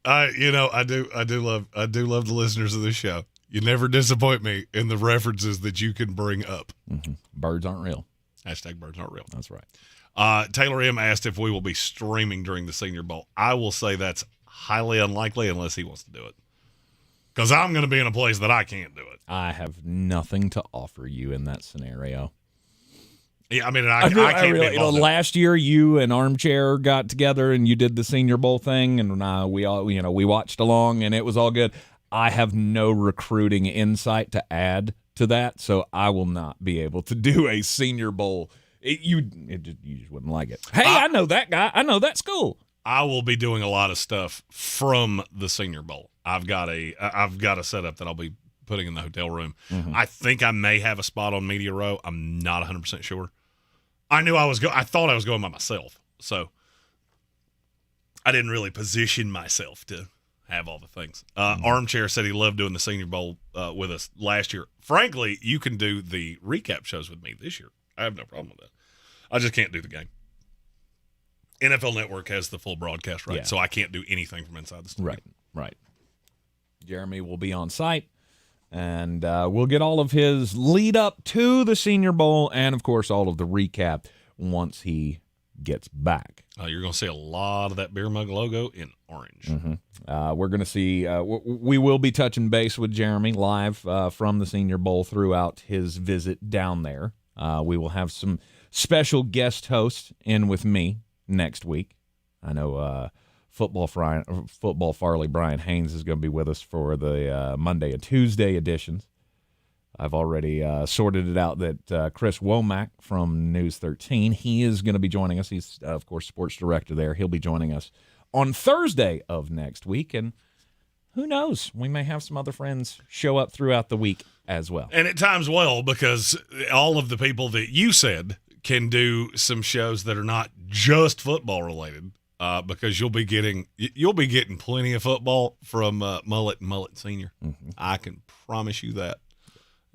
I do love the listeners of this show. You never disappoint me in the references that you can bring up. Birds aren't real. Hashtag birds aren't real. That's right. Taylor M asked if we will be streaming during the Senior Bowl. I will say that's highly unlikely unless he wants to do it. Because I'm going to be in a place that I can't do it. I have nothing to offer you in that scenario. Yeah, I mean, I can't really, last year you and Armchair got together and you did the Senior Bowl thing, and we all, we watched along, and it was all good. I have no recruiting insight to add to that, so I will not be able to do a Senior Bowl. You just wouldn't like it. Hey, I know that guy. I know that school. I will be doing a lot of stuff from the Senior Bowl. I've got a setup that I'll be putting in the hotel room. I think I may have a spot on Media Row. I'm not 100% sure. I thought I was going by myself, so I didn't really position myself to have all the things. Armchair said he loved doing the Senior Bowl with us last year. Frankly, you can do the recap shows with me this year. I have no problem with that. I just can't do the game. NFL Network has the full broadcast right, so I can't do anything from inside the studio. Right. Jeremy will be on site, and we'll get all of his lead up to the Senior Bowl and, of course, all of the recap once he gets back. You're going to see a lot of that beer mug logo in orange. We're going to see we will be touching base with Jeremy live from the Senior Bowl throughout his visit down there. We will have some special guest hosts in with me next week. I know Football Farley Brian Haynes is going to be with us for the Monday and Tuesday editions. I've already sorted it out that Chris Womack from News 13, he is going to be joining us. He's, of course, sports director there. He'll be joining us on Thursday of next week, and who knows? We may have some other friends show up throughout the week as well. And at times, because all of the people that you said can do some shows that are not just football related, because you'll be getting plenty of football from Mullet and Mullet Senior. I can promise you that.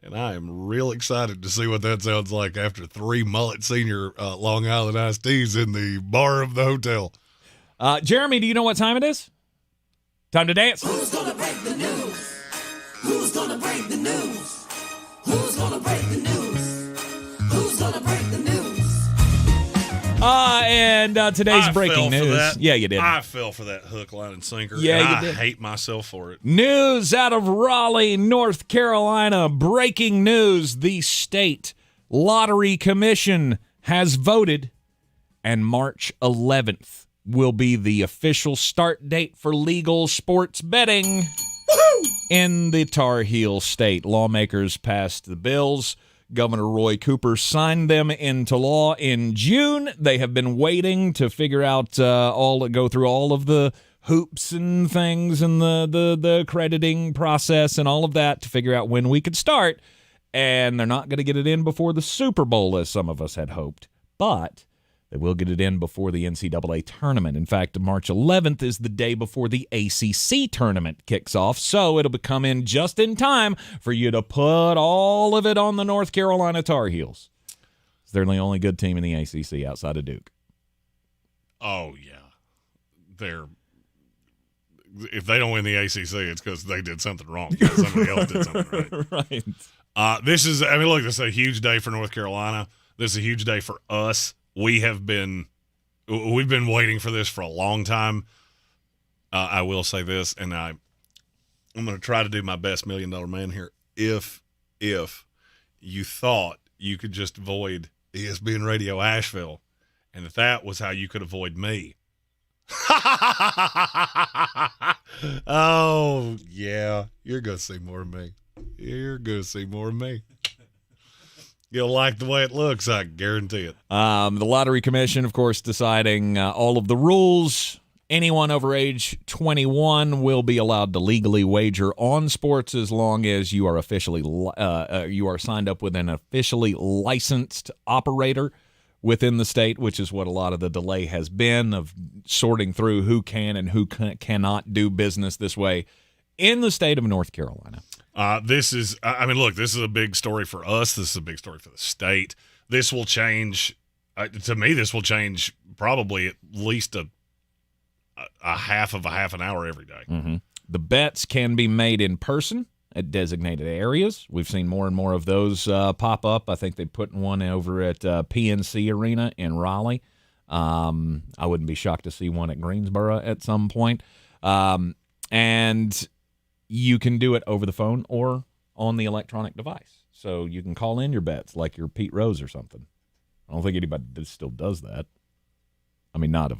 And I am real excited to see what that sounds like after 3 Mullet Senior Long Island iced teas in the bar of the hotel. Jeremy, do you know what time it is? Time to dance. Who's gonna break the news? Who's gonna break the news? Who's gonna break the news? Who's gonna break the news? And today's breaking news. Yeah, you did. I fell for that hook, line, and sinker. Yeah, and I hate myself for it. News out of Raleigh, North Carolina. Breaking news. The state lottery commission has voted, and March 11th will be the official start date for legal sports betting in the Tar Heel state. Lawmakers passed the bills. Governor Roy Cooper signed them into law in June. They have been waiting to figure out go through all of the hoops and things and the accrediting process and all of that to figure out when we could start. And they're not going to get it in before the Super Bowl, as some of us had hoped. But they will get it in before the NCAA tournament. In fact, March 11th is the day before the ACC tournament kicks off, so it'll come in just in time for you to put all of it on the North Carolina Tar Heels. They're the only good team in the ACC outside of Duke. Oh, yeah. If they don't win the ACC, it's because they did something wrong. Somebody else did something right. Right. This is a huge day for North Carolina. This is a huge day for us. We've been waiting for this for a long time. I will say this, and I'm going to try to do my best $1 million man here. If you thought you could just avoid ESPN Radio Asheville, and that was how you could avoid me. Oh, yeah. You're going to see more of me. You'll like the way it looks, I guarantee it. The Lottery Commission, of course, deciding all of the rules Anyone over age 21 will be allowed to legally wager on sports as long as you are officially you are signed up with an officially licensed operator within the state, which is what a lot of the delay has been of sorting through who can and who cannot do business this way in the state of North Carolina. This is a big story for us. This is a big story for the state. This will change, to me, this will change probably at least a half an hour every day. Mm-hmm. The bets can be made in person at designated areas. We've seen more and more of those pop up. I think they put one over at PNC Arena in Raleigh. I wouldn't be shocked to see one at Greensboro at some point. And you can do it over the phone or on the electronic device. So you can call in your bets like you're Pete Rose or something. I don't think anybody still does that. I mean, not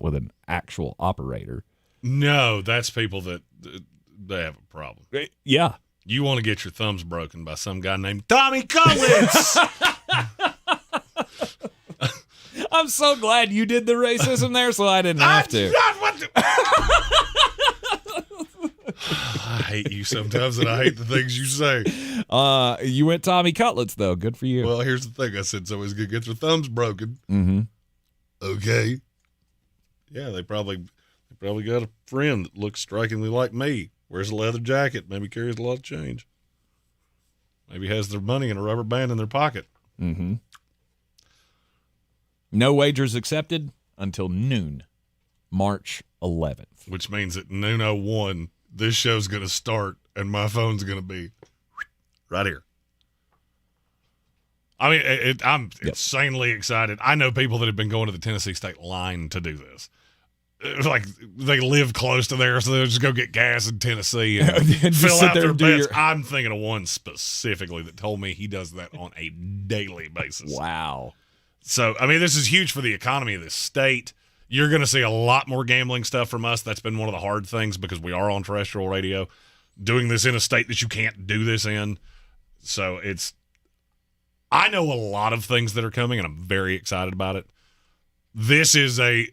with an actual operator. No, that's people that they have a problem. Yeah. You want to get your thumbs broken by some guy named Tommy Cutlets. I'm so glad you did the racism there, so I didn't have to. I hate you sometimes, and I hate the things you say. You went Tommy Cutlets, though. Good for you. Well, here's the thing. I said somebody's going to get their thumbs broken. Mm-hmm. Okay. Yeah, they probably got a friend that looks strikingly like me. Wears a leather jacket. Maybe carries a lot of change. Maybe has their money in a rubber band in their pocket. Mm-hmm. No wagers accepted until noon, March 11th. Which means at noon 01, this show's going to start, and my phone's going to be right here. I mean, I'm insanely excited. I know people that have been going to the Tennessee State line to do this. Like, they live close to there, so they'll just go get gas in Tennessee and fill out their bets. I'm thinking of one specifically that told me he does that on a daily basis. Wow. So, I mean, this is huge for the economy of this state. You're going to see a lot more gambling stuff from us. That's been one of the hard things because we are on terrestrial radio. Doing this in a state that you can't do this in. So, I know a lot of things that are coming, and I'm very excited about it. This is a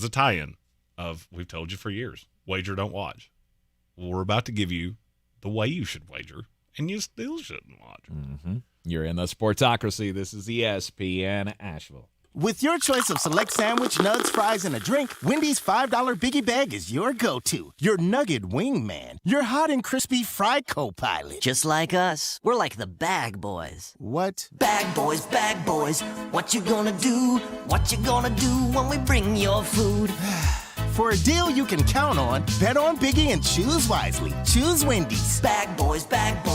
tie-in of, we've told you for years, wager, don't watch. Well, we're about to give you the way you should wager, and you still shouldn't watch. Mm-hmm. You're in the Sportsocracy. This is ESPN Asheville. With your choice of select sandwich, nugs, fries, and a drink, Wendy's $5 Biggie Bag is your go-to. Your nugget wingman. Your hot and crispy fry co-pilot. Just like us. We're like the bag boys. What? Bag boys, what you gonna do? What you gonna do when we bring your food? For a deal you can count on, bet on Biggie and choose wisely. Choose Wendy's. Bag boys.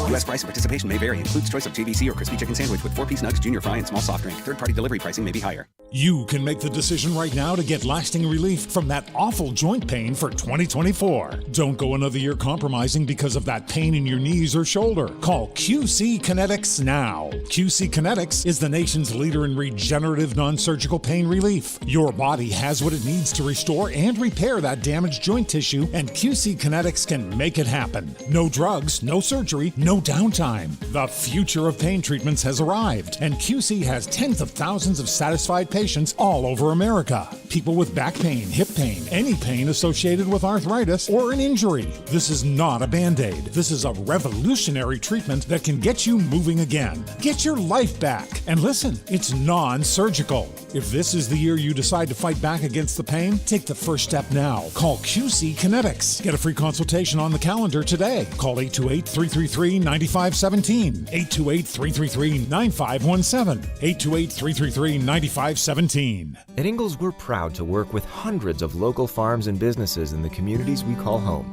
U.S. price and participation may vary. Includes choice of JVC or crispy chicken sandwich with 4-piece nugs, junior fry, and small soft drink. Third-party delivery pricing may be higher. You can make the decision right now to get lasting relief from that awful joint pain for 2024. Don't go another year compromising because of that pain in your knees or shoulder. Call QC Kinetics now. QC Kinetics is the nation's leader in regenerative non-surgical pain relief. Your body has what it needs to restore and repair that damaged joint tissue, and QC Kinetics can make it happen. No drugs, no surgery, no downtime. The future of pain treatments has arrived, and QC has tens of thousands of satisfied patients all over America. People with back pain, hip pain, any pain associated with arthritis or an injury. This is not a Band-Aid. This is a revolutionary treatment that can get you moving again. Get your life back. And listen, it's non-surgical. If this is the year you decide to fight back against the pain, take the first step now. Call QC Kinetics. Get a free consultation on the calendar today. Call 828-333-9517. 828-333-9517. 828-333-9517. At Ingalls, we're proud to work with hundreds of local farms and businesses in the communities we call home.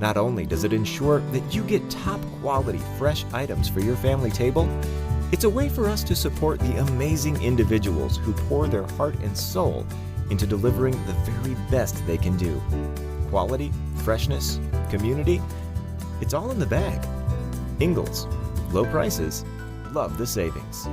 Not only does it ensure that you get top quality fresh items for your family table, it's a way for us to support the amazing individuals who pour their heart and soul into delivering the very best they can do. Quality, freshness, community, it's all in the bag. Ingalls, low prices, love the savings.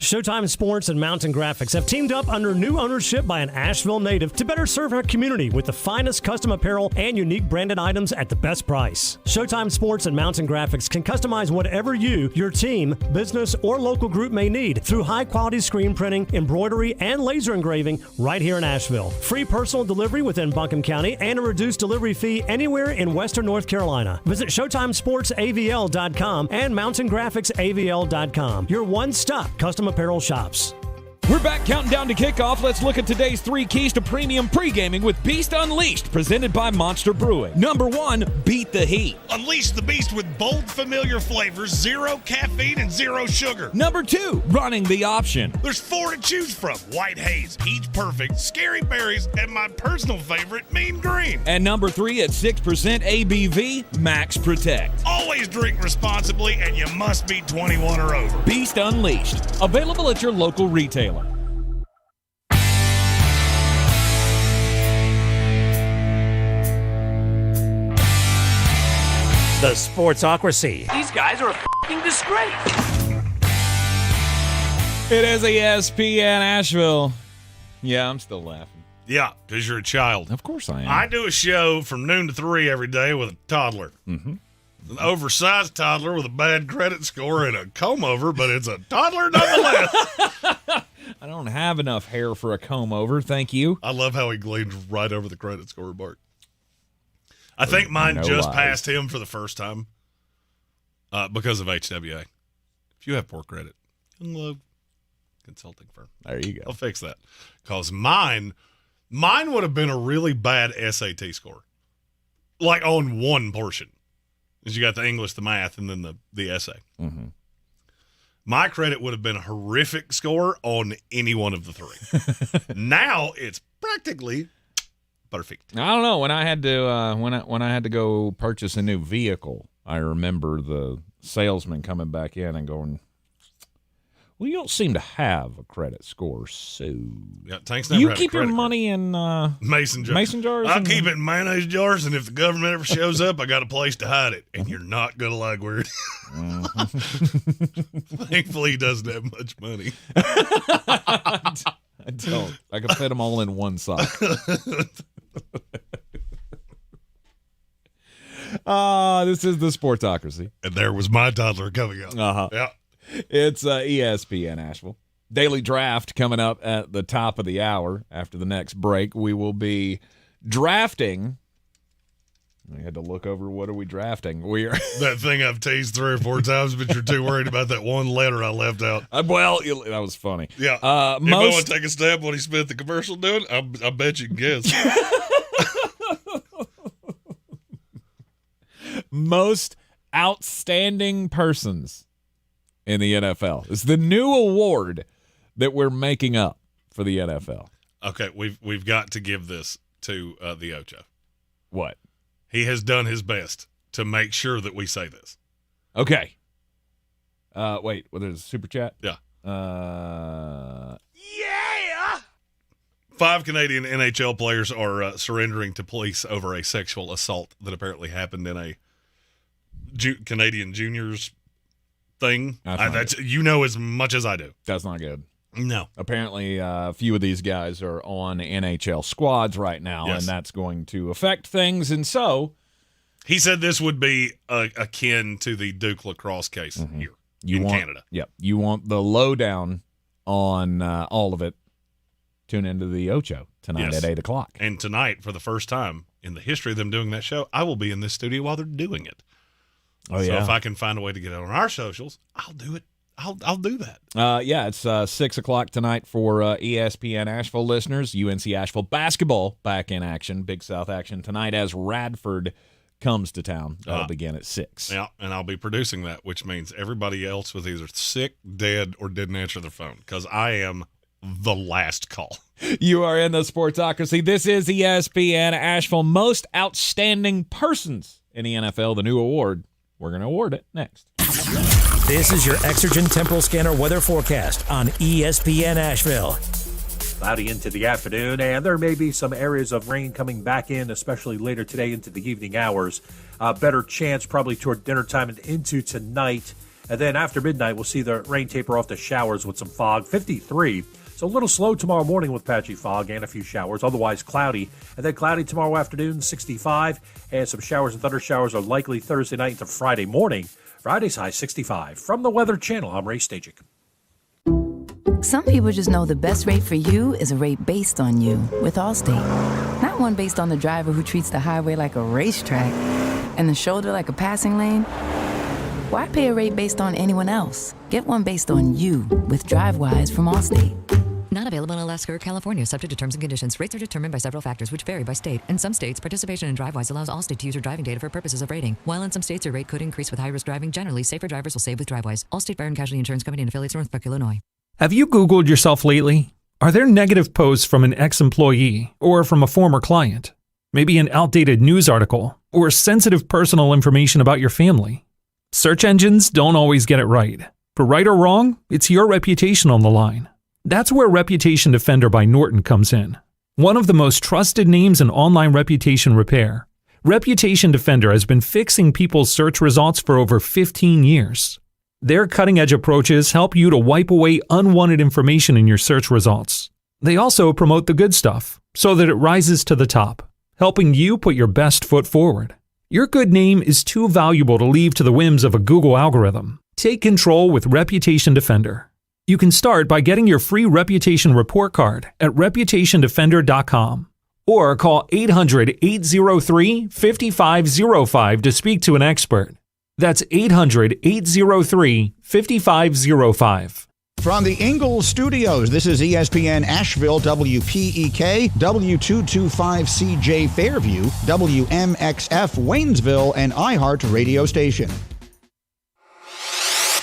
Showtime Sports and Mountain Graphics have teamed up under new ownership by an Asheville native to better serve our community with the finest custom apparel and unique branded items at the best price. Showtime Sports and Mountain Graphics can customize whatever you, your team, business, or local group may need through high-quality screen printing, embroidery, and laser engraving right here in Asheville. Free personal delivery within Buncombe County and a reduced delivery fee anywhere in Western North Carolina. Visit ShowtimeSportsAVL.com and MountainGraphicsAVL.com. Your one-stop custom apparel shops. We're back counting down to kickoff. Let's look at today's 3 keys to premium pre-gaming with Beast Unleashed, presented by Monster Brewing. Number 1, beat the heat. Unleash the beast with bold, familiar flavors, 0 caffeine and 0 sugar. Number 2, running the option. There's 4 to choose from: White Haze, Peach Perfect, Scary Berries, and my personal favorite, Mean Green. And number 3, at 6% ABV, Max Protect. Always drink responsibly, and you must be 21 or over. Beast Unleashed, available at your local retailer. The Sportsocracy. These guys are a f***ing disgrace. It is ESPN Asheville. Yeah, I'm still laughing. Yeah, because you're a child. Of course I am. I do a show from noon to 3 every day with a toddler. Mm-hmm. An oversized toddler with a bad credit score and a comb-over, but it's a toddler nonetheless. I don't have enough hair for a comb-over, thank you. I love how he gleamed right over the credit score mark. I think mine just passed him for the first time because of HWA. If you have poor credit, Young Love Consulting Firm. There you go. I'll fix that. Because mine would have been a really bad SAT score. Like on one portion. Because you got the English, the math, and then the essay. Mm-hmm. My credit would have been a horrific score on any one of the 3. Now it's practically perfect. I don't know. When I had to when I had to go purchase a new vehicle, I remember the salesman coming back in and going, "Well, you don't seem to have a credit score, so yeah, Tank's do never you had a keep your credit money in mason jars? Mason jars? I keep it in mayonnaise jars, and if the government ever shows up, I got a place to hide it. And you're not gonna like where it is. Thankfully, he doesn't have much money. I don't. I can fit them all in one sock. This is the Sportsocracy. And there was my toddler coming up. Uh-huh. Yeah. It's ESPN Asheville. Daily Draft coming up at the top of the hour. After the next break, we will be drafting. We had to look over, what are we drafting? We are that thing I've teased 3 or 4 times, but you're too worried about that one letter I left out. Well, that was funny. Yeah. You want to take a stab what he spent the commercial doing? I bet you can guess. Most outstanding persons in the NFL. It's the new award that we're making up for the NFL. Okay, we've got to give this to the Ocho. What? He has done his best to make sure that we say this. Okay. Wait, there's a super chat? Yeah. Yeah! 5 Canadian NHL players are surrendering to police over a sexual assault that apparently happened in a Canadian juniors thing. That's you know as much as I do. That's not good. No. Apparently, a few of these guys are on NHL squads right now, Yes. and that's going to affect things. And so, he said this would be akin to the Duke lacrosse case here in Canada. Yep. You want the lowdown on all of it. Tune into the Ocho tonight at 8 o'clock. And tonight, for the first time in the history of them doing that show, I will be in this studio while they're doing it. Oh, so yeah. if I can find a way to get it on our socials, I'll do it. I'll do that. Yeah, it's 6 o'clock tonight for ESPN Asheville listeners. UNC Asheville basketball back in action. Big South action tonight as Radford comes to town. That'll begin at 6. Yeah, and I'll be producing that, which means everybody else was either sick, dead, or didn't answer their phone, because I am the last call. You are in the Sportsocracy. This is ESPN Asheville Most Outstanding Persons in the NFL, the new award. We're going to award it next. This is your Exergen Temporal Scanner weather forecast on ESPN Asheville. Cloudy into the afternoon, and there may be some areas of rain coming back in, especially later today into the evening hours. Better chance probably toward dinner time and into tonight. And then after midnight, we'll see the rain taper off to showers with some fog, 53. So a little slow tomorrow morning with patchy fog and a few showers, otherwise cloudy. And then cloudy tomorrow afternoon, 65. And some showers and thunder showers are likely Thursday night into Friday morning. Friday's high, 65. From the Weather Channel, I'm Ray Stajic. Some people just know the best rate for you is a rate based on you with Allstate. Not one based on the driver who treats the highway like a racetrack and the shoulder like a passing lane. Why pay a rate based on anyone else? Get one based on you with DriveWise from Allstate. Not available in Alaska or California, subject to terms and conditions. Rates are determined by several factors, which vary by state. In some states, participation in DriveWise allows Allstate to use your driving data for purposes of rating. While in some states, your rate could increase with high-risk driving. Generally, safer drivers will save with DriveWise. Allstate Fire and Casualty Insurance Company and affiliates, Northbrook, Illinois. Have you Googled yourself lately? Are there negative posts from an ex-employee or from a former client? Maybe an outdated news article or sensitive personal information about your family? Search engines don't always get it right. For right or wrong, it's your reputation on the line. That's where Reputation Defender by Norton comes in. One of the most trusted names in online reputation repair, Reputation Defender has been fixing people's search results for over 15 years. Their cutting-edge approaches help you to wipe away unwanted information in your search results. They also promote the good stuff so that it rises to the top, helping you put your best foot forward. Your good name is too valuable to leave to the whims of a Google algorithm. Take control with Reputation Defender. You can start by getting your free reputation report card at reputationdefender.com or call 800-803-5505 to speak to an expert. That's 800-803-5505. From the Ingalls Studios, this is ESPN Asheville, WPEK, W225CJ Fairview, WMXF Waynesville, and iHeart Radio Station.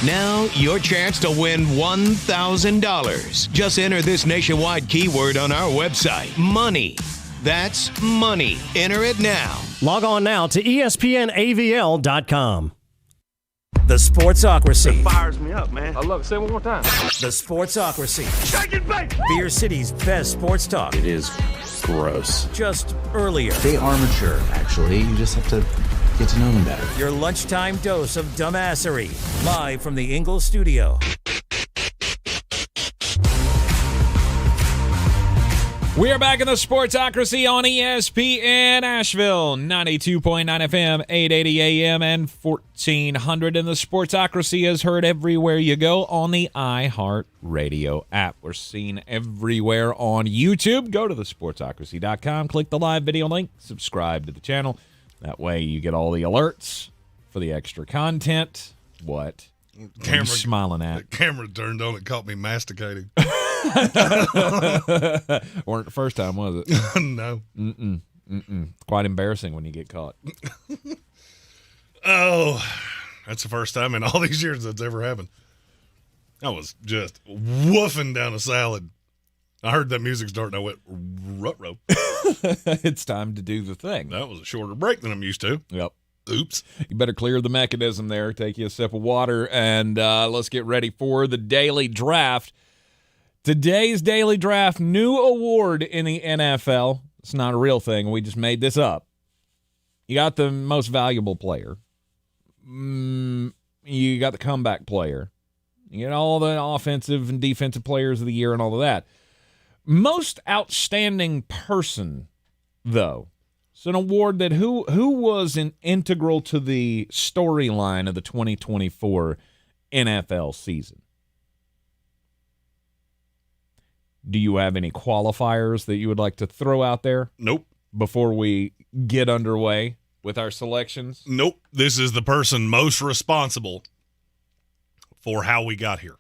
Now, your chance to win $1,000. Just enter this nationwide keyword on our website, money. That's money. Enter it now. Log on now to ESPNAVL.com. The Sportsocracy. It fires me up, man. I love it. Say it one more time. The Sportsocracy. Shake it, baby! Beer City's best sports talk. It is gross. Just earlier. They are mature, actually. You just have to get to know them better. Your lunchtime dose of dumbassery. Live from the Ingalls studio. We are back in the Sportsocracy on ESPN Asheville, 92.9 FM, 880 AM, and 1400. And the Sportsocracy is heard everywhere you go on the iHeart Radio app. We're seen everywhere on YouTube. Go to thesportsocracy.com, click the live video link, subscribe to the channel. That way you get all the alerts for the extra content. What? What are you smiling at? The camera turned on and caught me masticating. Weren't the first time, was it? No. Quite embarrassing when you get caught. Oh, that's the first time in all these years that's ever happened. I was just woofing down a salad. I heard that music start and I went, ruh-roh. It's time to do the thing. That was a shorter break than I'm used to. Yep. Oops. You better clear the mechanism there, take you a sip of water, and let's get ready for the daily draft. Today's daily draft, new award in the NFL. It's not a real thing. We just made this up. You got the most valuable player. You got the comeback player. You got all the offensive and defensive players of the year and all of that. Most outstanding person, though. It's an award that who was integral to the storyline of the 2024 NFL season. Do you have any qualifiers that you would like to throw out there? Nope. Before we get underway with our selections? Nope. This is the person most responsible for how we got here.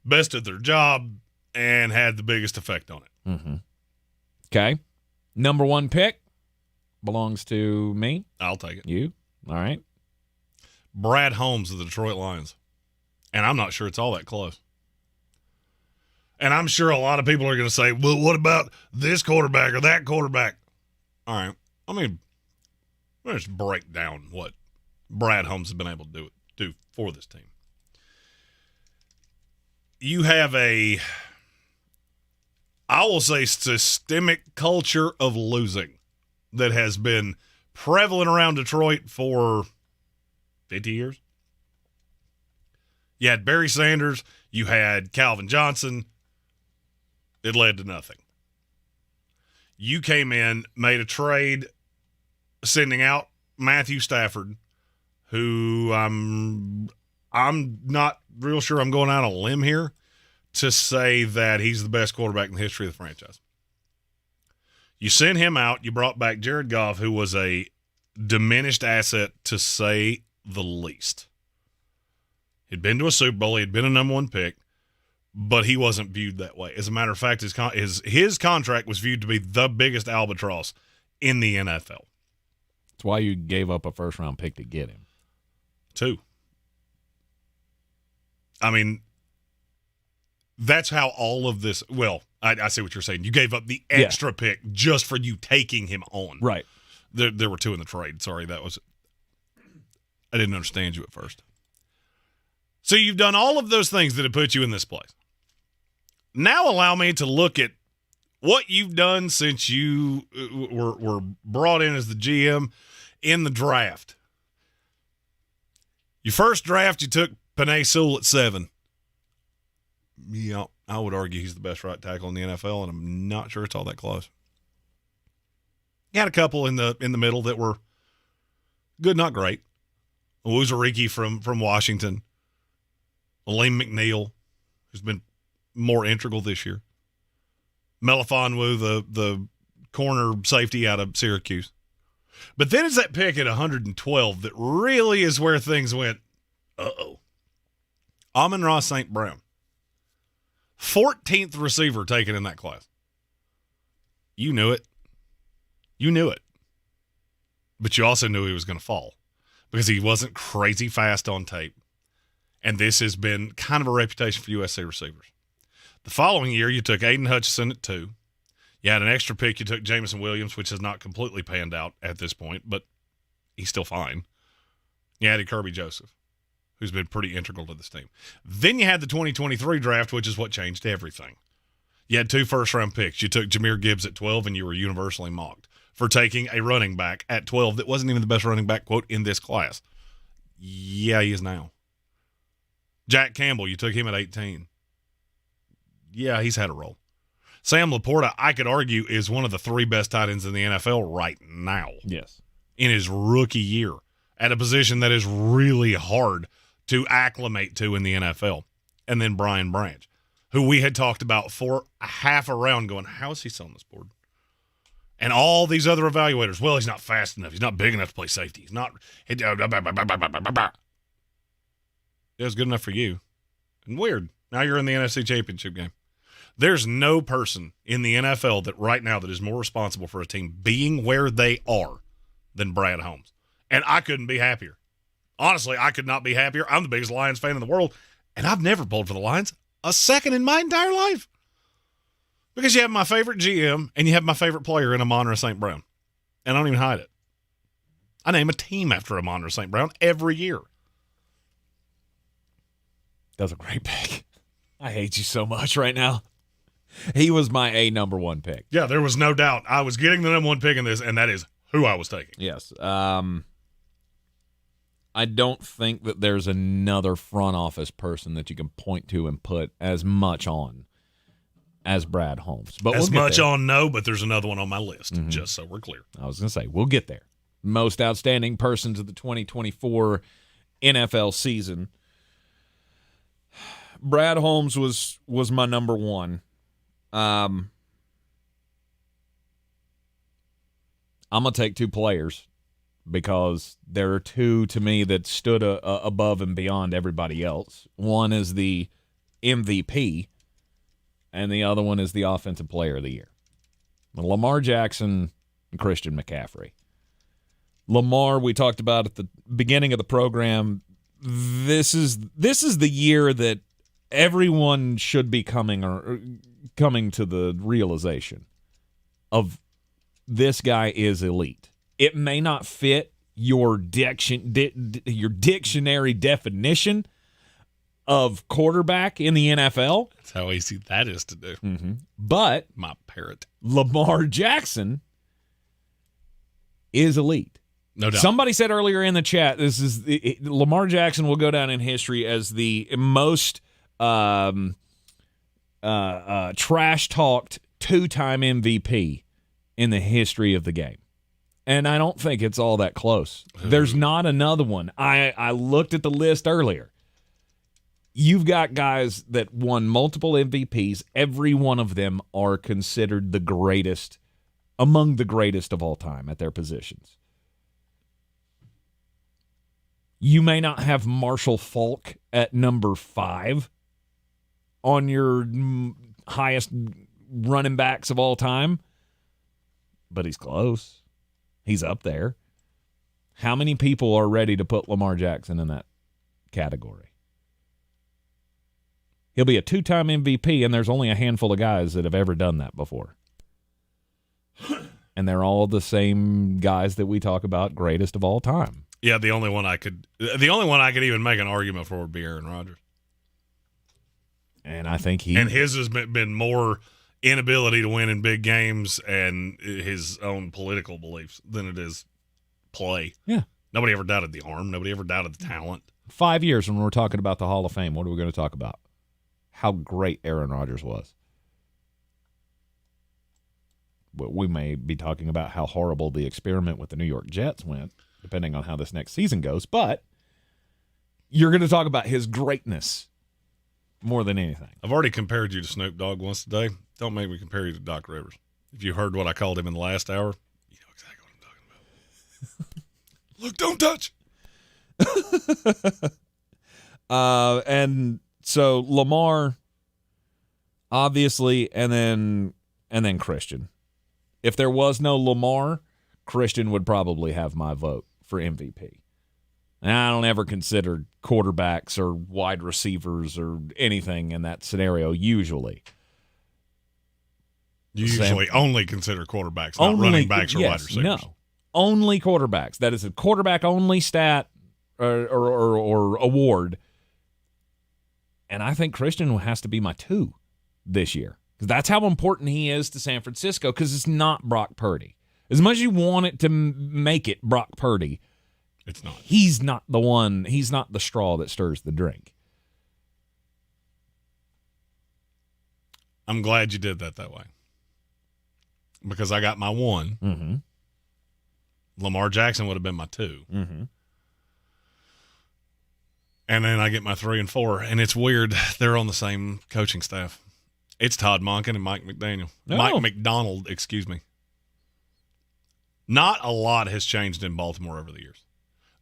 Best at their job and had the biggest effect on it. Mm-hmm. Okay. Number one pick belongs to me. I'll take it. You? All right. Brad Holmes of the Detroit Lions. And I'm not sure it's all that close. And I'm sure a lot of people are going to say, well, what about this quarterback or that quarterback? All right. Let me just break down what Brad Holmes has been able to do for this team. You have I will say, systemic culture of losing that has been prevalent around Detroit for 50 years. You had Barry Sanders. You had Calvin Johnson. It led to nothing. You came in, made a trade, sending out Matthew Stafford, who I'm not real sure I'm going out on a limb here to say that he's the best quarterback in the history of the franchise. You sent him out. You brought back Jared Goff, who was a diminished asset to say the least. He'd been to a Super Bowl. He had been a number one pick, but he wasn't viewed that way. As a matter of fact, his contract was viewed to be the biggest albatross in the NFL. That's why you gave up a first-round pick to get him. 2. I mean, that's how all of this – well, I see what you're saying. You gave up the extra pick just for you taking him on. Right. There were 2 in the trade. Sorry, I didn't understand you at first. So you've done all of those things that have put you in this place. Now allow me to look at what you've done since you were brought in as the GM in the draft. Your first draft, you took Penei Sewell at 7. Yeah, I would argue he's the best right tackle in the NFL, and I'm not sure it's all that close. You had a couple in the middle that were good, not great. Wuzariki from Washington. Aleem McNeil, who's been more integral this year. Melifonwu, the corner safety out of Syracuse. But then it's that pick at 112 that really is where things went, uh-oh. Amon-Ra St. Brown. 14th receiver taken in that class. You knew it. You knew it. But you also knew he was going to fall because he wasn't crazy fast on tape. And this has been kind of a reputation for USC receivers. The following year, you took Aiden Hutchinson at 2. You had an extra pick. You took Jameson Williams, which has not completely panned out at this point, but he's still fine. You added Kirby Joseph, who's been pretty integral to this team. Then you had the 2023 draft, which is what changed everything. You had 2 first-round picks. You took Jahmyr Gibbs at 12, and you were universally mocked for taking a running back at 12 that wasn't even the best running back, quote, in this class. Yeah, he is now. Jack Campbell, you took him at 18. Yeah, he's had a role. Sam Laporta, I could argue, is one of the 3 best tight ends in the NFL right now. Yes. In his rookie year at a position that is really hard to acclimate to in the NFL. And then Brian Branch, who we had talked about for half a round going, how is he still on this board? And all these other evaluators, well, he's not fast enough. He's not big enough to play safety. He's not. It was good enough for you. And weird. Now you're in the NFC Championship game. There's no person in the NFL that right now that is more responsible for a team being where they are than Brad Holmes. And I couldn't be happier. Honestly, I could not be happier. I'm the biggest Lions fan in the world, and I've never pulled for the Lions a second in my entire life. Because you have my favorite GM and you have my favorite player in Amon-Ra St. Brown. And I don't even hide it. I name a team after Amon-Ra St. Brown every year. That's a great pick. I hate you so much right now. He was my number 1 pick. Yeah, there was no doubt. I was getting the number 1 pick in this, and that is who I was taking. Yes. I don't think that there's another front office person that you can point to and put as much on as Brad Holmes. But as much on, no, but there's another one on my list, just so we're clear. I was going to say, we'll get there. Most outstanding persons of the 2024 NFL season. Brad Holmes was my number 1. I'm going to take 2 players because there are 2 to me that stood above and beyond everybody else. One is the MVP, and the other one is the Offensive Player of the Year. Lamar Jackson and Christian McCaffrey. Lamar, we talked about at the beginning of the program. This is the year that everyone should be coming to the realization of this guy is elite. It may not fit your dictionary definition of quarterback in the NFL. That's how easy that is to do. Mm-hmm. But my parrot, Lamar Jackson is elite. No doubt. Somebody said earlier in the chat, Lamar Jackson will go down in history as the most trash-talked two-time MVP in the history of the game. And I don't think it's all that close. There's not another one. I looked at the list earlier. You've got guys that won multiple MVPs. Every one of them are considered the greatest, among the greatest of all time at their positions. You may not have Marshall Faulk at number 5 on your highest running backs of all time, but he's close. He's up there. How many people are ready to put Lamar Jackson in that category? He'll be a 2-time MVP, and there's only a handful of guys that have ever done that before. And they're all the same guys that we talk about greatest of all time. Yeah, the only one I could even make an argument for would be Aaron Rodgers. And I think and his has been more inability to win in big games and his own political beliefs than it is play. Yeah. Nobody ever doubted the arm. Nobody ever doubted the talent. 5 years when we're talking about the Hall of Fame, what are we going to talk about? How great Aaron Rodgers was. But we may be talking about how horrible the experiment with the New York Jets went, depending on how this next season goes. But you're going to talk about his greatness more than anything. I've already compared you to Snoop Dogg once today. Don't make me compare you to Doc Rivers. If you heard what I called him in the last hour, you know exactly what I'm talking about. Look, don't touch. And so Lamar, obviously, and then Christian. If there was no Lamar, Christian would probably have my vote for MVP. And I don't ever consider quarterbacks or wide receivers or anything in that scenario, usually. You usually only consider quarterbacks, not running backs or wide receivers. No, only quarterbacks. That is a quarterback-only stat or award. And I think Christian has to be my 2 this year. Because that's how important he is to San Francisco, because it's not Brock Purdy. As much as you want it to make it Brock Purdy, it's not. He's not the one. He's not the straw that stirs the drink. I'm glad you did that way. Because I got my 1. Mm-hmm. Lamar Jackson would have been my 2. Mm-hmm. And then I get my 3 and 4. And it's weird. They're on the same coaching staff. It's Todd Monken and Mike McDaniel. No. Mike McDonald, excuse me. Not a lot has changed in Baltimore over the years.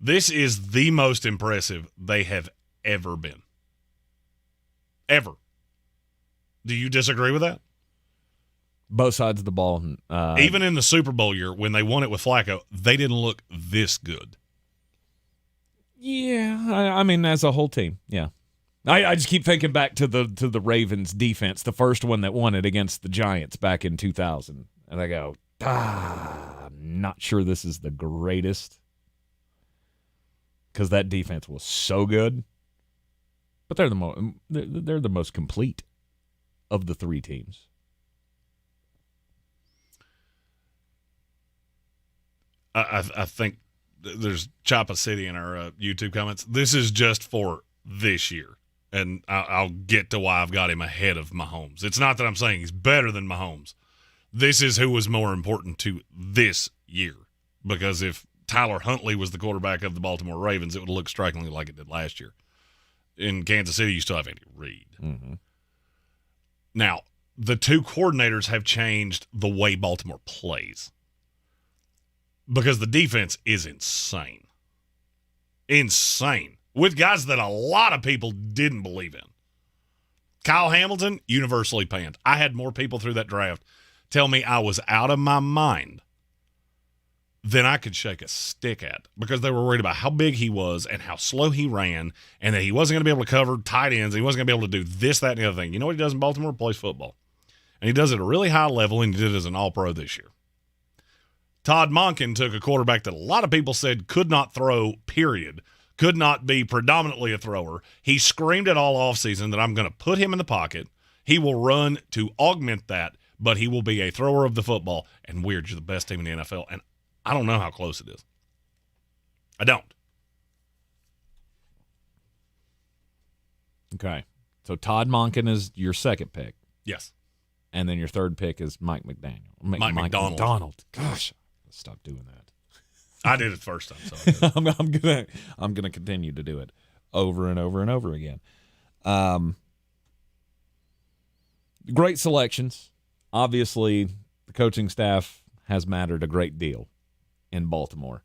This is the most impressive they have ever been. Ever. Do you disagree with that? Both sides of the ball. Even in the Super Bowl year, when they won it with Flacco, they didn't look this good. Yeah, I mean, as a whole team, yeah. I just keep thinking back to the Ravens defense, the first one that won it against the Giants back in 2000. And I go, I'm not sure this is the greatest, because that defense was so good. But they're the most complete of the 3 teams. I think there's Choppa City in our YouTube comments. This is just for this year. And I'll get to why I've got him ahead of Mahomes. It's not that I'm saying he's better than Mahomes. This is who was more important to this year. Because if Tyler Huntley was the quarterback of the Baltimore Ravens, it would look strikingly like it did last year. In Kansas City, you still have Andy Reid. Mm-hmm. Now, the 2 coordinators have changed the way Baltimore plays. Because the defense is insane. Insane. With guys that a lot of people didn't believe in. Kyle Hamilton, universally panned. I had more people through that draft tell me I was out of my mind than I could shake a stick at, because they were worried about how big he was and how slow he ran, and that he wasn't going to be able to cover tight ends, and he wasn't going to be able to do this, that, and the other thing. You know what he does in Baltimore? He plays football. And he does it at a really high level, and he did it as an all-pro this year. Todd Monken took a quarterback that a lot of people said could not throw, period, could not be predominantly a thrower. He screamed it all offseason that I'm going to put him in the pocket. He will run to augment that, but he will be a thrower of the football. And weird, you're the best team in the NFL. And I don't know how close it is. I don't. Okay. So Todd Monken is your second pick. Yes. And then your third pick is Mike McDaniel. Mike McDonald. Gosh, let's stop doing that. I did it the first time. So I'm gonna continue to do it over and over and over again. Great selections. Obviously, the coaching staff has mattered a great deal in Baltimore.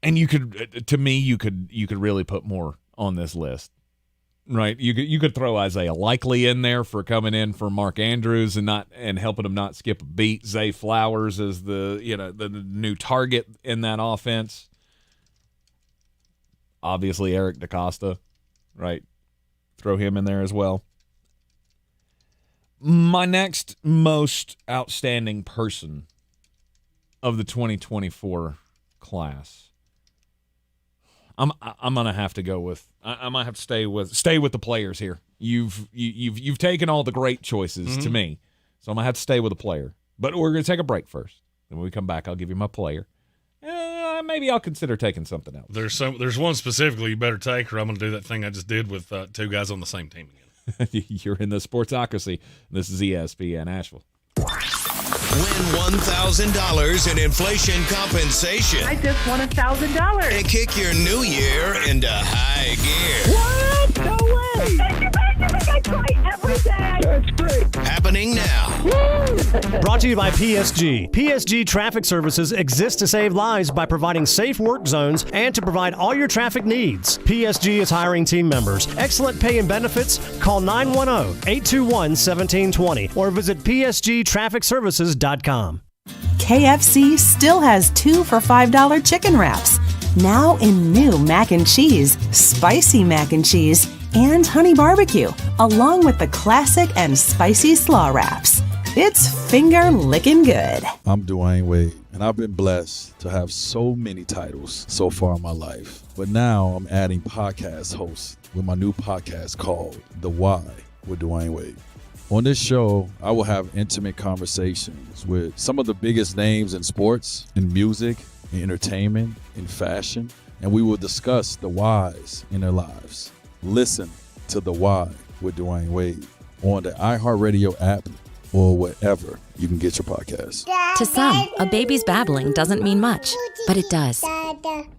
And you could really put more on this list. Right, you could throw Isaiah Likely in there for coming in for Mark Andrews and helping him not skip a beat. Zay Flowers is the new target in that offense. Obviously Eric DaCosta, right? Throw him in there as well. My next most outstanding person of the 2024 class. I'm gonna have to go with. I might have to stay with the players here. You've taken all the great choices to me, so I'm gonna have to stay with a player. But we're gonna take a break first. And when we come back, I'll give you my player. Maybe I'll consider taking something else. There's one specifically you better take, or I'm gonna do that thing I just did with two guys on the same team again. You're in the Sportsocracy. This is ESPN Asheville. Win $1,000 in inflation compensation. I just won $1,000. And kick your new year into high gear. What? No way. Thank you. I try every day. That's great. Happening now. Woo! Brought to you by PSG. PSG Traffic Services exists to save lives by providing safe work zones and to provide all your traffic needs. PSG is hiring team members. Excellent pay and benefits. Call 910-821-1720 or visit psgtrafficservices.com. KFC still has 2 for $5 chicken wraps. Now in new mac and cheese, spicy mac and cheese, and honey barbecue, along with the classic and spicy slaw wraps. It's finger licking good. I'm Dwayne Wade, and I've been blessed to have so many titles so far in my life. But now I'm adding podcast hosts with my new podcast called The Why with Dwayne Wade. On this show, I will have intimate conversations with some of the biggest names in sports, in music, in entertainment, in fashion, and we will discuss the whys in their lives. Listen to The Why with Dwayne Wade on the iHeartRadio app or wherever you can get your podcasts. To some, a baby's babbling doesn't mean much, but it does.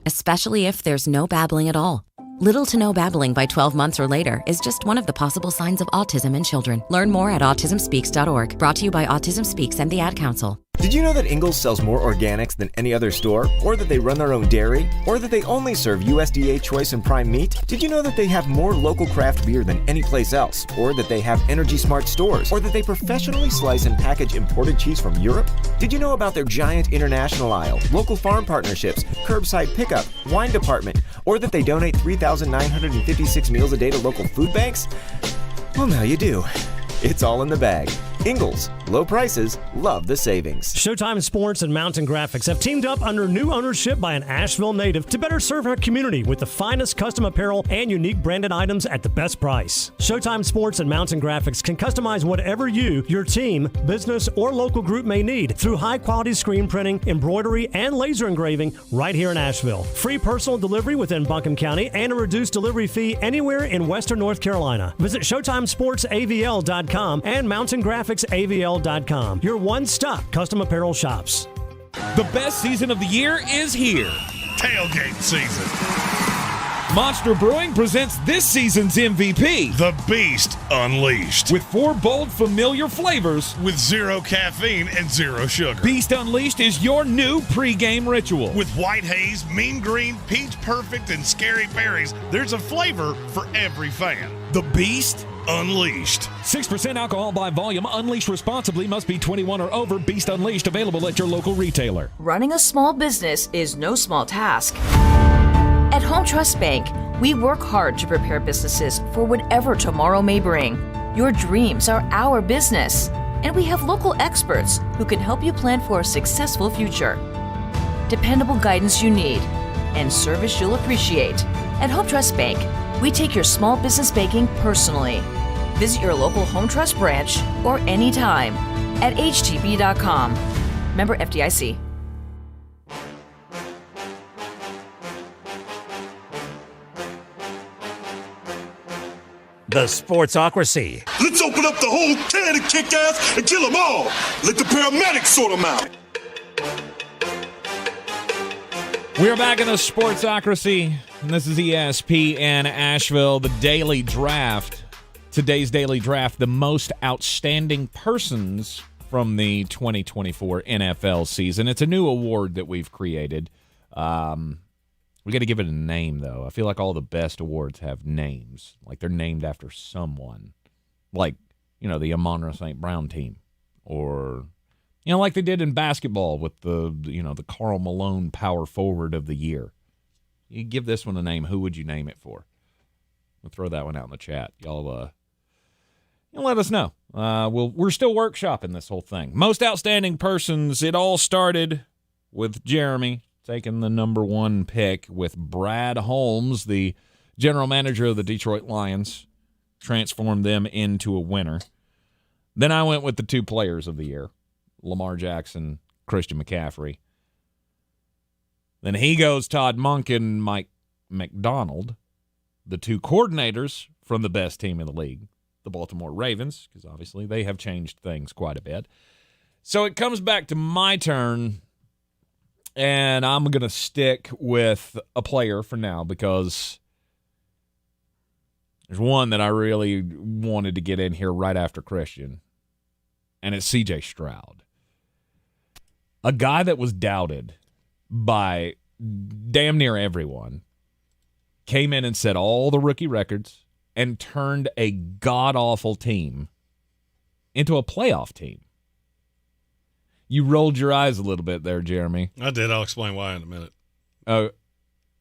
Especially if there's no babbling at all. Little to no babbling by 12 months or later is just one of the possible signs of autism in children. Learn more at autismspeaks.org. Brought to you by Autism Speaks and the Ad Council. Did you know that Ingles sells more organics than any other store? Or that they run their own dairy? Or that they only serve USDA choice and prime meat? Did you know that they have more local craft beer than any place else? Or that they have Energy Smart stores? Or that they professionally slice and package imported cheese from Europe? Did you know about their giant international aisle, local farm partnerships, curbside pickup, wine department? Or that they donate 3,956 meals a day to local food banks? Well, now you do. It's all in the bag. Ingles, low prices, love the savings. Showtime Sports and Mountain Graphics have teamed up under new ownership by an Asheville native to better serve our community with the finest custom apparel and unique branded items at the best price. Showtime Sports and Mountain Graphics can customize whatever you, your team, business, or local group may need through high-quality screen printing, embroidery, and laser engraving right here in Asheville. Free personal delivery within Buncombe County and a reduced delivery fee anywhere in Western North Carolina. Visit ShowtimeSportsAVL.com and MountainGraphicsAVL.com. Your one-stop custom apparel shops. The best season of the year is here. Tailgate season. Monster Brewing presents this season's MVP. The Beast Unleashed. With 4 bold, familiar flavors. With 0 caffeine and 0 sugar. Beast Unleashed is your new pregame ritual. With white haze, mean green, peach perfect, and scary berries, there's a flavor for every fan. The Beast Unleashed. 6% alcohol by volume. Unleashed responsibly. Must be 21 or over. Beast Unleashed available at your local retailer. Running a small business is no small task. At Home Trust Bank, we work hard to prepare businesses for whatever tomorrow may bring. Your dreams are our business, and we have local experts who can help you plan for a successful future. Dependable guidance you need, and service you'll appreciate. At Home Trust Bank, we take your small business banking personally. Visit your local Home Trust branch or anytime at htb.com. Member FDIC. The Sportsocracy. Let's open up the whole can and kick ass and kill them all. Let the paramedics sort them out. We're back in the Sportsocracy, and this is ESPN Asheville, the Daily Draft. Today's Daily Draft, the most outstanding persons from the 2024 NFL season. It's a new award that we've created. We got to give it a name, though. I feel like all the best awards have names, like they're named after someone, like, the Amon-Ra St. Brown team, or, like they did in basketball with the Karl Malone Power Forward of the Year. You give this one a name, who would you name it for? We'll throw that one out in the chat. Y'all let us know. We're still workshopping this whole thing. Most outstanding persons, it all started with Jeremy taking the number 1 pick with Brad Holmes, the general manager of the Detroit Lions, transformed them into a winner. Then I went with the 2 players of the year, Lamar Jackson, Christian McCaffrey. Then he goes Todd Monk and Mike McDonald, the 2 coordinators from the best team in the league, the Baltimore Ravens, because obviously they have changed things quite a bit. So it comes back to my turn, and I'm going to stick with a player for now because there's one that I really wanted to get in here right after Christian, and it's C.J. Stroud. A guy that was doubted by damn near everyone, came in and set all the rookie records and turned a god-awful team into a playoff team. You rolled your eyes a little bit there, Jeremy. I did. I'll explain why in a minute. Oh,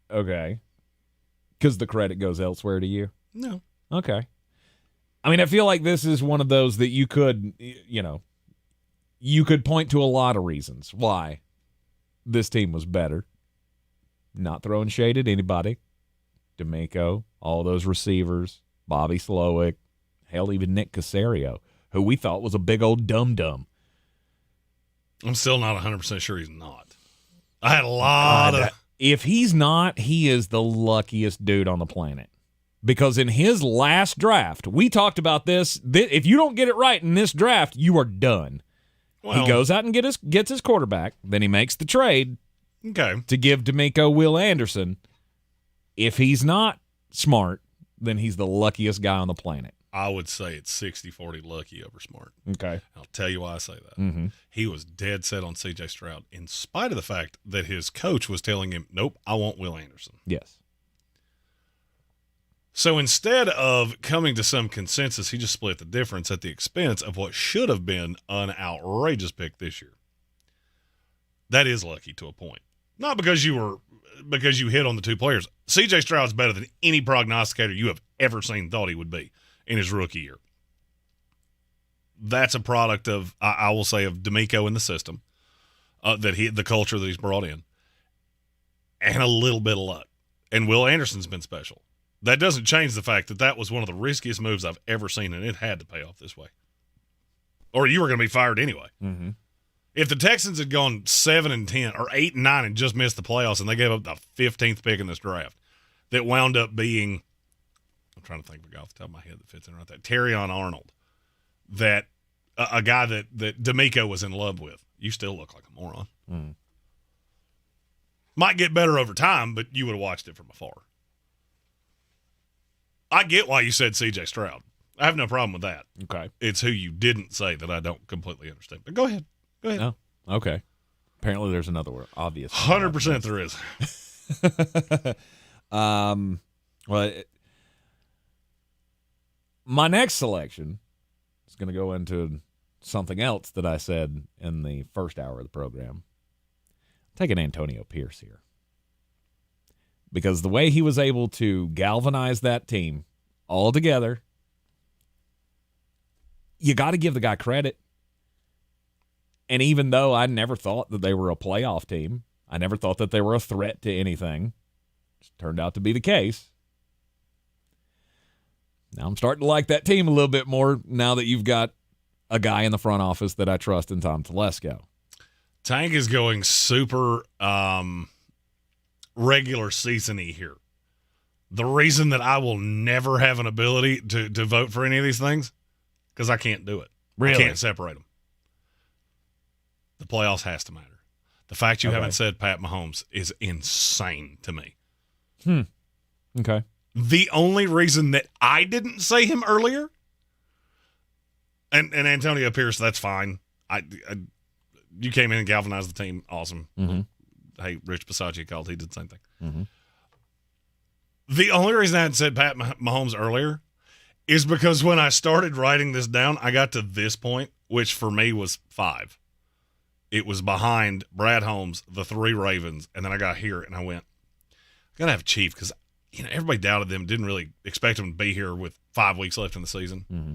okay. Because the credit goes elsewhere to you? No. Okay. I mean, I feel like this is one of those that you could, you could point to a lot of reasons why this team was better. Not throwing shade at anybody. D'Amico, all those receivers, Bobby Slowick, hell, even Nick Caserio, who we thought was a big old dum-dum. I'm still not 100% sure he's not. I had a lot of... If he's not, he is the luckiest dude on the planet. Because in his last draft, we talked about this. If you don't get it right in this draft, you are done. Well, he goes out and gets his quarterback. Then he makes the trade to give D'Amico Will Anderson. If he's not smart, then he's the luckiest guy on the planet. I would say it's 60-40 lucky over smart. Okay. I'll tell you why I say that. Mm-hmm. He was dead set on C.J. Stroud in spite of the fact that his coach was telling him, nope, I want Will Anderson. Yes. So instead of coming to some consensus, he just split the difference at the expense of what should have been an outrageous pick this year. That is lucky to a point. Not because you hit on the 2 players. C.J. Stroud's better than any prognosticator you have ever seen thought he would be in his rookie year. That's a product of, I will say, of D'Amico in the system, the culture that he's brought in, and a little bit of luck. And Will Anderson's been special. That doesn't change the fact that that was one of the riskiest moves I've ever seen, and it had to pay off this way. Or you were going to be fired anyway. Mm-hmm. If the Texans had gone 7-10 or 8-9 and just missed the playoffs, and they gave up the 15th pick in this draft, that wound up being, I'm trying to think of a guy off the top of my head that fits in right there, Terrion Arnold, that a guy that D'Amico was in love with, you still look like a moron. Mm. Might get better over time, but you would have watched it from afar. I get why you said C.J. Stroud. I have no problem with that. Okay. It's who you didn't say that I don't completely understand. But go ahead. Go ahead. Oh, okay. Apparently there's another word. Obviously. 100% there is. My next selection is going to go into something else that I said in the first hour of the program. I'm taking Antonio Pierce here. Because the way he was able to galvanize that team all together, you got to give the guy credit. And even though I never thought that they were a playoff team, I never thought that they were a threat to anything, it turned out to be the case. Now I'm starting to like that team a little bit more now that you've got a guy in the front office that I trust in Tom Telesco. Tank is going super regular season-y here. The reason that I will never have an ability to vote for any of these things, because I can't do it. Really? I can't separate them. The playoffs has to matter. The fact you haven't said Pat Mahomes is insane to me. Okay. The only reason that I didn't say him earlier, and Antonio Pierce, that's fine. You came in and galvanized the team. Awesome. Mm-hmm. Hey, Rich Bisaccia called. He did the same thing. Mm-hmm. The only reason I hadn't said Pat Mahomes earlier is because when I started writing this down, I got to this point, which for me was 5. It was behind Brad Holmes, the 3 Ravens, and then I got here and I went, I got to have Chief because everybody doubted them, didn't really expect them to be here with 5 weeks left in the season. Mm-hmm.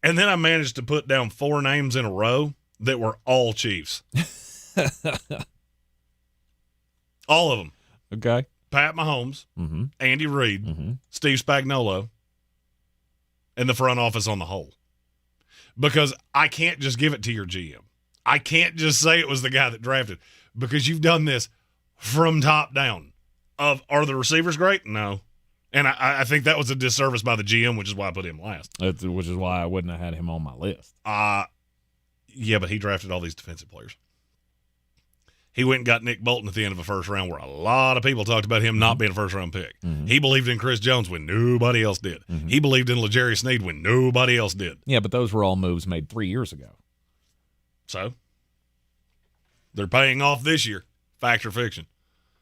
And then I managed to put down 4 names in a row that were all Chiefs. All of them. Okay. Pat Mahomes, Mm-hmm. Andy Reid, Mm-hmm. Steve Spagnuolo, and the front office on the whole. Because I can't just give it to your GM. I can't just say it was the guy that drafted, because you've done this from top down. Are the receivers great? No. And I think that was a disservice by the GM, which is why I put him last. Which is why I wouldn't have had him on my list. Yeah, but he drafted all these defensive players. He went and got Nick Bolton at the end of a first round, where a lot of people talked about him not being a first-round pick. Mm-hmm. He believed in Chris Jones when nobody else did. Mm-hmm. He believed in L'Jarius Sneed when nobody else did. Yeah, but those were all moves made 3 years ago. So, they're paying off this year. Fact or fiction?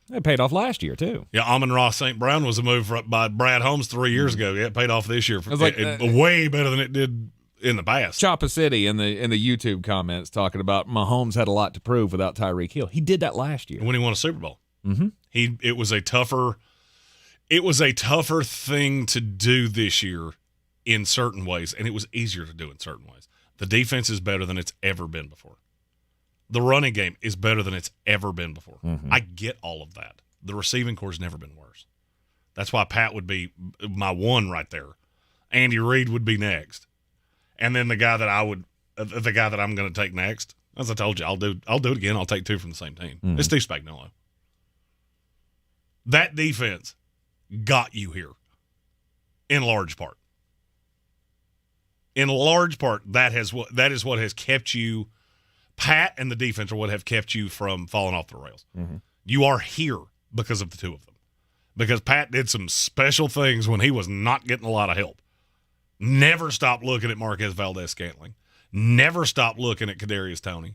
They paid off last year, too. Yeah, Amon-Ra St. Brown was a move by Brad Holmes 3 years ago. Yeah, it paid off this year. Way better than it did in the past. Choppa City in the YouTube comments talking about Mahomes had a lot to prove without Tyreek Hill. He did that last year. When he won a Super Bowl. Mm-hmm. It was a tougher thing to do this year in certain ways, and it was easier to do in certain ways. The defense is better than it's ever been before. The running game is better than it's ever been before. Mm-hmm. I get all of that. The receiving corps has never been worse. That's why Pat would be my 1 right there. Andy Reid would be next. And then the guy that I'm going to take next, as I told you, I'll do it again. I'll take 2 from the same team. Mm-hmm. It's Steve Spagnuolo. That defense got you here in large part. In large part, that is what has kept you. Pat and the defense are what have kept you from falling off the rails. Mm-hmm. You are here because of the 2 of them. Because Pat did some special things when he was not getting a lot of help. Never stopped looking at Marquez Valdez-Scantling. Never stopped looking at Kadarius Toney.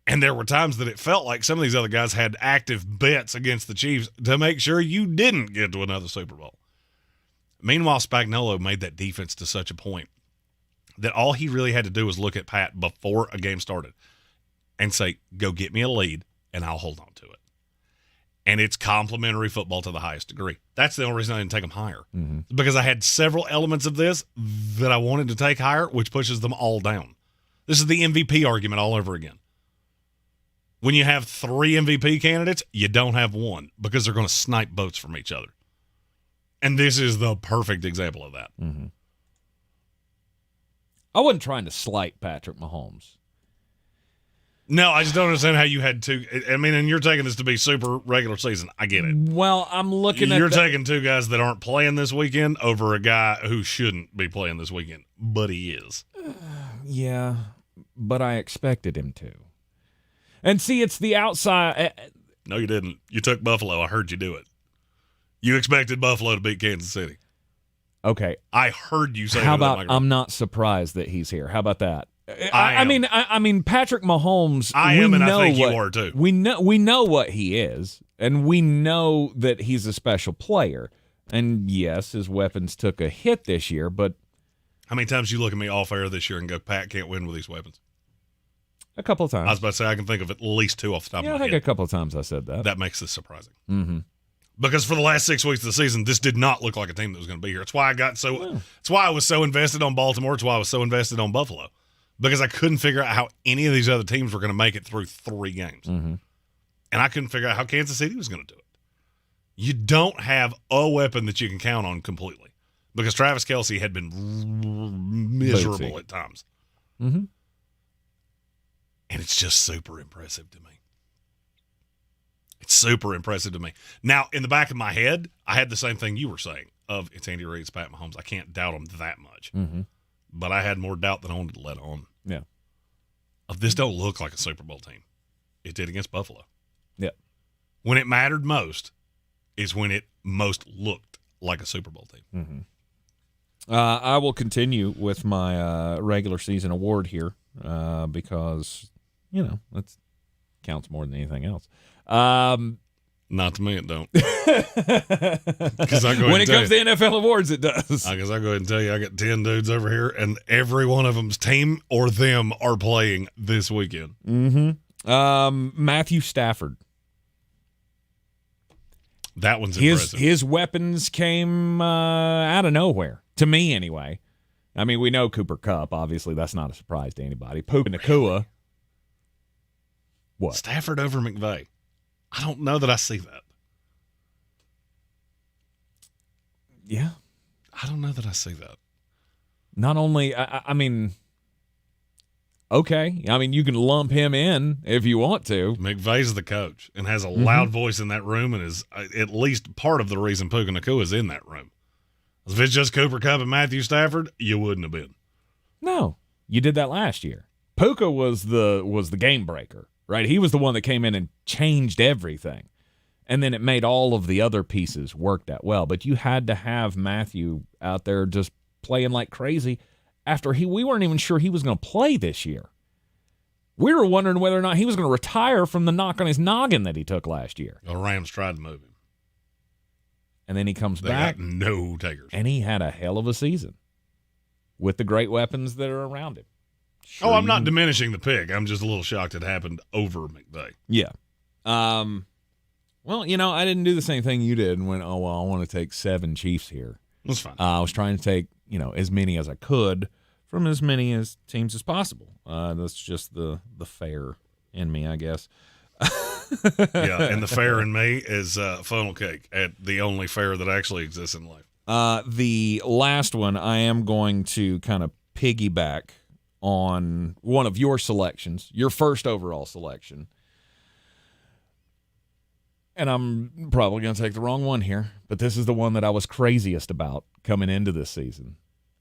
And there were times that it felt like some of these other guys had active bets against the Chiefs to make sure you didn't get to another Super Bowl. Meanwhile, Spagnuolo made that defense to such a point that all he really had to do was look at Pat before a game started and say, go get me a lead, and I'll hold on to it. And it's complimentary football to the highest degree. That's the only reason I didn't take them higher. Mm-hmm. Because I had several elements of this that I wanted to take higher, which pushes them all down. This is the MVP argument all over again. When you have 3 MVP candidates, you don't have 1 because they're going to snipe votes from each other. And this is the perfect example of that. Mm-hmm. I wasn't trying to slight Patrick Mahomes. No, I just don't understand how you had 2. I mean, and you're taking this to be super regular season. I get it. Well, I'm looking at You're taking 2 guys that aren't playing this weekend over a guy who shouldn't be playing this weekend, but he is. Yeah, but I expected him to. And see, it's the outside. No, you didn't. You took Buffalo. I heard you do it. You expected Buffalo to beat Kansas City. Okay. I heard you say How that. about I'm not surprised that he's here? How about that? I mean, Patrick Mahomes. I am, and I think you are too. We know what he is, and we know that he's a special player. And yes, his weapons took a hit this year, but how many times you look at me off air this year and go, Pat can't win with these weapons? A couple of times. I was about to say I can think of at least 2 off the top of my head. I think a couple of times I said that. That makes this surprising. Mm-hmm. Because for the last 6 weeks of the season, this did not look like a team that was going to be here. It's why it's why I was so invested on Baltimore. It's why I was so invested on Buffalo. Because I couldn't figure out how any of these other teams were going to make it through 3 games. Mm-hmm. And I couldn't figure out how Kansas City was going to do it. You don't have a weapon that you can count on completely. Because Travis Kelce had been miserable at times. Mm-hmm. And it's just super impressive to me. super impressive to me. Now, in the back of my head, I had the same thing you were saying of it's Andy Reid, it's Pat Mahomes. I can't doubt him that much. Mm-hmm. But I had more doubt than I wanted to let on. Yeah. Of this don't look like a Super Bowl team. It did against Buffalo. Yeah. When it mattered most is when it most looked like a Super Bowl team. Mm-hmm. I will continue with my regular season award here because, that counts more than anything else. Not to me, it don't. When it comes to NFL awards, it does. I guess I'll go ahead and tell you, I got 10 dudes over here, and every one of them's team or them are playing this weekend. Mm-hmm. Matthew Stafford. That one's impressive. His weapons came out of nowhere, to me anyway. I mean, we know Cooper Kupp. Obviously, that's not a surprise to anybody. Puka Nacua. What? Stafford over McVay. I don't know that I see that. Yeah. I don't know that I see that. Not only, I mean, okay. I mean, you can lump him in if you want to. McVay's the coach and has a loud voice in that room and is at least part of the reason Puka Nacua is in that room. If it's just Cooper Kupp and Matthew Stafford, you wouldn't have been. No. You did that last year. Puka was the game breaker. Right, he was the one that came in and changed everything, and then it made all of the other pieces work that well. But you had to have Matthew out there just playing like crazy. After we weren't even sure he was going to play this year. We were wondering whether or not he was going to retire from the knock on his noggin that he took last year. The Rams tried to move him, and then he comes they back. Got no takers, and he had a hell of a season with the great weapons that are around him. Sure, I'm not diminishing the pick. I'm just a little shocked it happened over McVay. Yeah. Well, I didn't do the same thing you did and went, I want to take 7 Chiefs here. That's fine. I was trying to take, as many as I could from as many as teams as possible. That's just the fair in me, I guess. Yeah, and the fair in me is funnel cake at the only fair that actually exists in life. The last one, I am going to kind of piggyback on one of your selections, your first overall selection. And I'm probably going to take the wrong one here, but this is the one that I was craziest about coming into this season.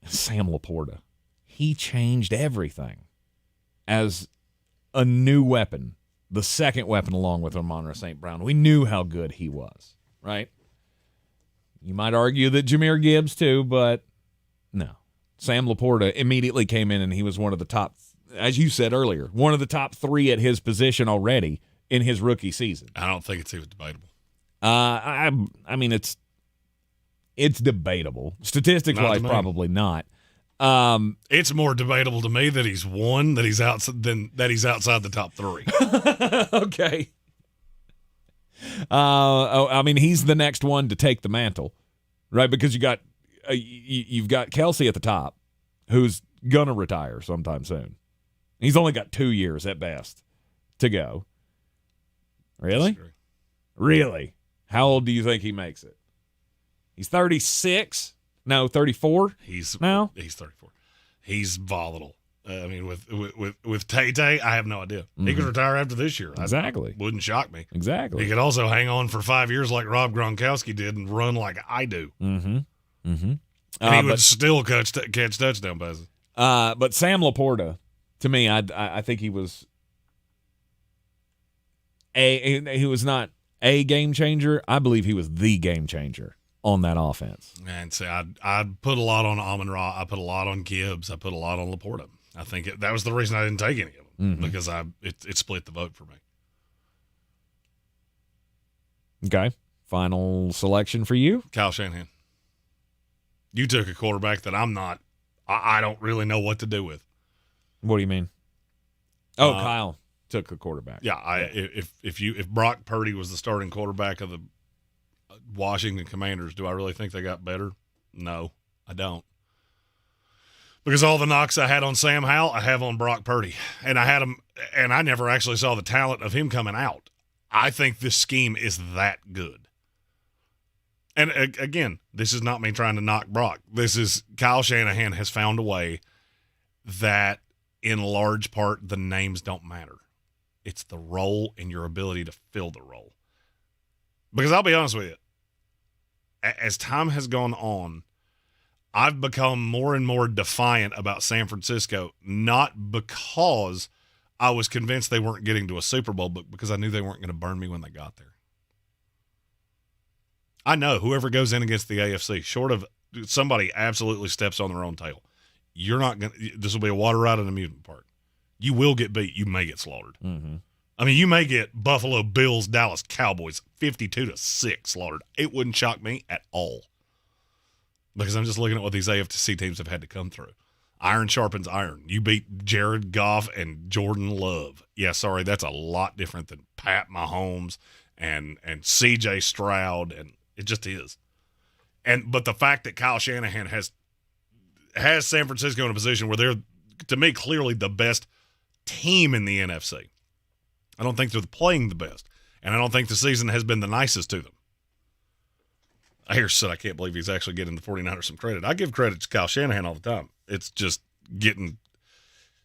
Sam Laporta. He changed everything as a new weapon, the second weapon along with Amon-Ra St. Brown. We knew how good he was, right? You might argue that Jahmyr Gibbs too, but no. Sam Laporta immediately came in and he was one of the top, as you said earlier, one of the top 3 at his position already in his rookie season. I don't think it's even debatable. I mean, it's debatable. Statistics-wise, probably not. It's more debatable to me that he's won, that he's outside the top 3. Okay. I mean, he's the next one to take the mantle, right? Because you've got Kelsey at the top, who's gonna retire sometime soon. He's only got 2 years at best to go. Really? Really? How old do you think he makes it? He's 36? No, 34? He's 34. He's volatile. I mean, with Tay-Tay, I have no idea. He could retire after this year. Exactly. Wouldn't shock me. Exactly. He could also hang on for 5 years like Rob Gronkowski did and run like I do. Mm-hmm. Mm-hmm. And he would still catch touchdown passes. But Sam Laporta, to me, I think he was he was not a game changer. I believe he was the game changer on that offense. And see, I'd put a lot on Amon-Ra. I put a lot on Gibbs. I put a lot on Laporta. I think that was the reason I didn't take any of them because it split the vote for me. Okay. Final selection for you? Kyle Shanahan. You took a quarterback that I'm not. I don't really know what to do with. What do you mean? Oh, Kyle took a quarterback. Yeah, if Brock Purdy was the starting quarterback of the Washington Commanders, do I really think they got better? No, I don't. Because all the knocks I had on Sam Howell, I have on Brock Purdy. And I had him, and I never actually saw the talent of him coming out. I think this scheme is that good. And again, this is not me trying to knock Brock. This is Kyle Shanahan has found a way that in large part the names don't matter. It's the role and your ability to fill the role. Because I'll be honest with you, as time has gone on, I've become more and more defiant about San Francisco, not because I was convinced they weren't getting to a Super Bowl, but because I knew they weren't going to burn me when they got there. I know whoever goes in against the AFC, short of somebody absolutely steps on their own tail, you're not going to – this will be a water ride in an amusement park. You will get beat. You may get slaughtered. Mm-hmm. I mean, you may get Buffalo Bills, Dallas Cowboys 52-6 slaughtered. It wouldn't shock me at all. Because I'm just looking at what these AFC teams have had to come through. Iron sharpens iron. You beat Jared Goff and Jordan Love. Yeah, sorry, that's a lot different than Pat Mahomes and C.J. Stroud, and it just is. But the fact that Kyle Shanahan has San Francisco in a position where they're, to me, clearly the best team in the NFC. I don't think they're playing the best, and I don't think the season has been the nicest to them. I hear said I can't believe he's actually getting the 49ers some credit. I give credit to Kyle Shanahan all the time. It's just you've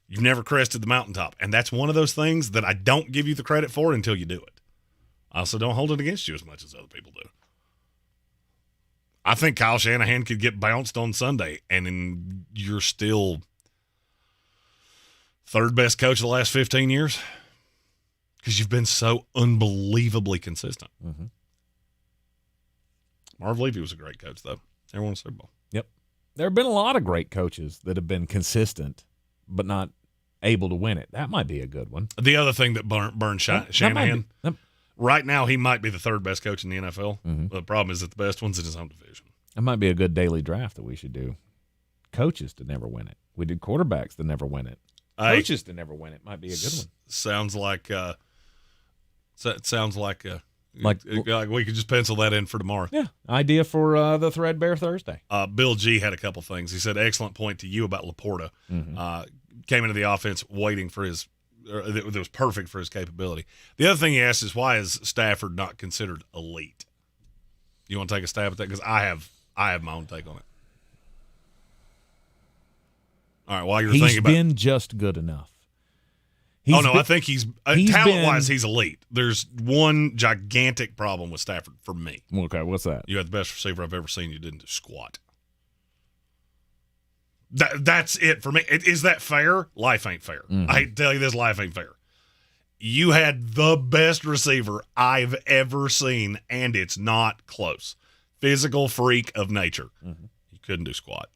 never crested the mountaintop. And that's one of those things that I don't give you the credit for until you do it. I also don't hold it against you as much as other people do. I think Kyle Shanahan could get bounced on Sunday, and then you're still third best coach of the last 15 years because you've been so unbelievably consistent. Mm-hmm. Marv Levy was a great coach, though. Never won a Super Bowl. Yep. There have been a lot of great coaches that have been consistent but not able to win it. That might be a good one. The other thing that burned Shanahan, right now he might be the third best coach in the NFL. Mm-hmm. The problem is that the best one's in his own division. That might be a good daily draft that we should do. Coaches to never win it. We did quarterbacks to never win it. Coaches to never win it might be a good one. Sounds like like we could just pencil that in for tomorrow. Yeah. Idea for the Threadbare Thursday. Bill G had a couple things. He said, excellent point to you about Laporta. Mm-hmm. Came into the offense waiting for that was perfect for his capability. The other thing he asked is, why is Stafford not considered elite? You want to take a stab at that? Because I have my own take on it. All right, while you're thinking about it. He's been just good enough. I think he's talent-wise, he's elite. There's one gigantic problem with Stafford for me. Okay, what's that? You had the best receiver I've ever seen. You didn't do squat. That's it for me. Is that fair? Life ain't fair. Mm-hmm. I hate to tell you this, life ain't fair. You had the best receiver I've ever seen, and it's not close. Physical freak of nature. Mm-hmm. You couldn't do squat.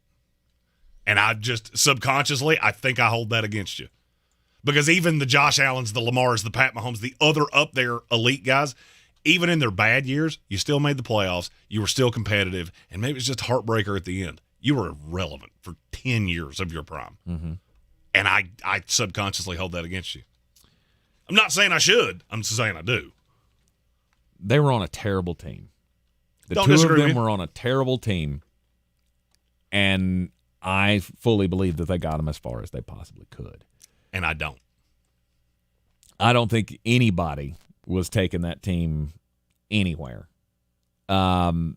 And I just, subconsciously, I think I hold that against you. Because even the Josh Allens, the Lamars, the Pat Mahomes, the other up there elite guys, even in their bad years, you still made the playoffs. You were still competitive, and maybe it's just a heartbreaker at the end. You were irrelevant for 10 years of your prime. Mm-hmm. And I subconsciously hold that against you. I'm not saying I should. I'm just saying I do. They were on a terrible team. The Don't two of disagree them with me. were on a terrible team, and I fully believe that they got them as far as they possibly could. And I don't. I don't think anybody was taking that team anywhere. Matt's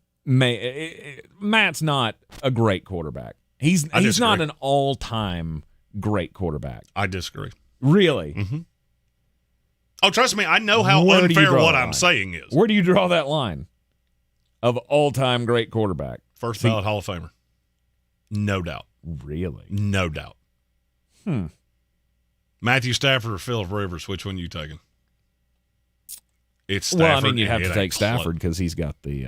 not a great quarterback. He's not an all-time great quarterback. I disagree. Really? Mm-hmm. Oh, trust me, I know how unfair what I'm saying is. Where do you draw that line of all-time great quarterback? First ballot Hall of Famer. No doubt. Really? No doubt. Matthew Stafford or Phillip Rivers, which one are you taking? It's Stafford. Well, I mean, you'd have to take Stafford because he's got the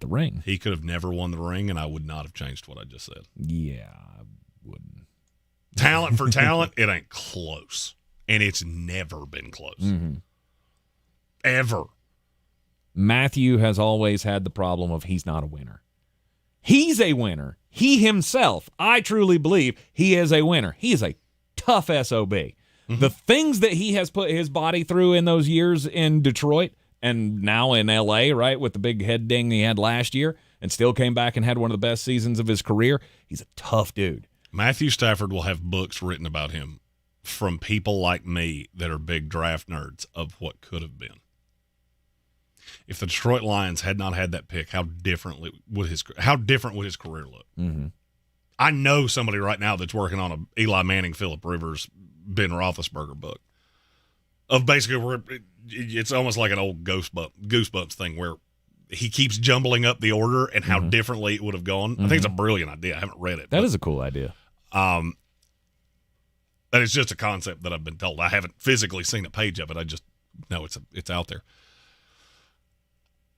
ring. He could have never won the ring, and I would not have changed what I just said. Yeah, I wouldn't. Talent for talent, it ain't close, and it's never been close. Mm-hmm. Ever. Matthew has always had the problem of he's not a winner. He's a winner. He himself, I truly believe, he is a winner. He is a tough SOB. Mm-hmm. The things that he has put his body through in those years in Detroit and now in L.A., right, with the big head ding he had last year and still came back and had one of the best seasons of his career, he's a tough dude. Matthew Stafford will have books written about him from people like me that are big draft nerds of what could have been. If the Detroit Lions had not had that pick, how different would his career look? Mm-hmm. I know somebody right now that's working on a Eli Manning, Phillip Rivers, Ben Roethlisberger book of basically where it's almost like an old Goosebumps thing where he keeps jumbling up the order and how differently it would have gone. I think it's a brilliant idea. I haven't read it. That is a cool idea. That is just a concept that I've been told. I haven't physically seen a page of it. I just know it's out there.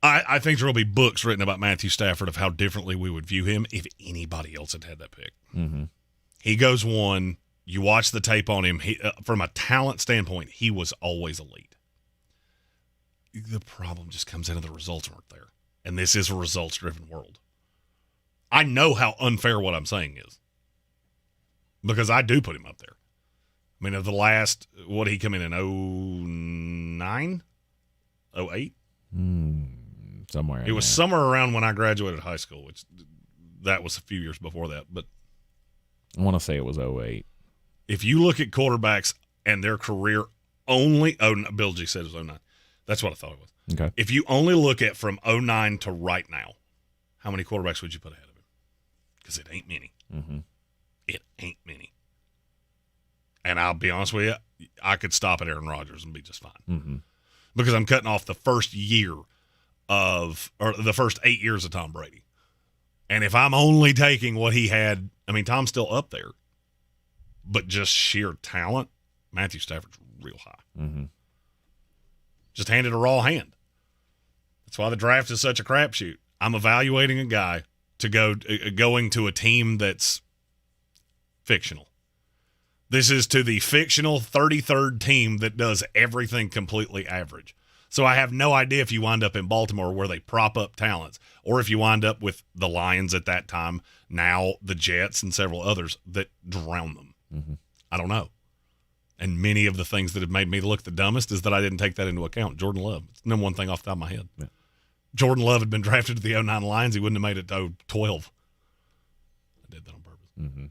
I think there will be books written about Matthew Stafford of how differently we would view him if anybody else had that pick. Mm-hmm. He goes one. You watch the tape on him. From a talent standpoint, he was always elite. The problem just comes into the results weren't there. And this is a results-driven world. I know how unfair what I'm saying is. Because I do put him up there. I mean, of the last, what did he come in 09? 08? Somewhere. It was somewhere around when I graduated high school, which that was a few years before that. But I want to say it was 08. If you look at quarterbacks and their career only, Bill G said it was 09. That's what I thought it was. Okay. If you only look at from 09 to right now, how many quarterbacks would you put ahead of him? Because it ain't many. Mm-hmm. It ain't many. And I'll be honest with you, I could stop at Aaron Rodgers and be just fine. Mm-hmm. Because I'm cutting off the first year or the first 8 years of Tom Brady. And if I'm only taking what he had, I mean, Tom's still up there, but just sheer talent, Matthew Stafford's real high. Mm-hmm. Just handed a raw hand. That's why the draft is such a crapshoot. I'm evaluating a guy to going to a team that's fictional. This is to the fictional 33rd team that does everything completely average. So I have no idea if you wind up in Baltimore where they prop up talents, or if you wind up with the Lions at that time, now the Jets and several others that drown them. Mm-hmm. I don't know. And many of the things that have made me look the dumbest is that I didn't take that into account. Jordan Love. It's the number one thing off the top of my head. Yeah. Jordan Love had been drafted to the 09 Lions. He wouldn't have made it to 12. I did that on purpose. Mm-hmm.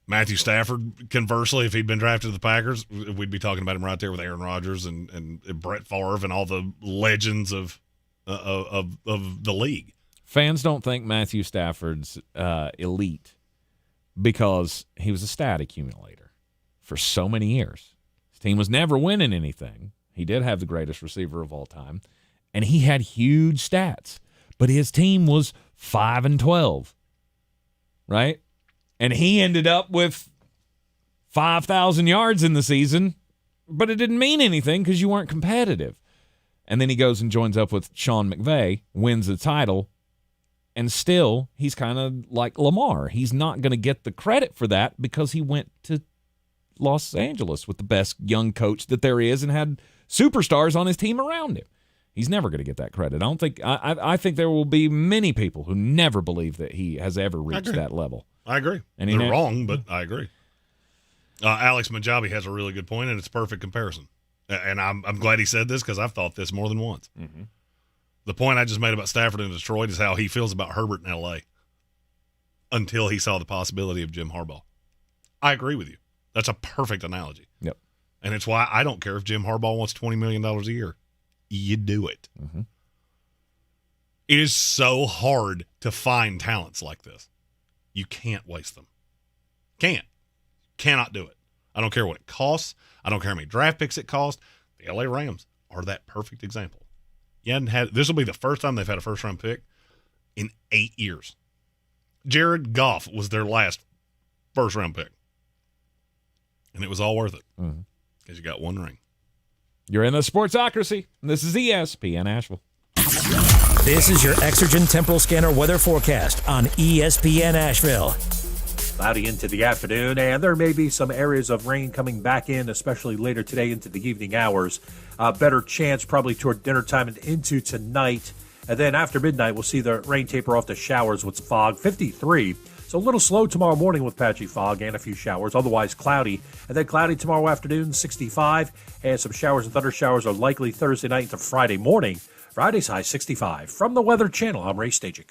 Matthew Stafford, conversely, if he'd been drafted to the Packers, we'd be talking about him right there with Aaron Rodgers and Brett Favre and all the legends of the league. Fans don't think Matthew Stafford's elite because he was a stat accumulator for so many years. His team was never winning anything. He did have the greatest receiver of all time, and he had huge stats, but his team was 5-12, right? And he ended up with 5,000 yards in the season, but it didn't mean anything because you weren't competitive. And then he goes and joins up with Sean McVay, wins the title, and still he's kind of like Lamar. He's not going to get the credit for that because he went to Los Angeles with the best young coach that there is and had superstars on his team around him. He's never going to get that credit. I think there will be many people who never believe that he has ever reached that level. I agree. And they're wrong, but I agree. Alex Majabi has a really good point, and it's a perfect comparison. And I'm glad he said this because I've thought this more than once. Mm-hmm. The point I just made about Stafford in Detroit is how he feels about Herbert in L.A. until he saw the possibility of Jim Harbaugh. I agree with you. That's a perfect analogy. Yep. And it's why I don't care if Jim Harbaugh wants $20 million a year. You do it. Mm-hmm. It is so hard to find talents like this. You can't waste them. Cannot do it. I don't care what it costs. I don't care how many draft picks it costs. The LA Rams are that perfect example. This will be the first time they've had a first-round pick in 8 years. Jared Goff was their last first-round pick. And it was all worth it because you got one ring. You're in the Sportsocracy. This is ESPN Asheville. This is your Exergen Temporal Scanner weather forecast on ESPN Asheville. Cloudy into the afternoon, and there may be some areas of rain coming back in, especially later today into the evening hours. Better chance probably toward dinner time and into tonight. And then after midnight, we'll see the rain taper off to showers with fog, 53. So a little slow tomorrow morning with patchy fog and a few showers, otherwise cloudy. And then cloudy tomorrow afternoon, 65. And some showers and thunder showers are likely Thursday night into Friday morning. Friday's high 65. From the Weather Channel, I'm Ray Stajic.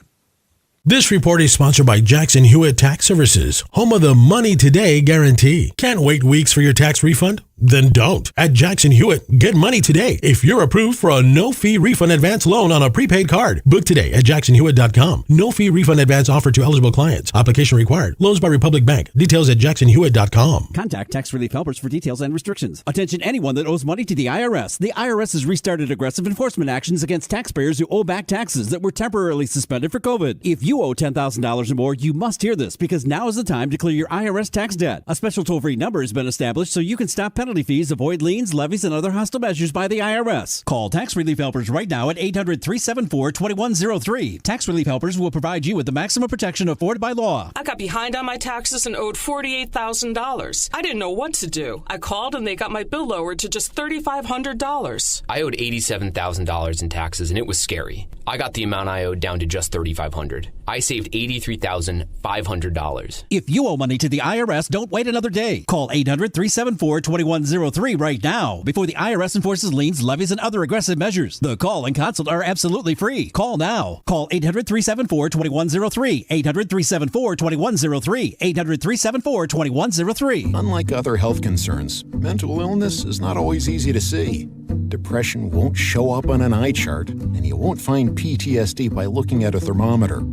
This report is sponsored by Jackson Hewitt Tax Services, home of the Money Today guarantee. Can't wait weeks for your tax refund? Then don't. At Jackson Hewitt, get money today if you're approved for a no-fee refund advance loan on a prepaid card. Book today at jacksonhewitt.com. No-fee refund advance offered to eligible clients. Application required. Loans by Republic Bank. Details at jacksonhewitt.com. Contact Tax Relief Helpers for details and restrictions. Attention anyone that owes money to the IRS. The IRS has restarted aggressive enforcement actions against taxpayers who owe back taxes that were temporarily suspended for COVID. If you owe $10,000 or more, you must hear this because now is the time to clear your IRS tax debt. A special toll-free number has been established so you can stop penalty fees, avoid liens, levies, and other hostile measures by the IRS. Call Tax Relief Helpers right now at 800-374-2103. Tax Relief Helpers will provide you with the maximum protection afforded by law. I got behind on my taxes and owed $48,000. I didn't know what to do. I called and they got my bill lowered to just $3,500. I owed $87,000 in taxes and it was scary. I got the amount I owed down to just $3,500. I saved $83,500. If you owe money to the IRS, don't wait another day. Call 800-374-2103 right now before the IRS enforces liens, levies, and other aggressive measures. The call and consult are absolutely free. Call now. Call 800-374-2103. 800-374-2103. 800-374-2103. Unlike other health concerns, mental illness is not always easy to see. Depression won't show up on an eye chart, and you won't find PTSD by looking at a thermometer.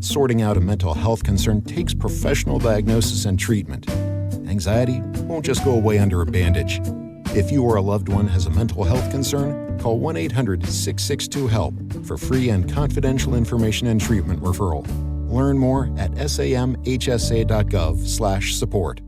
Sorting out a mental health concern takes professional diagnosis and treatment. Anxiety won't just go away under a bandage. If you or a loved one has a mental health concern, call 1-800-662-HELP for free and confidential information and treatment referral. Learn more at samhsa.gov/support.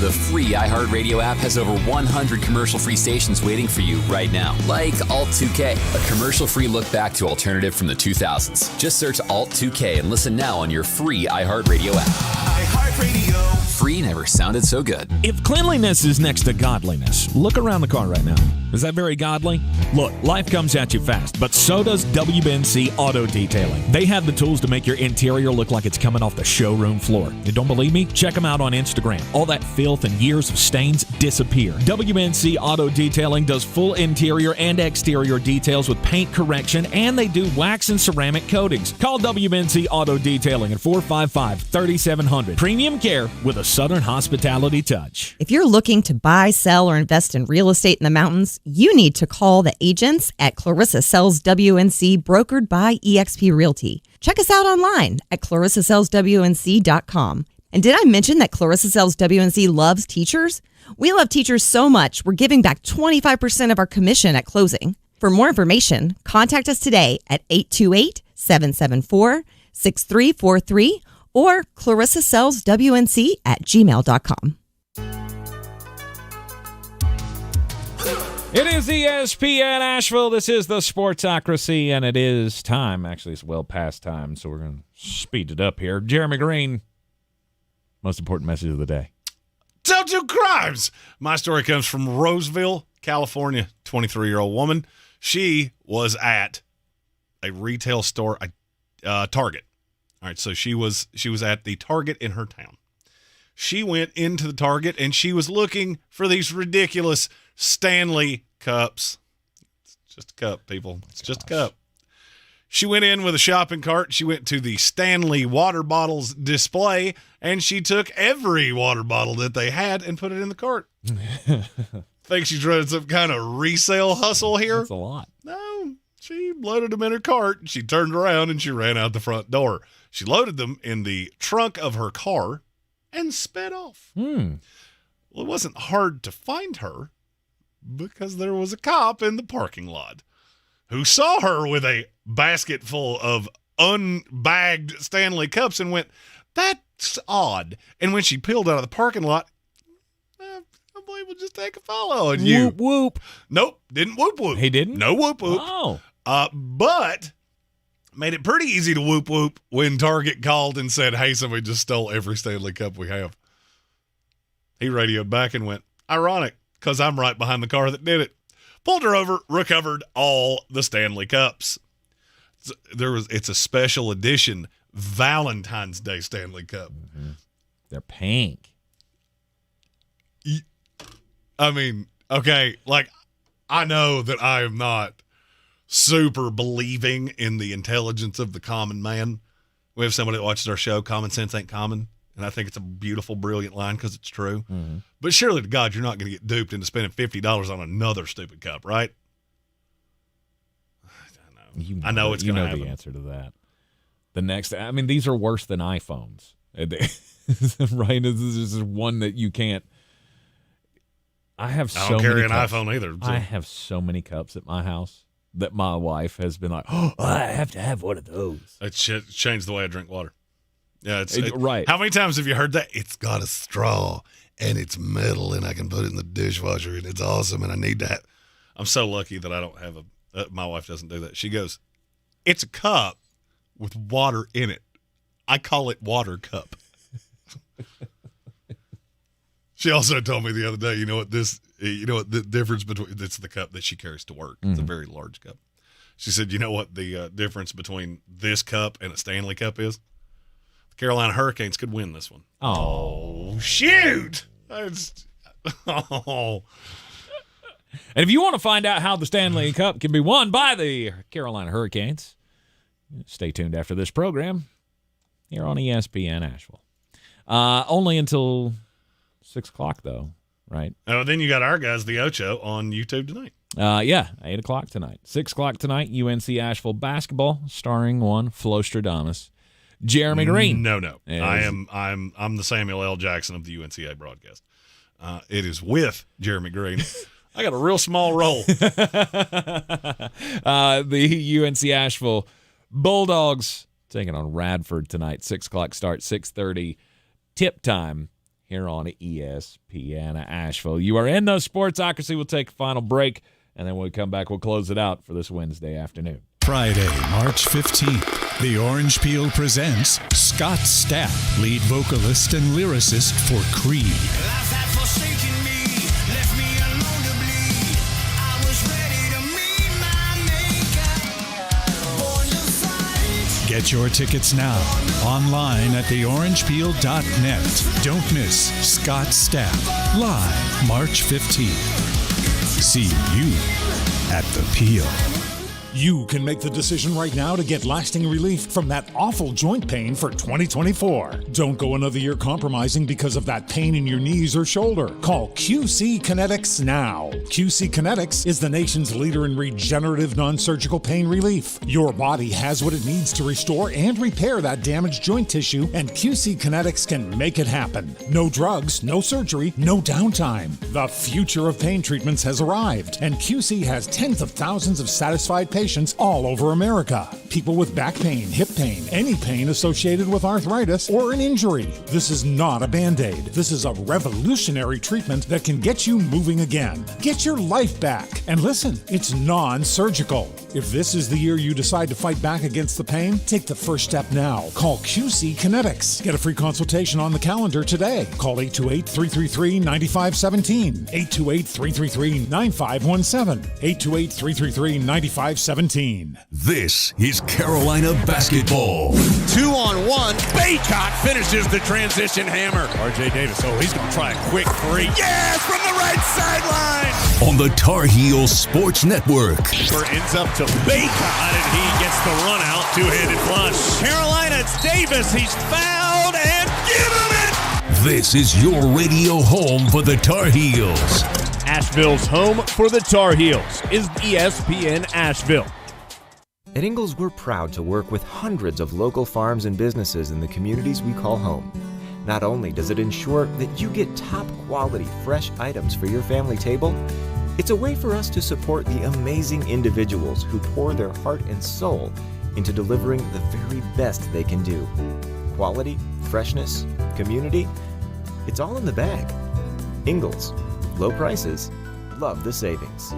The free iHeartRadio app has over 100 commercial-free stations waiting for you right now. Like Alt 2K, a commercial-free look back to alternative from the 2000s. Just search Alt 2K and listen now on your free iHeartRadio app. iHeartRadio. Free never sounded so good. If cleanliness is next to godliness, look around the car right now. Is that very godly? Look, life comes at you fast, but so does WNC Auto Detailing. They have the tools to make your interior look like it's coming off the showroom floor. You don't believe me? Check them out on Instagram. All that filth and years of stains disappear. WNC Auto Detailing does full interior and exterior details with paint correction, and they do wax and ceramic coatings. Call WNC Auto Detailing at 455-3700. Premium care with a Southern hospitality touch. If you're looking to buy, sell, or invest in real estate in the mountains, you need to call the agents at Clarissa Sells WNC, brokered by eXp Realty. Check us out online at clarissasellswnc.com. And did I mention that Clarissa Sells WNC loves teachers? We love teachers so much, we're giving back 25% of our commission at closing. For more information, contact us today at 828-774-6343 or clarissasellswnc@gmail.com. It is ESPN Asheville. This is the Sportsocracy, and it is time. Actually, it's well past time, so we're going to speed it up here. Jeremy Greene, most important message of the day. Tell two crimes. My story comes from Roseville, California. 23-year-old woman. She was at a retail store, Target. All right, so she was at the Target in her town. She went into the Target and she was looking for these ridiculous Stanley cups. It's just a cup, people. It's just a cup. She went in with a shopping cart. She went to the Stanley water bottles display, and she took every water bottle that they had and put it in the cart. Think she's running some kind of resale hustle here? That's a lot. No, she loaded them in her cart. She turned around and she ran out the front door. She loaded them in the trunk of her car and sped off. Well, it wasn't hard to find her because there was a cop in the parking lot who saw her with a basket full of unbagged Stanley cups and went, "That's odd." And when she peeled out of the parking lot, I believe we'll just take a follow on you. Whoop, whoop. Nope, didn't whoop, whoop. He didn't? No whoop, whoop. Oh. But made it pretty easy to whoop, whoop when Target called and said, "Hey, somebody just stole every Stanley cup we have." He radioed back and went, "Ironic, because I'm right behind the car that did it." Pulled her over, recovered all the Stanley cups. It's a special edition Valentine's Day Stanley Cup. Mm-hmm. They're pink. I mean, okay, like, I know that I am not super believing in the intelligence of the common man. We have somebody that watches our show, Common Sense Ain't Common. and I think it's a beautiful, brilliant line because it's true. Mm-hmm. But surely to God, you're not going to get duped into spending $50 on another stupid cup, right? I know it's going to happen. You know the answer to that. The next, I mean, these are worse than iPhones, right? This is one that you can't. I don't carry an iPhone either. So. I have so many cups at my house that my wife has been like, "Oh, I have to have one of those." It's changed the way I drink water. Yeah, right. How many times have you heard that? It's got a straw and it's metal, and I can put it in the dishwasher, and it's awesome, and I need that. I'm so lucky that I don't have my wife doesn't do that. She goes, "It's a cup with water in it. I call it water cup." She also told me the other day, you know what the difference between, it's the cup that she carries to work. It's a very large cup. She said, you know what the difference between this cup and a Stanley Cup is? The Carolina Hurricanes could win this one. Oh, shoot. And if you want to find out how the Stanley Cup can be won by the Carolina Hurricanes, stay tuned after this program here on ESPN Asheville. Only until 6 o'clock, though, right? Oh, then you got our guys, the Ocho, on YouTube tonight. 8 o'clock tonight. 6 o'clock tonight, UNC Asheville basketball, starring one Flostradamus, Jeremy Greene. No. I'm the Samuel L. Jackson of the UNCA broadcast. It is with Jeremy Greene. I got a real small role. The UNC Asheville Bulldogs taking on Radford tonight. 6 o'clock start, 6:30 tip time here on ESPN Asheville. You are in the Sportsocracy. We'll take a final break, and then when we come back, we'll close it out for this Wednesday afternoon. Friday, March 15th, the Orange Peel presents Scott Stapp, lead vocalist and lyricist for Creed. Get your tickets now, online at theorangepeel.net. Don't miss Scott Stapp, live March 15th. See you at the Peel. You can make the decision right now to get lasting relief from that awful joint pain for 2024. Don't go another year compromising because of that pain in your knees or shoulder. Call QC Kinetics now. QC Kinetics is the nation's leader in regenerative non-surgical pain relief. Your body has what it needs to restore and repair that damaged joint tissue, and QC Kinetics can make it happen. No drugs, no surgery, no downtime. The future of pain treatments has arrived, and QC has tens of thousands of satisfied patients all over America. People with back pain, hip pain, any pain associated with arthritis or an injury. This is not a Band-Aid. This is a revolutionary treatment that can get you moving again. Get your life back. And listen, it's non-surgical. If this is the year you decide to fight back against the pain, take the first step now. Call QC Kinetics. Get a free consultation on the calendar today. Call 828-333-9517. 828-333-9517. 828-333-9517. This is Carolina basketball. 2-on-1. Baycott finishes the transition hammer. RJ Davis, he's going to try a quick three. Yes, from the right sideline. On the Tar Heels Sports Network. Ends up to Baycott, and he gets the run out. Two-handed flush. Carolina, it's Davis. He's fouled, and give him it. This is your radio home for the Tar Heels. Asheville's home for the Tar Heels is ESPN Asheville. At Ingles, we're proud to work with hundreds of local farms and businesses in the communities we call home. Not only does it ensure that you get top quality, fresh items for your family table, it's a way for us to support the amazing individuals who pour their heart and soul into delivering the very best they can do. Quality, freshness, community, it's all in the bag. Ingles. Low prices, love the savings.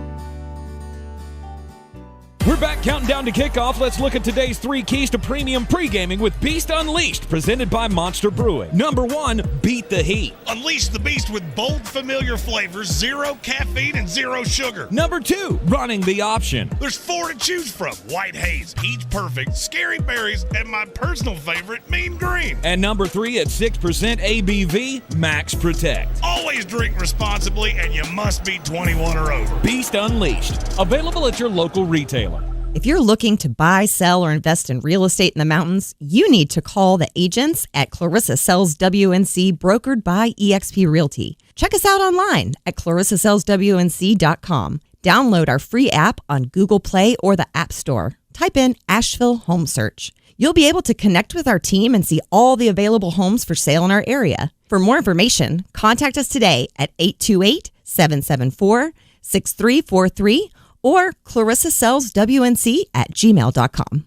We're back counting down to kickoff. Let's look at today's 3 keys to premium pre-gaming with Beast Unleashed, presented by Monster Brewing. Number 1, beat the heat. Unleash the beast with bold, familiar flavors, 0 caffeine, and 0 sugar. Number 2, running the option. There's 4 to choose from: White Haze, Peach Perfect, Scary Berries, and my personal favorite, Mean Green. And number 3, at 6% ABV, Max Protect. Always drink responsibly, and you must be 21 or over. Beast Unleashed, available at your local retailer. If you're looking to buy, sell, or invest in real estate in the mountains, you need to call the agents at Clarissa Sells WNC, brokered by eXp Realty. Check us out online at clarissasellswnc.com. Download our free app on Google Play or the App Store. Type in Asheville Home Search. You'll be able to connect with our team and see all the available homes for sale in our area. For more information, contact us today at 828-774-6343 or clarissasellswnc@gmail.com.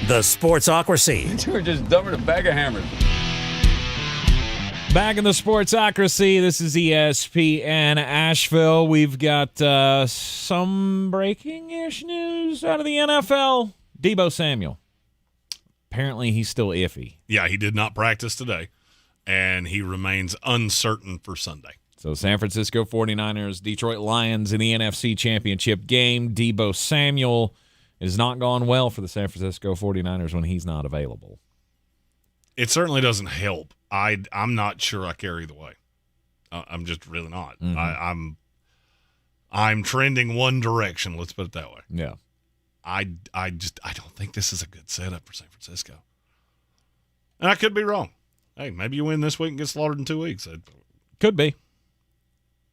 The Sportsocracy. We're just dumping a bag of hammers. Back in the Sportsocracy, this is ESPN Asheville. We've got some breaking-ish news out of the NFL. Deebo Samuel. Apparently, he's still iffy. Yeah, he did not practice today, and he remains uncertain for Sunday. So San Francisco 49ers, Detroit Lions in the NFC Championship game. Deebo Samuel has not gone well for the San Francisco 49ers when he's not available. It certainly doesn't help. I'm not sure I care either way. I'm just really not. Mm-hmm. I'm trending one direction. Let's put it that way. Yeah. I don't think this is a good setup for San Francisco. And I could be wrong. Hey, maybe you win this week and get slaughtered in 2 weeks. Could be.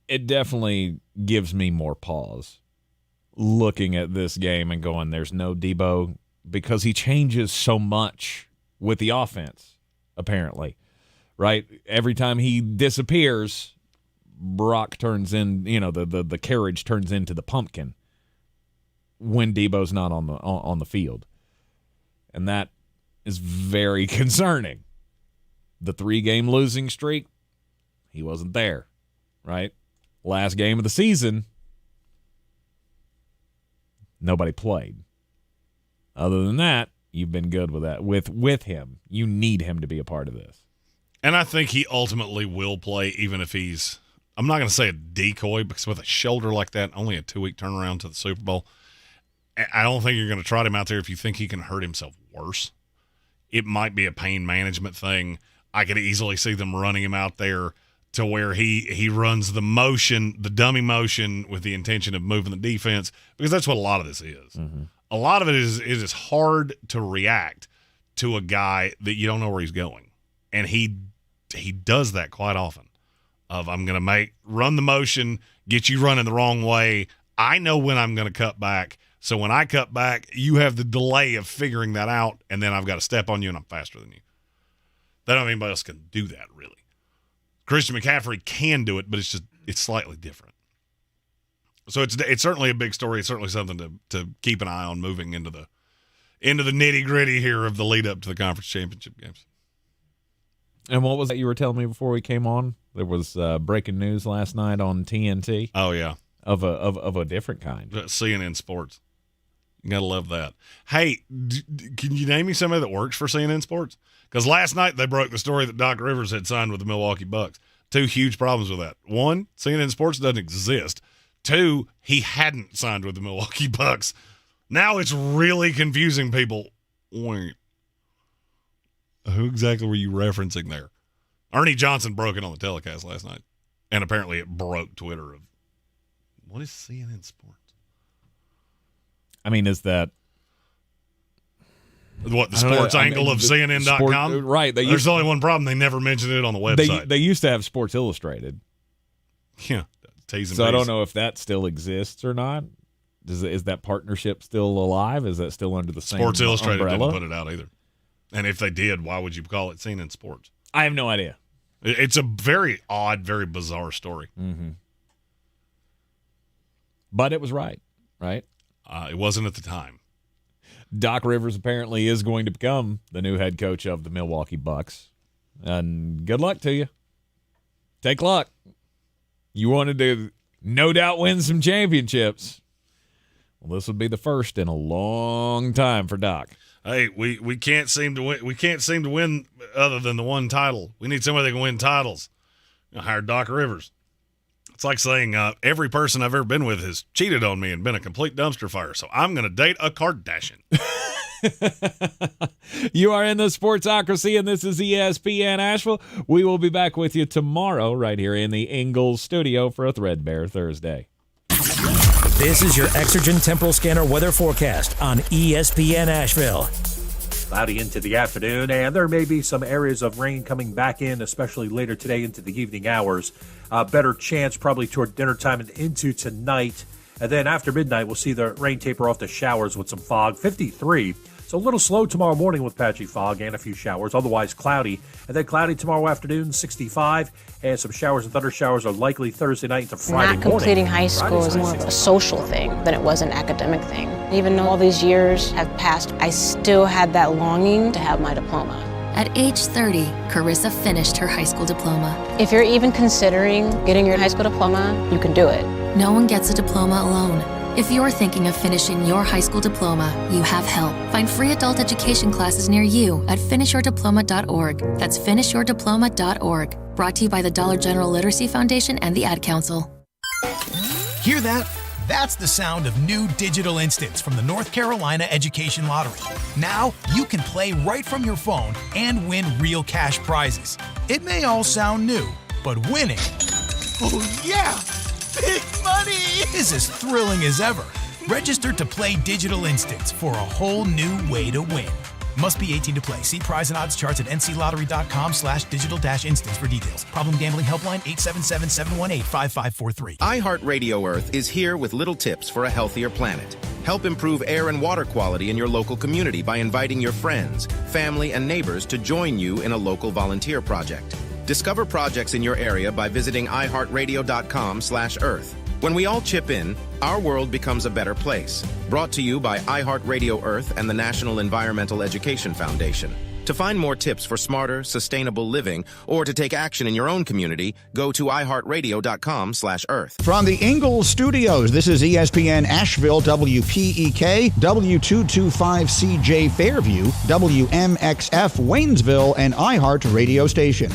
It definitely gives me more pause looking at this game and going, there's no Deebo, because he changes so much with the offense, apparently. Right? Every time he disappears, Brock turns in, the carriage turns into the pumpkin when Deebo's not on the field. And that is very concerning. The 3-game losing streak, he wasn't there, right? Last game of the season, nobody played. Other than that, you've been good with that. With him, you need him to be a part of this. And I think he ultimately will play, even if he's, I'm not going to say a decoy, because with a shoulder like that, only a 2-week turnaround to the Super Bowl, I don't think you're going to trot him out there if you think he can hurt himself worse. It might be a pain management thing. I could easily see them running him out there to where he runs the motion, the dummy motion, with the intention of moving the defense, because that's what a lot of this is. Mm-hmm. A lot of it is hard to react to a guy that you don't know where he's going. And he does that quite often. I'm going to run the motion, get you running the wrong way. I know when I'm going to cut back. So when I cut back, you have the delay of figuring that out, and then I've got to step on you, and I'm faster than you. I don't know if anybody else can do that, really. Christian McCaffrey can do it, but it's slightly different. So it's certainly a big story. It's certainly something to keep an eye on moving into the nitty-gritty here of the lead-up to the conference championship games. And what was that you were telling me before we came on? There was breaking news last night on TNT. Oh, yeah. Of a different kind. CNN Sports. You got to love that. Hey, can you name me somebody that works for CNN Sports? Because last night they broke the story that Doc Rivers had signed with the Milwaukee Bucks. 2 huge problems with that. 1, CNN Sports doesn't exist. 2, he hadn't signed with the Milwaukee Bucks. Now it's really confusing people. Wait. Who exactly were you referencing there? Ernie Johnson broke it on the telecast last night. And apparently it broke Twitter. What is CNN Sports? I mean, is that what, the sports angle of CNN.com? Right. There's only one problem. They never mentioned it on the website. They used to have Sports Illustrated. Yeah. So I don't know if that still exists or not. Is that partnership still alive? Is that still under the same Sports Illustrated umbrella? didn't put it out either. And if they did, why would you call it CNN Sports? I have no idea. It's a very odd, very bizarre story. Mm-hmm. But it was right? It wasn't at the time. Doc Rivers apparently is going to become the new head coach of the Milwaukee Bucks. And good luck to you. Take luck. You wanted to no doubt win some championships. Well, this would be the first in a long time for Doc. Hey, we can't seem to win. We can't seem to win other than the one title. We need somebody that can win titles. Hire Doc Rivers. It's like saying every person I've ever been with has cheated on me and been a complete dumpster fire, so I'm going to date a Kardashian. You are in the Sportsocracy, and this is ESPN Asheville. We will be back with you tomorrow right here in the Ingalls studio for a Threadbare Thursday. This is your Exergen Temporal Scanner weather forecast on ESPN Asheville. Cloudy into the afternoon, and there may be some areas of rain coming back in, especially later today into the evening hours. Better chance probably toward dinner time and into tonight. And then after midnight, we'll see the rain taper off to showers with some fog. 53. So a little slow tomorrow morning with patchy fog and a few showers. Otherwise cloudy. And then cloudy tomorrow afternoon, 65. And some showers and thunder showers are likely Thursday night into Friday morning. Not completing high school is more of a social thing than it was an academic thing. Even though all these years have passed, I still had that longing to have my diploma. At age 30, Carissa finished her high school diploma. If you're even considering getting your high school diploma, you can do it. No one gets a diploma alone. If you're thinking of finishing your high school diploma, you have help. Find free adult education classes near you at finishyourdiploma.org. That's finishyourdiploma.org. Brought to you by the Dollar General Literacy Foundation and the Ad Council. Hear that? That's the sound of new digital instants from the North Carolina Education Lottery. Now you can play right from your phone and win real cash prizes. It may all sound new, but winning, oh yeah, big money, is as thrilling as ever. Register to play digital instants for a whole new way to win. Must be 18 to play. See prize and odds charts at nclottery.com/digital-instants for details. Problem gambling helpline 877-718-5543. iHeartRadio Earth is here with little tips for a healthier planet. Help improve air and water quality in your local community by inviting your friends, family, and neighbors to join you in a local volunteer project. Discover projects in your area by visiting iHeartRadio.com/Earth. When we all chip in, our world becomes a better place. Brought to you by iHeartRadio Earth and the National Environmental Education Foundation. To find more tips for smarter, sustainable living, or to take action in your own community, go to iHeartRadio.com/Earth. From the Ingalls Studios, this is ESPN Asheville, WPEK, W225CJ Fairview, WMXF Waynesville, and iHeart Radio Station.